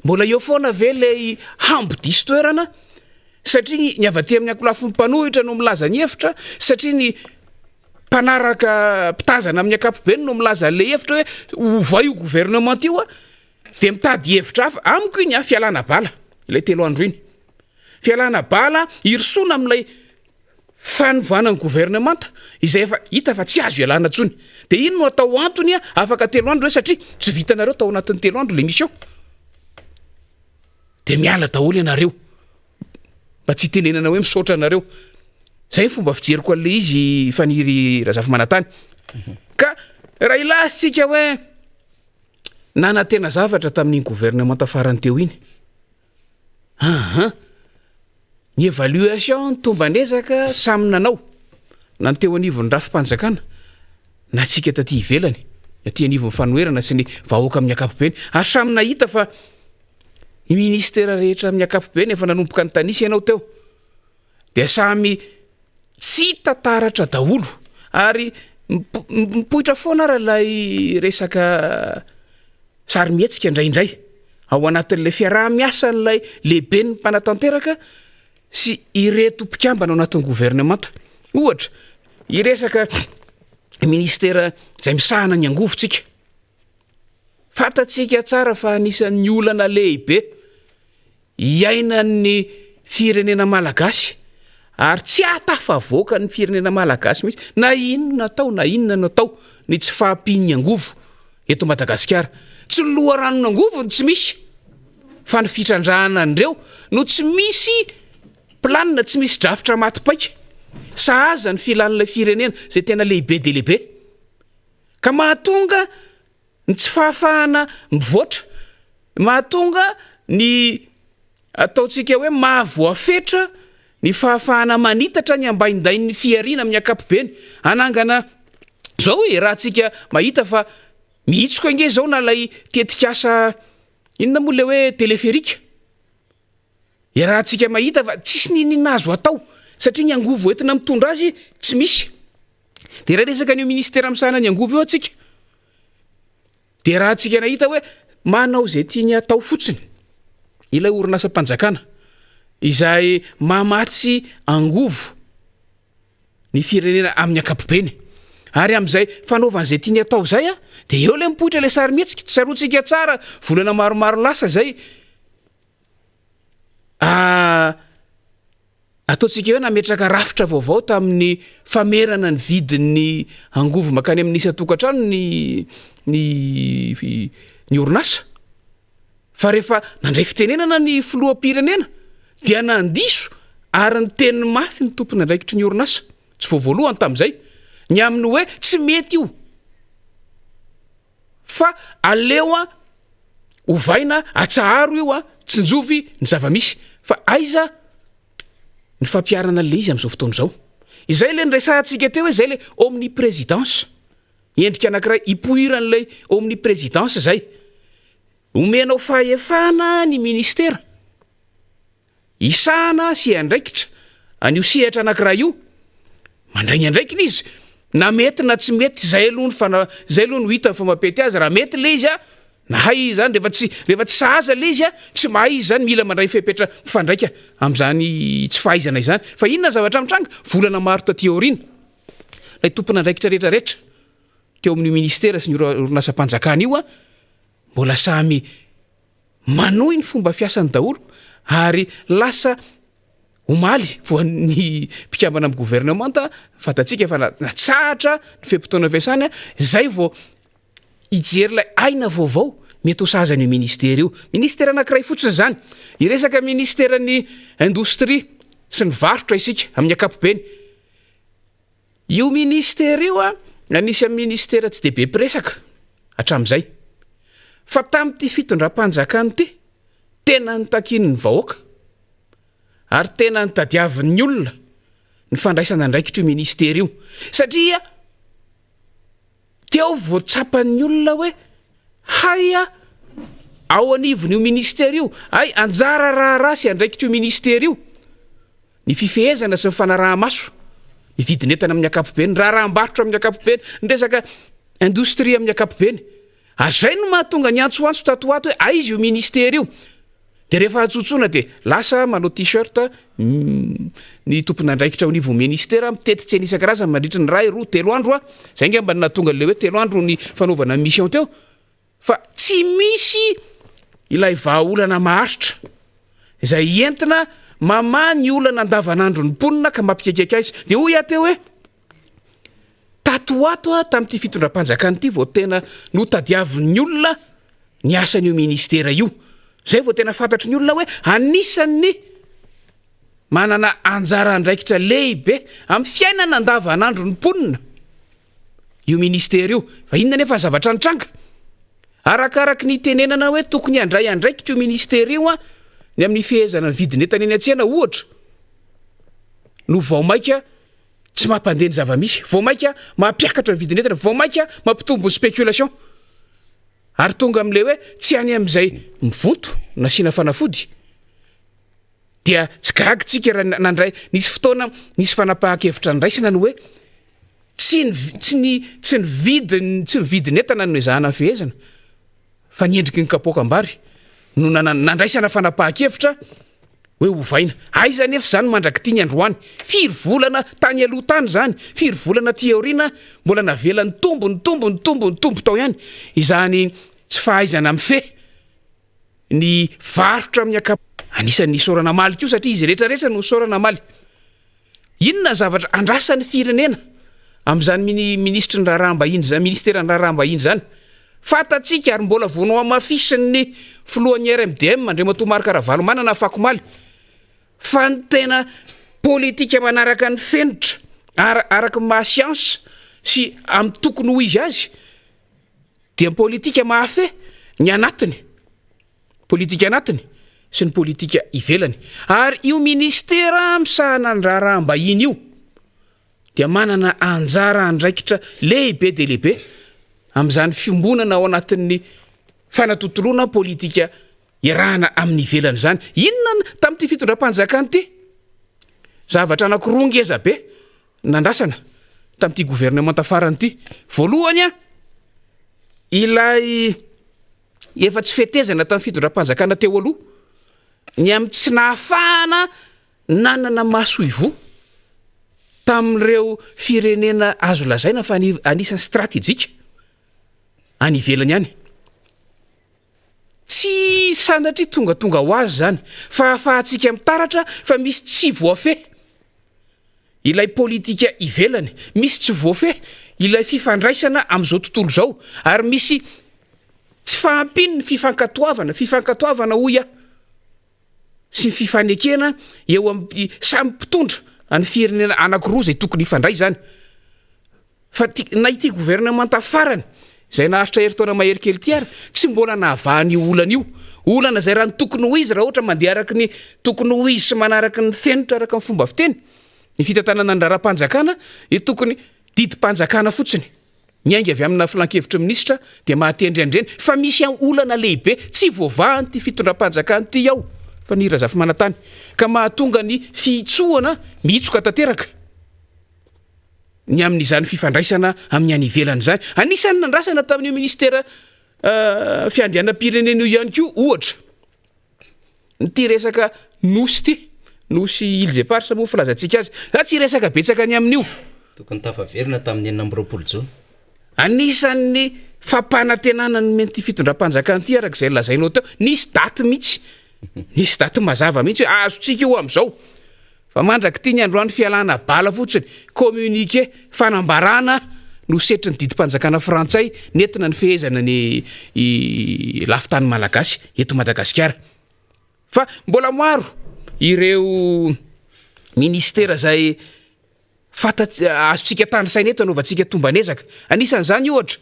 mbola eo foana ve lay hambodiso toerana satria ny avaty amin'ny akolafo mpanohitra no milaza ny hevitra satria ny mpanaraka mpitazana amin'ny akapobeny no milaza le hevitra hoe ova io gouvernement io de mitady hevitra hafa amiko iny fialana bala ilay 3 andro iny fialana bala irsona amin'ilay fanovana ny gouvernemanta izay efa hita fa tsy azo ialana tsony de ino no atao antony afaka 3 andro hoe satria tsy vitanareo tao anatin'ny 3 andro le misy eo de miala daholo ianareo mba tsy tenenana hoe misaotra anareo zay fomba fijeriko an'le izy faniry razafy manatany ka raha ilasitsika hoe nanatena zavatra tamin'ny gouvernemanta farany teo iny ny évaluation tombanezaka samy nanao na ny teo anivon'ny rafim-panjakana na tsika taty ivelany aty anivon'ny fanoerana sy ny vahoaka amin'ny akapobeny ary samy nahita fa ny ministera rehetra amin'ny akapobeny efa nanomboka ny tanisy ianao teo de samy tsy tataratra daholo ary mipoitra foana raha lay resaka sarimietsika indraindray ao anatin'le fiaraha-miasa n'lay lehibe ny mpanatanteraka sy ireto mpikambana ao anatin'ny gouvernemanta ohatra iresaka ministera zay misahana ny angovotsika fatatsika tsara fa anisan'ny olana lehibe iainan'ny firenena malagasy ary tsy atafavoaka ny firenena malagasy mihitsy na inona natao ny tsy fahampin'ny angovo eto Madagasikara tsy loharanony angovony tsy misy fa ny fitrandrahana andreo no tsy misy planina tsy misy drafitra matipaika sahaza ny filan'ilay firenena zay tena lehibe de lehibe ka mahatonga ny tsy fahafahana mivoatra mahatonga ny ataotsika hoe mahavoafetra ny fahafahana manitatra ny ambaindain'ny fiarina amin'ny akapobeny anangana zao hoe raha tsika mahita fa mihitsiko ange zao na lay tetikasa inona moa le hoe teleferika raha tsika mahita fa tsisy ninina azo atao satria ny angovo entina mitondra azy tsy misy de raha resaka ny ministera misahana ny angovo eo atsika de raha tsika nahita hoe manao zay tiany atao fotsiny ilay orinasa-panjakana izay mamatsy angovo ny firenena amin'ny akapobeny ary am'izay fanaovan'zay tiany atao zay de eo le mipoitra le sarimietsika tsarotsika tsara volana maromaro lasa zay ataotsika hoe nametraka rafitra vaovao tamin'ny famerana ny vidin'ny angovo makany amin'ny isatokantrano ny orinasa fa rehefa nandray fitenenana ny filoham-pirenena dia nandiso ary ny teny mafy ny tompony andraikitry ny orinasa tsy voavoalohany tam'izay ny amin'ny hoe tsy mety io fa aleo ovaina atsaharo io tsinjovy ny zava-misy fa aiza ny fampiarana le izy am'izao fotoana zao izay le nyresahantsika teo hoe zay le omnipresidence endrika anankiray ipohiran'lay omnipresidence zay omenao fahefana ny ministera isahana sy andraikitra an'io sehatra anankiray io mandray ny andraikiny izy na mety na tsy mety zay aloha no hita fa mapety azy raha mety le izy na hay zany rehefa tsy sahaza le izy tsy mahay izy zany mila mandray fepetra mifandraika am'zany tsy fahaizana izany fa inona zavatra mitranga volana maro taty aorina lay tompona andraikitra rehetrarehetra teo amin'ny ministera sy ny orinasa-panjakana io a mbola samy manohy ny fomba fiasany daholo ary lasa omaly voan'ny mpikambana amin'ny gouvernemanta fatatsika efa natsahatra ny fepotona fiasany zay vao ijery ilay aina vaovao mety ho saza ny ministera io ministera anankiray fotsiny zany iresaka ministeran'ny indostria sy ny varotra isika amin'ny akapobeny io ministera io a anisy amin'ny ministera tsy dehibe mpiresaka hatramin'izay fa tamin'ity fitondram-panjakany ty tena nytakiny ny vahoaka ary tena nytadiavin'ny olona ny fandraisana ndraikitra io ministera io satria teo voatsapan'ny olona hoe haya ao anivon'io ministera io ay anjara raharaha sy andraikitra io ministera io ny fifehezana sy ny fanaraha-maso ny vidinentana amin'ny akapobeny raha-rahambarotra amin'ny akapobeny ny resaka indostria amin'ny akapobeny ary zay no mahatonga ny antsoantso tatoato hoe aizy io ministera io de rehefa hatsotsona de lasa manao t-shirt ny tompon'andraikitra onivo ministera mitetitsy any isan-karazany mandritra ny ray 2-3 andro a zay nga mba natonga le hoe 3 andro ny fanaovana mission teo fa tsy misy ilay vahaolana maharitra izay entina mamany olana andavanandro ny mponina ka mampikekeka azy de hoy ateo hoe tatoato a tamin'ity fitondram-panjakany ity vao tena no tadiavin'ny olona ny asan'io ministera io zay vao tena fantatry ny olona hoe anisan'ny manana anjara andraikitra lehibe amin'ny fiainana andavanandro ny mponina io ministera io fa inona nefa zavatra nitranga arakaraky ny tenenana hoe tokony andray andraikitra io ministera io a ny amin'ny fihezana ny vidinentana eny an-tsena ohatra no vao maika tsy mampandeha ny zava-misy vao maika mampiakatra ny vidinentana vao maika mampitombo ny spéculation ary tonga amin'le hoe tsy any amin'izay mivonto nasiana fanafody dia tsy gagitsika raha nandray nisy fotoana nisy fanapahakevitra ndraisina ny hoe tsy ny vidinentana no ezahana ny fihezana fa niendriky ny kapoaka-mbary no nandraisana fanapahakevitra hoe ovaina aiza nefa zany mandraky tia ny androany firy volana tany aloha tany zany firy volana teorina mbola navela ny tombo tao ihany izany tsy fahaizana mife ny varotra amin'ny anisan'ny sorana maly ko satria izy rehetrarehetra no sorana maly inona zavatra andrasan'ny firenena amin'izany ministra ny raharaham-bahiny zany ministera ny raharaham-bahiny zany fatatsika ary mbola vonao amafisin'ny filohan'ny RMDM mandray matomarika rahavalo manana afako maly fa ny tena politika manaraka ny fenitra araka mahasiansa sy amin'ny tokony ho izy azy dia politika mahafe ny anatiny politika anatiny sy ny politika ivelany ary io ministera misahana ny raharaham-bahiny io dia manana anjara andraikitra lehibe de lehibe amin'izany fiombonana ao anatin'ny fanatotoloana politika irahana amin'ny ivelany zany inona tamin'ity fitondram-panjakany ty zavatra anankiroa ngeza be nandrasana tamin'ity gouvernement farany ity voalohany a ilay efa tsy fetezana tamin'ny fitondram-panjakana teo aloha ny amin'ny tsy nahafahana nanana maso ivo tamin'ireo firenena azo lazaina fa anisan'ny stratégique any ivelany ihany tsy sandatry tongatonga ho azy zany fa ahafahantsika mitaratra fa misy tsy voafe ilay politika ivelany misy tsy voafe ilay fifandraisana amin'izao tontolo zao ary misy tsy fahampiny ny fifankatoavana hoy a sy ny fifanekena eo amin'ny samy mpitondra any firenena anankiroa zay tokony ifandray zany fa na ity gouvernement farany zay naharitra heritaona maherikely ty ary tsy mbola nahavahany olana io olana zay raha ny tokony ho izy raha ohatra mandeha araky ny tokony ho izy sy manaraky ny fenitra araka ny fomba fiteny ny fitantanana ny raharam-panjakana i tokony didim-panjakana fotsiny miainga avy amina filan-kevitra minisitra dia mahatendrendreny fa misy olana lehibe tsy voavahany ty fitondram-panjakany ty ao fa ny razafy manatany ka mahatonga ny fihitsoana miitsoka tanteraka ny amin'izany fifandraisana amin'ny any ivelany zany anisan'ny nandrasana tamin'io ministera fiandrianam-pirenena io ihany koa ohatra nyty resaka nosy Îles Éparses moa filazantsika azy tsy resaka betsaka ny amin'io tokony tafaverina tamin'ny 4 jona anisan'ny fampanantenana ny mety fitondram-panjakana ty arak'izay lazainao teo nisy daty mazava mihitsy hoe azotsika io am'izao fa mandraky tia ny androany fialana bala fotsiny communiqué fanambarana no setry ny didym-panjakana frantsay nentina ny fehezana ny lafitany malagasy eto Madagasikara fa mbola maro ireo ministera zay azotsika tanysaina eto anaovantsika tombanezaka anisan'izany ohatra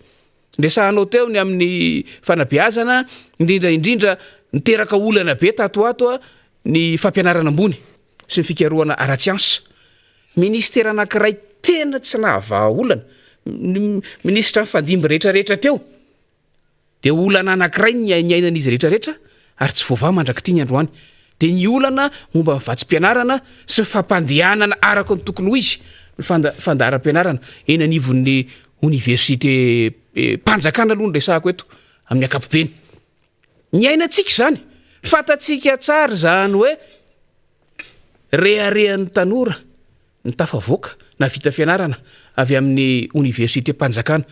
ndesahanao teo ny amin'ny fanabeazana indrindra niteraka olana be tatoato ny fampianarana ambony sy ny fikaroana ara-tsiansa ministera anankiray tena tsy nahavaolana ministra ny fandimby rehetrarehetra teo de olana anankiray ny ainan'izy rehetrarehetra ary tsy voava mandraky tia ny androany de ny olana momba mivatsym-pianarana sy ny fampandehanana araka ny tokony ho izy fandaharam-pianarana eny anivon'ny université mpanjakana aloha ny resahako eto amin'ny ankapobeny ny ainatsika zany fatatsika tsara zany hoe reharehan'ny tanora ny tafavoaka na vita fianarana avy amin'ny université mpanjakana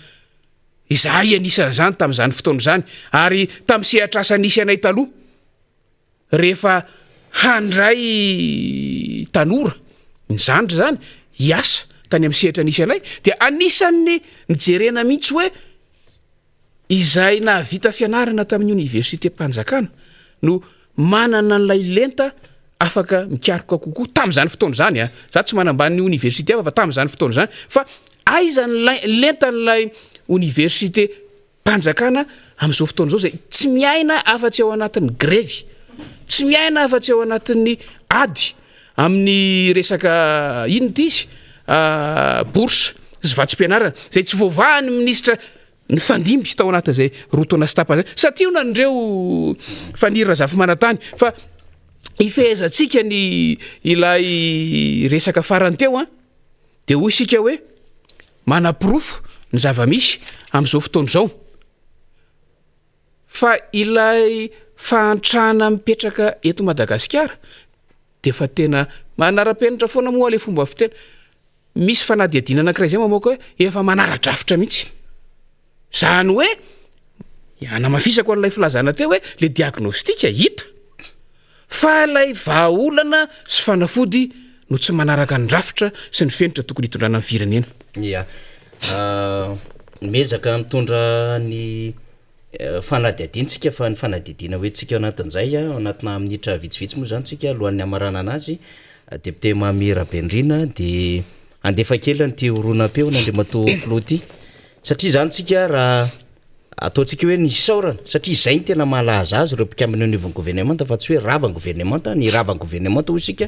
izahay anisan'izany tamin'izany fotoana zany ary tamin'ny sehatrasa nisy anay taloha rehefa handray tanora ny zandry zany hiasa tany amin'ny sehatra nisy anay dia anisan'ny mijerena mihitsy hoe izay nahavita fianarana tamin'ny université mpanjakana no manana n'lay lenta afaka mikaroka kokoa tamin'izany fotoana zany za tsy manambany ny université fa tamin'izany fotoana zany fa aizany lenta n'lay université mpanjakana amin'izao fotoana zao zay tsy miaina afa-tsy ao anatin'ny grevy tsy miaina afa-tsy ao anatin'ny ady amin'ny resaka inona izy bourse sy vatsim-pianarana zay tsy voavahan'ny ministra ny fandimby tao anatin'izay rotona stapa zay satria onandreo fanirina zafy manantany fa ifehezantsika ny ilay resaka farany teo de hoy isika hoe manapirofo ny zava-misy amin'izao fotoana zao fa ilay fahantrana mipetraka eto Madagasikara de fa tena manara-penitra foana moa le fomba fitena misy fanadiadina anankiray zay mamoaka hoe efa manara-drafitra mihitsy zany hoe anamafisako an'ilay filazana teo hoe le diagnostika hita fa ilay vahaolana sy fanafody no tsy manaraka ny rafitra sy ny fenitra tokony hitondrana amin'ny firenena mezaka mitondra ny fanadiadintsika fa ny fanadiadina hoe tsika ao anatin'izay ao anatina minitra vitsivitsy moa zany tsika alohan'ny amarana anazy deputé Mamira Bendrina de andefa kely nyty oronam-peo nandriamato floty satria zany tsika raha ataontsika hoe ny saorana satria izay ny tena malaza azy reo mpikambiny anivon'ny gouvernemanta fa tsy hoe ravan'ny gouvernemanta ny ravan'ny gouvernemanta ho isika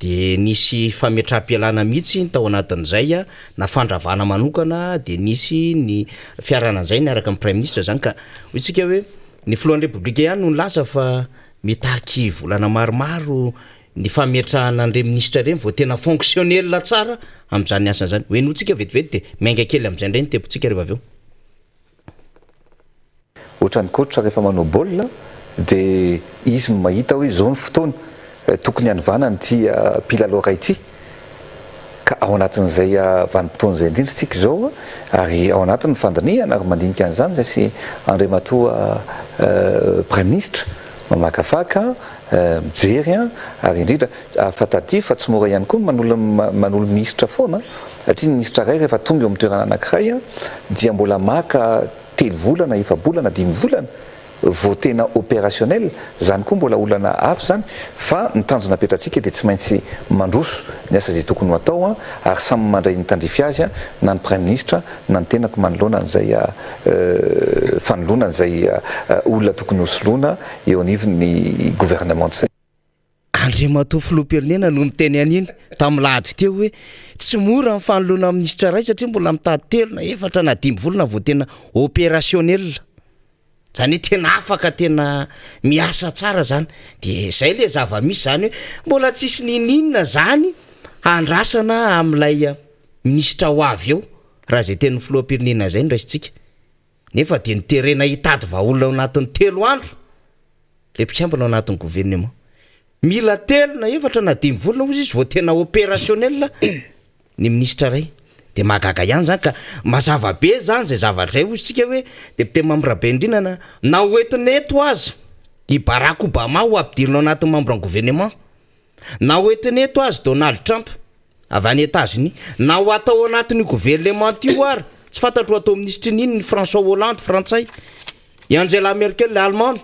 de nisy fametram-pialana mihitsy tao anatin'izay na fandravana manokana de nisy ny fiaranan'izay niaraka amin'ny prime ministre zany ka ho itsika hoe ny filohan'ny republika ihany no nilaza fa mitaky volana maromaro ny fametrahana an'ire ministra reny vao tena fonctionnel tsara amin'izany asana zany hoe notsika vetivety de mainga kely amin'izay ndray ny tempotsika rehefa aveo ohatrany kotra rehefa manao baolina de izy no mahita hoe zao ny fotoana tokony hanovana nyty pilalao ray ty ka ao anatin'izay vanim-potoana zay indrindra tsika zao ary ao anatin'ny fandinihana ary mandinika an'izany zay sy andriamatoa prime ministre mamakafaka mijery ary indrindra afataty fa tsy mora ihany koa manolo ministra foana satria ny ministra ray rehefa tonga eo amin'ny toerana anankiray dia mbola maka 3 volana 4 bolana 5 volana vao tena opérationnel zany koa mbola olana afy zany fa ny tanjona petratsika de tsy maintsy mandroso ny asa zay tokony ho atao ary samy mandray ny tandrify azy na ny prime ministre na ny tenako manoloana an'izay fanoloana an'izay olona tokony hosoloana eo anivon'ny gouvernement zay Andriamato Filoham-pirenena no miteny an'iny tamin'ny lahady teo hoe tsy mora ny fanoloana amin'ny ministra ray satria mbola mitady 3 na 4 na 5 volana vao tena opérationnel zany tena afaka tena miasa tsara zany de zay le zava-misy zany hoe mbola tsisy nininina zany andrasana amin'ilay ministra ho avy eo raha zay teny filoham-pirenena zay ndraisitsika nefa de niterena hitady vahaolona ao anatin'ny 3 andro le mpikambana ao anatin'ny gouvernement mila 3 na 4 na 5 volana ozy izy vao tena opérationnel ny ministra ray de mahagaga ihany zany ka mazavabe zany zay zavatra zay ozytsika hoe député membre be indrinana na oetineto azy i Barack Obama ho ampidirinao anatin'ny membre en gouvernement na oetineto azy Donald Trump avy any États-Unis na ho atao anatin'ny gouvernement io ary tsy fantatro atao ministre niny François Hollande frantsay i Angela Merkel le allemande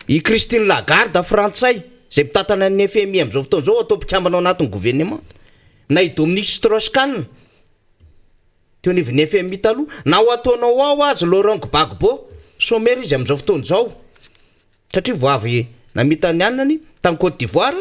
i Christine Lagarde frantsay zay mpitatana ny FMI am'izao fotoana zao atao mpikambana anatin'ny gouvernement na i Dominique Strauss-Kahn teo niviny FMI taloha na ho ataonao ao azy Laurent Gbagbo sommaire izy am'izao fotoana zao satria vo avy namitany anany tany Côte d'Ivoire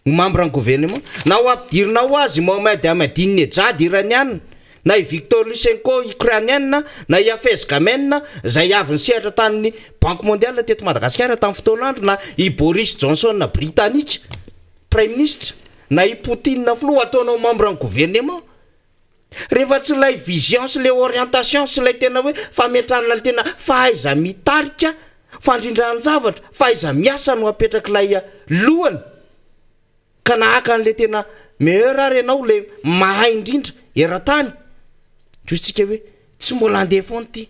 membre en gouvernement na ho ampidirinao azy Mohamed Ahmadinejad iraniana na i Victor Lysenko ukrainienne na i Hafez Gamen zay avy nisehatra tamin'ny Banque mondiale teto Madagasikara tamin'ny fotoanandro na i Boris Johnson britannique prime ministre na i Poutine floa ataonao membre en gouvernement rehefa tsy lay vision sy le orientation sy lay tena hoe fametranana le tena fahaiza mitarika fandrindran-javatra fahaiza miasa no apetraka lay lohany ka nahaka an'le tena meilleur ary ianao le mahay indrindra eran-tany tsika hoe tsy mbola andeha foana ty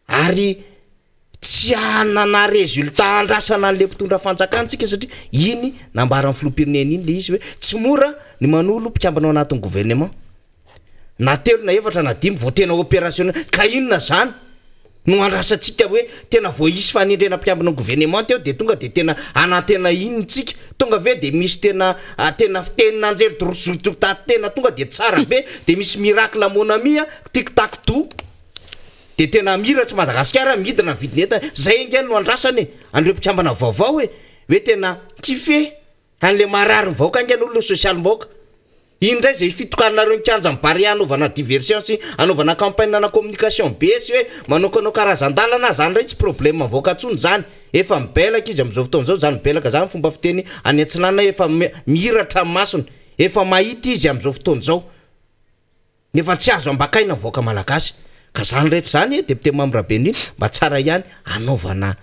ary tsy anana résultat andrasana an'le mpitondra fanjakantsika satria iny nambaran'ny filoham-pirenena iny le izy hoe tsy mora ny manolo mpikambana ao anatin'ny gouvernement na telo na efatra na dimy vao tena opérationnel ka inona zany no andrasantsika hoe tena vo isy fanendrena mpikambana ny gouvernement teo de tonga de tena anatena initsika tonga ve de misy tena tena fitenina anjery dorosotota tena tonga de tsara be de misy miracle mon ami tic-tac tout de tena miratry Madagasikara midina vidineta zay ingany no andrasany andreo mpikambana vaovao hoe tena kife an'le marary vaoka ingany olo social mboka indray zay fitokanareo nikanja mibary anaovana diversion sy anaovana campagne na communication be sy hoe manokanao karazan-dalana zany ray tsy problème voaka tsony zany efa mibelaka izy am'izao fotoana zao zany mibelaka zany fomba fiteny any Antsinana efa mihiratra masony efa mahita izy am'izao fotoana zao nefa tsy azo ambakaina voaka malagasy ka zany rehetra zany député membre beniny mba tsara ihany anaovana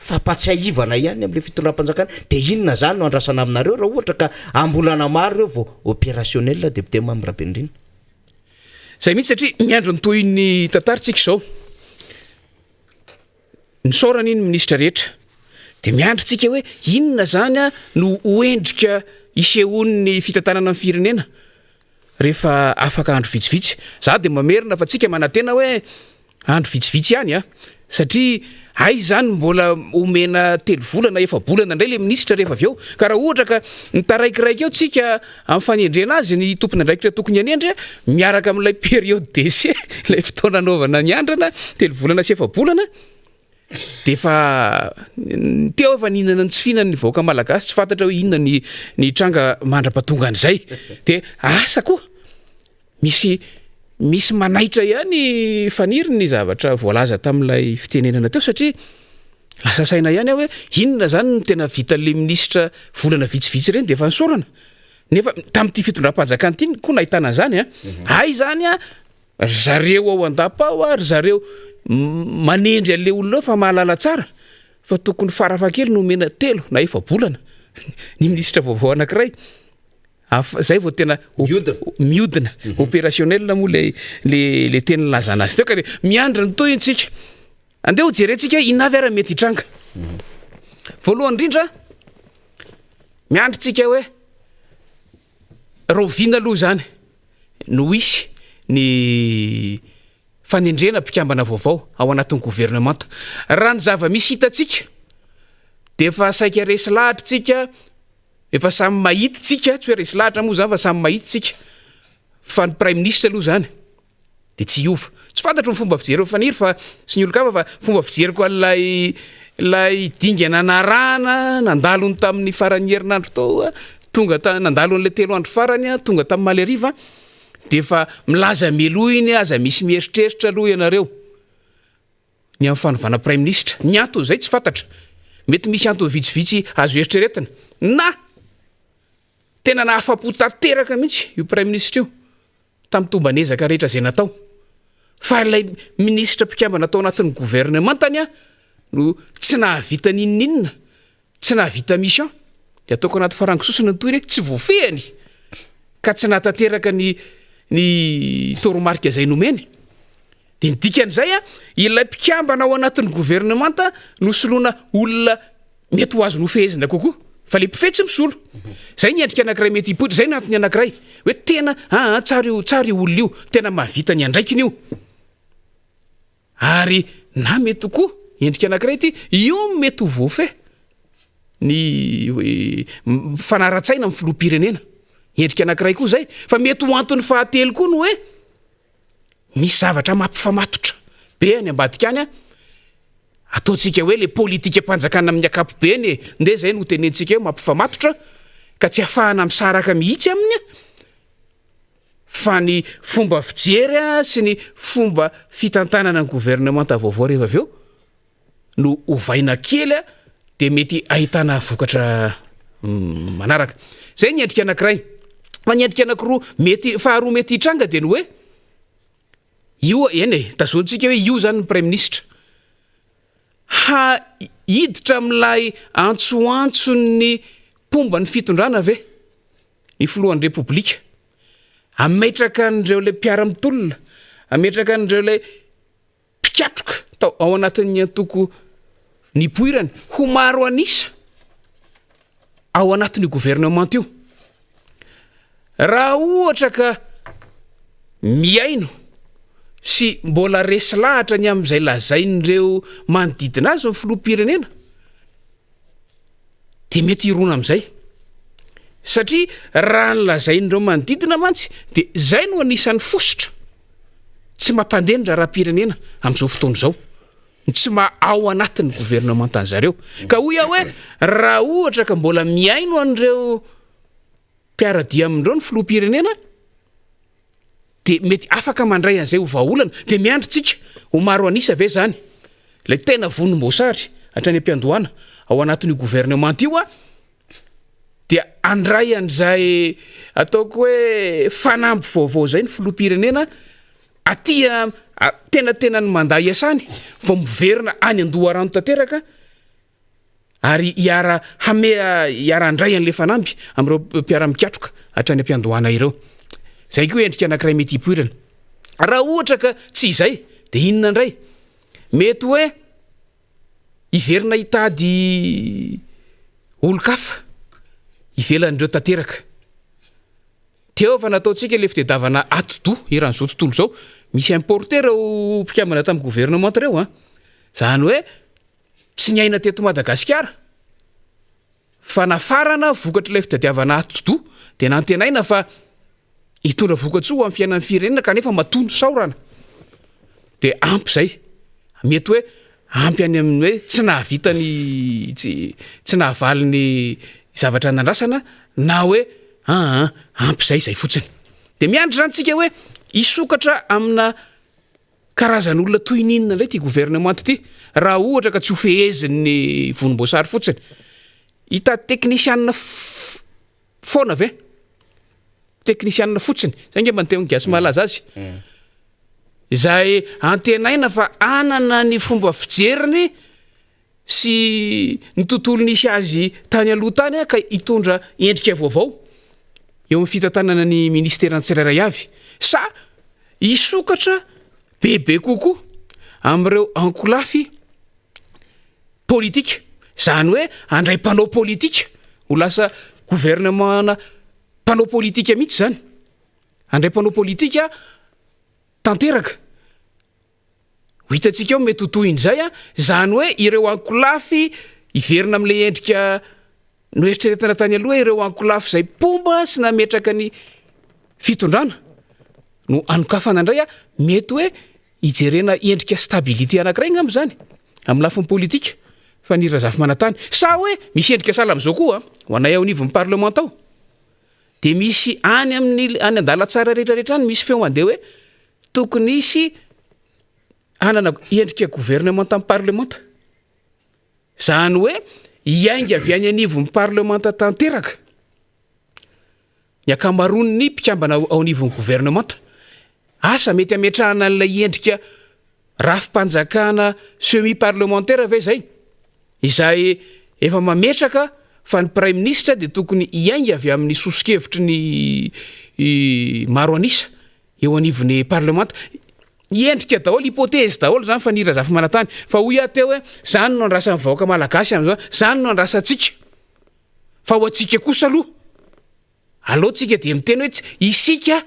fampatsiahivana ihany am'le fitondram-panjakana de inona zany no andrasana aminareo raha ohatra ka ambolana maro reo vao opérationnel député membre beniny zay mihitsy satria miandro ny toy ny tantaritsika zao ny sorana iny ministra rehetra de miandrotsika hoe inona zany no hoendrika isehon'ny fitantanana amin'ny firenena rehefa afaka andro vitsivitsy za de mamerina fa tsika manatena hoe andro vitsivitsy ihany satria ay zany mbola omena 3 volana efa bolana indray le ministra rehefa avy eo ka raha ohatra ka nitaraikiraiky eo tsika amin'ny fanendrena azy ny tompony andraikitra tokony anendry miaraka amin'ilay période d'essai lay fotoana anaovana ny andrana 3 volana sy efa bolana de fa teo efa nihinana ny tsy fihinan'ny vahoaka malagasy tsy fantatra hoe inona ny tranga mandra-pahatonga an'izay de asa koa misy manaitra ihany faniriny ny zavatra voalaza tamin'ilay fitenenana teo satria lasa saina ihany hoe inona zany no tena vitan'le ministra volana vitsivitsy ireny de efa nisorana nefa tamin'ity fitondram-panjakana ity koa nahitana zany ay zany zareo ao andapa ao ary zareo manendry an'le olona fa mahalala tsara fa tokony farafakely no mena 3 na efa bolana ny ministra vaovao anankiray zay vao tena miodina opérationnel moa le tena lazana azy teo ka miandra ny toy intsika andeha ho jerentsika inavy ara mety hitranga voalohany indrindra miandritsika hoe rovina aloha zany no isy ny fanendrena mpikambana vaovao ao anatin'ny gouvernement raha ny zava-misy hitatsika de efa saika resy lahatritsika efa samy mahititsika tsy hoe resy lahatra moa zany fa samy mahititsika fa ny prime ministre aloha zany de tsy iova tsy fantatro ny fomba fijery faniry fa sy ny olokava fa fomba fijeriko lay dingana narana nandalony tamin'ny farany herinandro tao tonga nandalon'le 3 andro farany tonga tamin'ny maleriva de efa milaza meloa iny aza misy mieritreritra aloha ianareo ny amin'ny fanovana prime ministre ny antony zay tsy fantatra mety misy antony vitsivitsy azo eritreretina na tena nahafapo tanteraka mihitsy io prime ministre io tamin'ny tombanezaka rehetra zay natao fa ilay ministra mpikambana atao anatin'ny gouvernementany no tsy nahavita ninninna tsy nahavita mission de ataoko anaty farangososina ny toy re tsy voafehany ka tsy nahatanteraka ny ny toromarika zay nomeny de nidikan'izay a ilay mpikambana ao anatin'ny gouvernemanta no soloana olona mety ho azo nofehezina kokoa fa le mpifehy tsy misolo zay ny endrika anankiray mety hipoitra zay nantony anankiray hoe tena tsara io olona io tena mahavita ny andraikiny io ary na mety tokoa endrika anankiray ty io mety ho voafeh ny fanara-tsaina amin'ny filoha-pirenena endrika anankiray koa zay fa mety ho antony fahatelo koa no hoe misy zavatra mampifamatotra be any ambadika any a ataontsika hoe le politika mpanjakana amin'ny akapobeny nde zay no tenentsika hoe mampifamatotra ka tsy ahafahana misaraka mihitsy aminy a fa ny fomba fijery a sy ny fomba fitantanana ny gouvernemanta vaovao rehefa avy eo no ovaina kely a de mety ahitana vokatra manaraka zay ny endrika anankiray fa ny endrika anankiroa mety faharoa mety hitranga de ny hoe io eny e tazontsika hoe io zany ny prime ministre ha hiditra am'lay antsoantsony pomba ny fitondrana ve ny filohan'ny repoblika ametraka an'ireo le mpiara-mitolona ametraka an'ireo le mpikatroka tao ao anatin'ny antoko ny poirany ho maro anisa ao anatin'ny gouvernement io raha ohatra ka miaino sy mbola resy lahatra ny am'izay lazain'ireo manodidina azy ny filoha-pirenena de mety hirona am'izay satria raha ny lazain'ireo manodidina mantsy de zay no anisan'ny fosotra tsy mampandenitra raha-pirenena am'izao fotoana izao tsy ao anatin'ny gouvernementan zareo ka hoy aho hoe raha ohatra ka mbola miaino an'ireo mpiaradia amindreo ny filoha-pirenena de mety afaka mandray an'izay ho vaolana de miandritsika ho maro anisa ve zany lay tena vonim-boasary hatrany am-piandohana ao anatin'io gouvernement io a dia andray an'izay ataoko hoe fanamby vaovao zay ny filoha-pirenena atia tenatena ny manday iasany vao miverina any andoharano tanteraka ary hiara andray an'le fanamby am'ireo mpiara-mikatroka hatrany am-piandohana ireo zay koa endrika anankiray mety hipoirana raha ohatra ka tsy izay de inona indray mety hoe hiverina hitady olo-kafa ivelan'ireo tanteraka teo fa nataontsika le fitediavana atodo iran'izao tontolo zao misy importer reo mpikambana tamin'ny gouvernement reo a zany hoe tsy ny aina teto Madagasikara fa nafarana vokatra ilay fitadiavana atodo de nantenaina fa hitondra vokatsoa amin'ny fiainan'ny firenena kanefa matono saorana de ampy zay mety hoe ampy any amin'ny hoe tsy nahavitany tsy nahavaliny zavatra nandrasana na hoe ampy zay fotsiny de miandry zantsika hoe isokatra amina karazan'olona toy ninona indray ty gouvernement ty raha ohatra ka tsy ho fehezin'ny vonim-boasary fotsiny hita teknisianina foana ve teknisianina fotsiny zay nge manteo ny gasy malaza azy zay antenaina fa anana ny fomba fijeriny sy ny tontolo nisy azy tany aloha tany ka hitondra endrika vaovao eo amin'ny fitantanana ny ministera ny tsirairay avy sa isokatra bebe kokoa am'ireo ankolafy politika zany hoe andray mpanao politika ho lasa gouvernement mpanao politika mihitsy zany andray mpanao politika tanteraka ho hitantsika eo mety hotohin'izay a zany hoe ireo ankolafy iverina am'le endrika no eritreretana tany aloha ireo ankolafy zay pomba sy nametraka ny fitondrana no anokafana indray a mety hoe hijerena endrika stabilité anankiray ngamy zany amin'ny lafiny politika fa ny razafy manantany sa hoe misy endrika sala am'izao koa ho anay ao nivon'ny parlement tao de misy any an-dalatsara rehetrarehetra any misy feo mandeha hoe tokony isy anana endrika gouvernement amin'ny parlementa zany hoe iainga avy any anivon'ny parlementa tanteraka ny akamaron'ny mpikambana ao anivon'ny gouvernement asa mety ametrahana an'ilay endrika rafim-panjakana semi parlementaire ve zay izay efa mametraka fa ny prime ministre de tokony iainga avy amin'ny sosikevitry ny maro anisa eo anivon'ny parlemanta iendrika daholo hypotèse daholo zany fa nirazafy manatany fa hoy ateo hoe zany no andrasan'ny vahoaka malagasy am'zao zany no andrasantsika fa ho atsika kosa aloha alohatsika de miteny hoe isika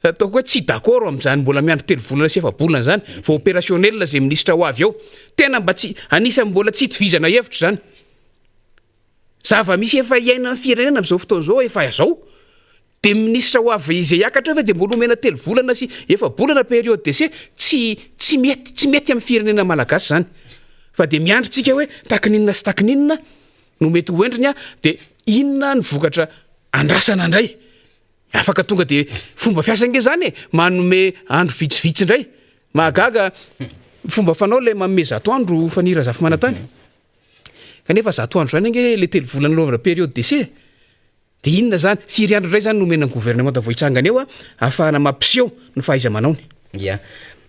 ataoko hoe tsy d'accord am'zany mbola miandro 3 volana sy 4 bolana zany fa opérationnel zay ministra ho avy ao tena mba tsy anisany mbola tsy hitovizana hevitra zany zava-misy efa iaina amin'ny firenena am'izao fotoana zao efa azao de ministra ho avy izay akatra fa de mbola omena 3 volana sy 4 bolana période d'essai tsy mety amin'ny firenena malagasy zany fa de miandritsika hoe takininona sy takininona no mety hoendriny de inona ny vokatra andrasana indray afaka tonga de fomba fiasange zany manome andro vitsivitsy indray mahagaga fomba fanao le manome 100 andro fanira zafy manatany kanefa 100 andro zany ange le 3 volana lovana période d'essai de inona zany 4 andro indray zany nomenany gouvernement vohitsangana eo ahafahana mampiseho ny fahaiza manaony ya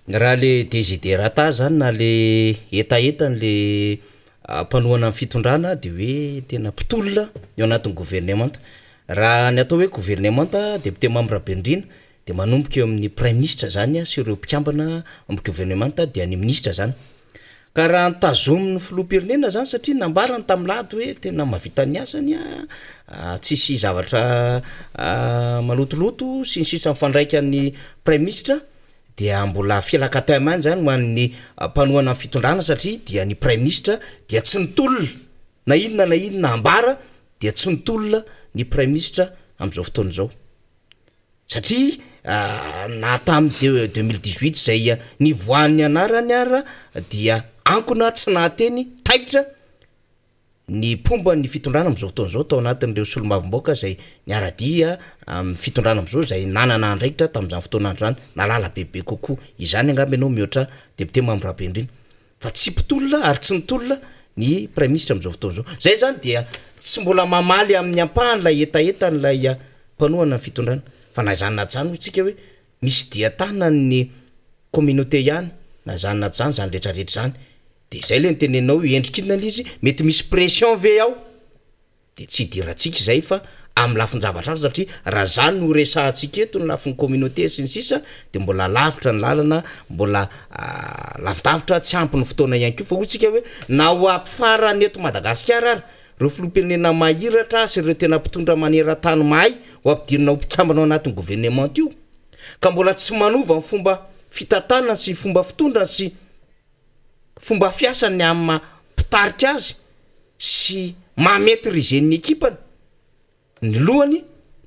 raha le desiderata zany na le etaetany le mpanohana amin'ny fitondrana de hoe tena mpitolona eo anatin'ny gouvernement raha ny atao hoe gouvernement député membre Bendrina de manomboka eo amin'ny prime ministre zany sy ireo mpikambana amin'ny gouvernement de any ministre zany ka raha ntazomin'ny filoham-pirenena zany satria nambarany tam'lady hoe tena mahavita ny asany tsisy zavatra malotoloto sy ny sisa mifandraika ny prime ministre dia mbola fialakataimainy zany hoan'ny mpanohana amin'ny fitondrana satria dia ny prime ministre dia tsy nitolona na inona ambara dia tsy nitolona ny prime ministre am'izao fotoana zao satria na tamin'ny 2018 zay nivoan'ny anarany ara dia ankona tsy nahateny taitra ny pomba ny fitondrana am'izao fotoana zao tao anatin'ireo solomavim-boaka zay niaradia amin'ny fitondrana am'izao zay nanana andraikitra tamin'izany fotoanandro zany nalala bebe kokoa izany angamba ianao mihoatra député membre Bendrina fa tsy mpitolona ary tsy nitolona ny prime ministre am'izao fotoana zao zay zany dia tsy mbola mamaly amin'ny ampahany lay etaeta ny lay mpanohana ny fitondrana fa na zany naty zany hotsika hoe misy dia tanany communauté ihany na zany naty zany zany rehetrarehetra zany de zay le nitenenao endrikinina izy mety misy pression ve ao de tsy idiratsika zay fa amin'ny lafin-javatra azy satria raha zany no resahantsika eto ny lafin'ny communauté sy ny sisa de mbola lavitra ny lalana mbola lavitavitra tsy ampy ny fotoana ihany ko fa hotsika hoe na ho ampifarany eto Madagasikara ary reo filoham-pirenena mahiratra sy ireo tena mpitondra maneran-tany mahay ho ampidirina ho mpitsambana ao anatin'ny gouvernement io ka mbola tsy manova ny fomba fitatana sy fomba fitondra sy fomba fiasany amin'ny mpitarika azy sy mametrize ny ekipany ny lohany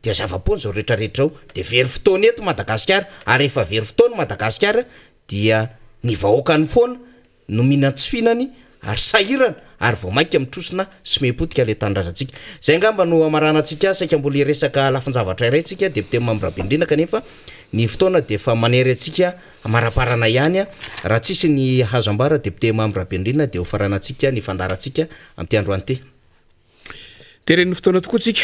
dia zava-pony zao rehetrarehetra ao de very fotoana eto Madagasikara ary efa very fotoana Madagasikara dia ny vahoaka ny foana no mihinan-tsifinany ary sahirana ary vao mainka mitrosina sy mepotika le tandrazantsika zay ngamba no amaranantsika saika mbola iresaka lafin-javatra iray tsika député membre Bendrina kanefa ny fotoana de fa manery atsika amaraparana ihany raha tsisy ny hazo ambara député membre Bendrina de ho faranantsika ny fandarantsika am'ty andro any ty de reny fotoana tokoa tsika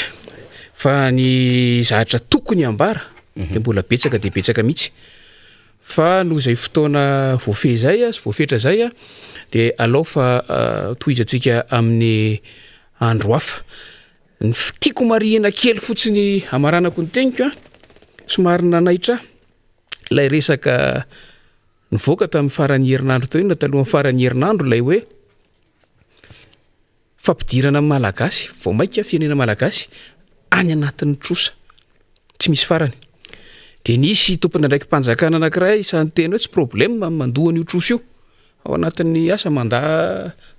fa ny zahatra tokony ambara de mbola betsaka de betsaka mihitsy fa noho zay fotoana voafehy zay sy voafetra zay de alao fa tohizatsika amin'ny andro hafa ny tiako marihana kely fotsiny amaranako ny teniko somary nanaitra lay resaka nivoaka tamin'ny faran'ny herinandro teo ina talohan'ny faran'ny herinandro lay hoe fampidirana amin'ny malagasy vao maika firenena malagasy any anatin'ny trosa tsy misy farany de nisy tompona ndraiky mpanjakana anankiray isan'ny teny hoe tsy problème mandohan'io trosa io ao anatin'ny asa manda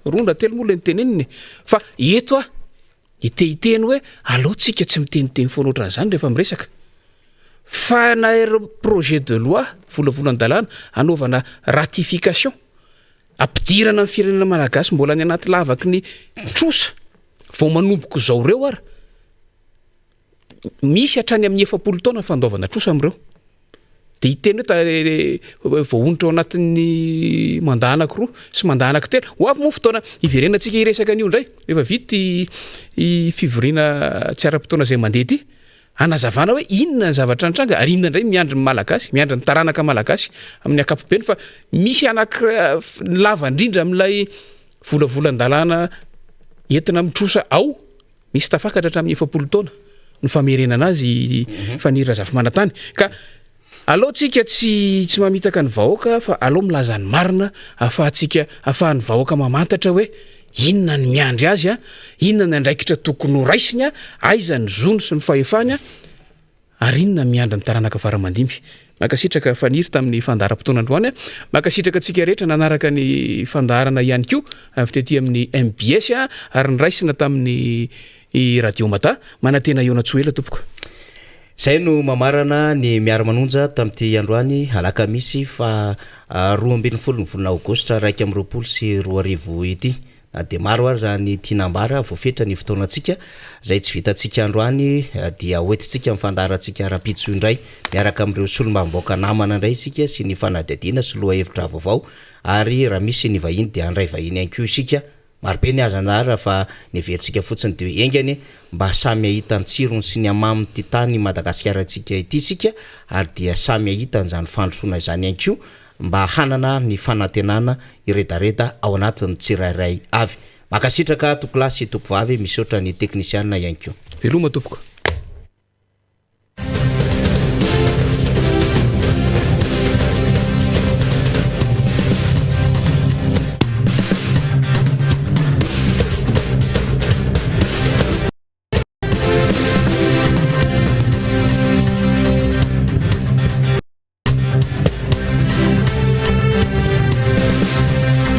ronda telo mola ny teneniny fa eto itehiteny hoe alohatsika tsy miteniteny foana ohatran'izany rehefa miresaka fa na projet de loi volavolan-dalàna anaovana ratification ampidirana amin'ny firenena malagasy mbola ny anaty lavaky ny trosa vao manomboko zao reo ara misy hatrany amin'ny 70 taona fandaovana trosa am'ireo de iteny hoe voahonitra ao anatin'ny mandat anankiroa sy mandat anankitelo ho avy moa fotoana iverenantsika iresaka an'io indray rehefa vity i fivoriana tsy ara-potoana zay mandeha ty anazavana hoe inona ny zavatra nitranga ary inona indray miandry ny malagasy miandry ny taranaka malagasy amin'ny ankapobeny fa misy lava indrindra amin'ilay volavolan-dalàna entina mitrosa ao misy tafakatra hatramin'ny 70 taona ny famerenana azy fa ny razafy manatany ka alohantsika tsy mamitaka ny vahoaka fa aloha milazany marina afahantsika afahan'ny vahoaka mamantatra hoe inona ny miandry azy a inona ny andraikitra tokony ho raisiny a aiza ny zony sy ny fahefany a ary inona miandry ny taranaka faramandimby makasitraka faniry tamin'ny fandaharam-potoanandroany a makasitraka antsika rehetra nanaraka ny fandaharana ihany koa avy tetỳ amin'ny MBS a ary ny raisina tamin'ny radio mata manantena eo natsoela tompoka zay no mamarana ny miara-manonja tamin'ity androany alakamisy fa 12 volana aogostra 2024 ity na de maro ary zany tianambara voafetra ny fotoanantsika zay tsy vitantsika androany dia hoentintsika mifandaharantsika rapitso indray miaraka amin'ireo solombavam-baoaka namana indray isika sy ny fanadihadiana sy loha hevitra vaovao ary raha misy ny vahiny dia andray vahiny ihany koa isika marobe ny azanara fa neverentsika fotsiny de engany mba samy ahitany tsirony sy ny amaminy ty tany Madagasikara antsika ity isika ary dia samy ahitany zany fandrosoana izany ihany koa mba hanana ny fanantenana iredareda ao anatin'ny tsirairay avy makasitraka tokolasy tokovavy misy oatra ny teknisianina ihany koa veloma tompoka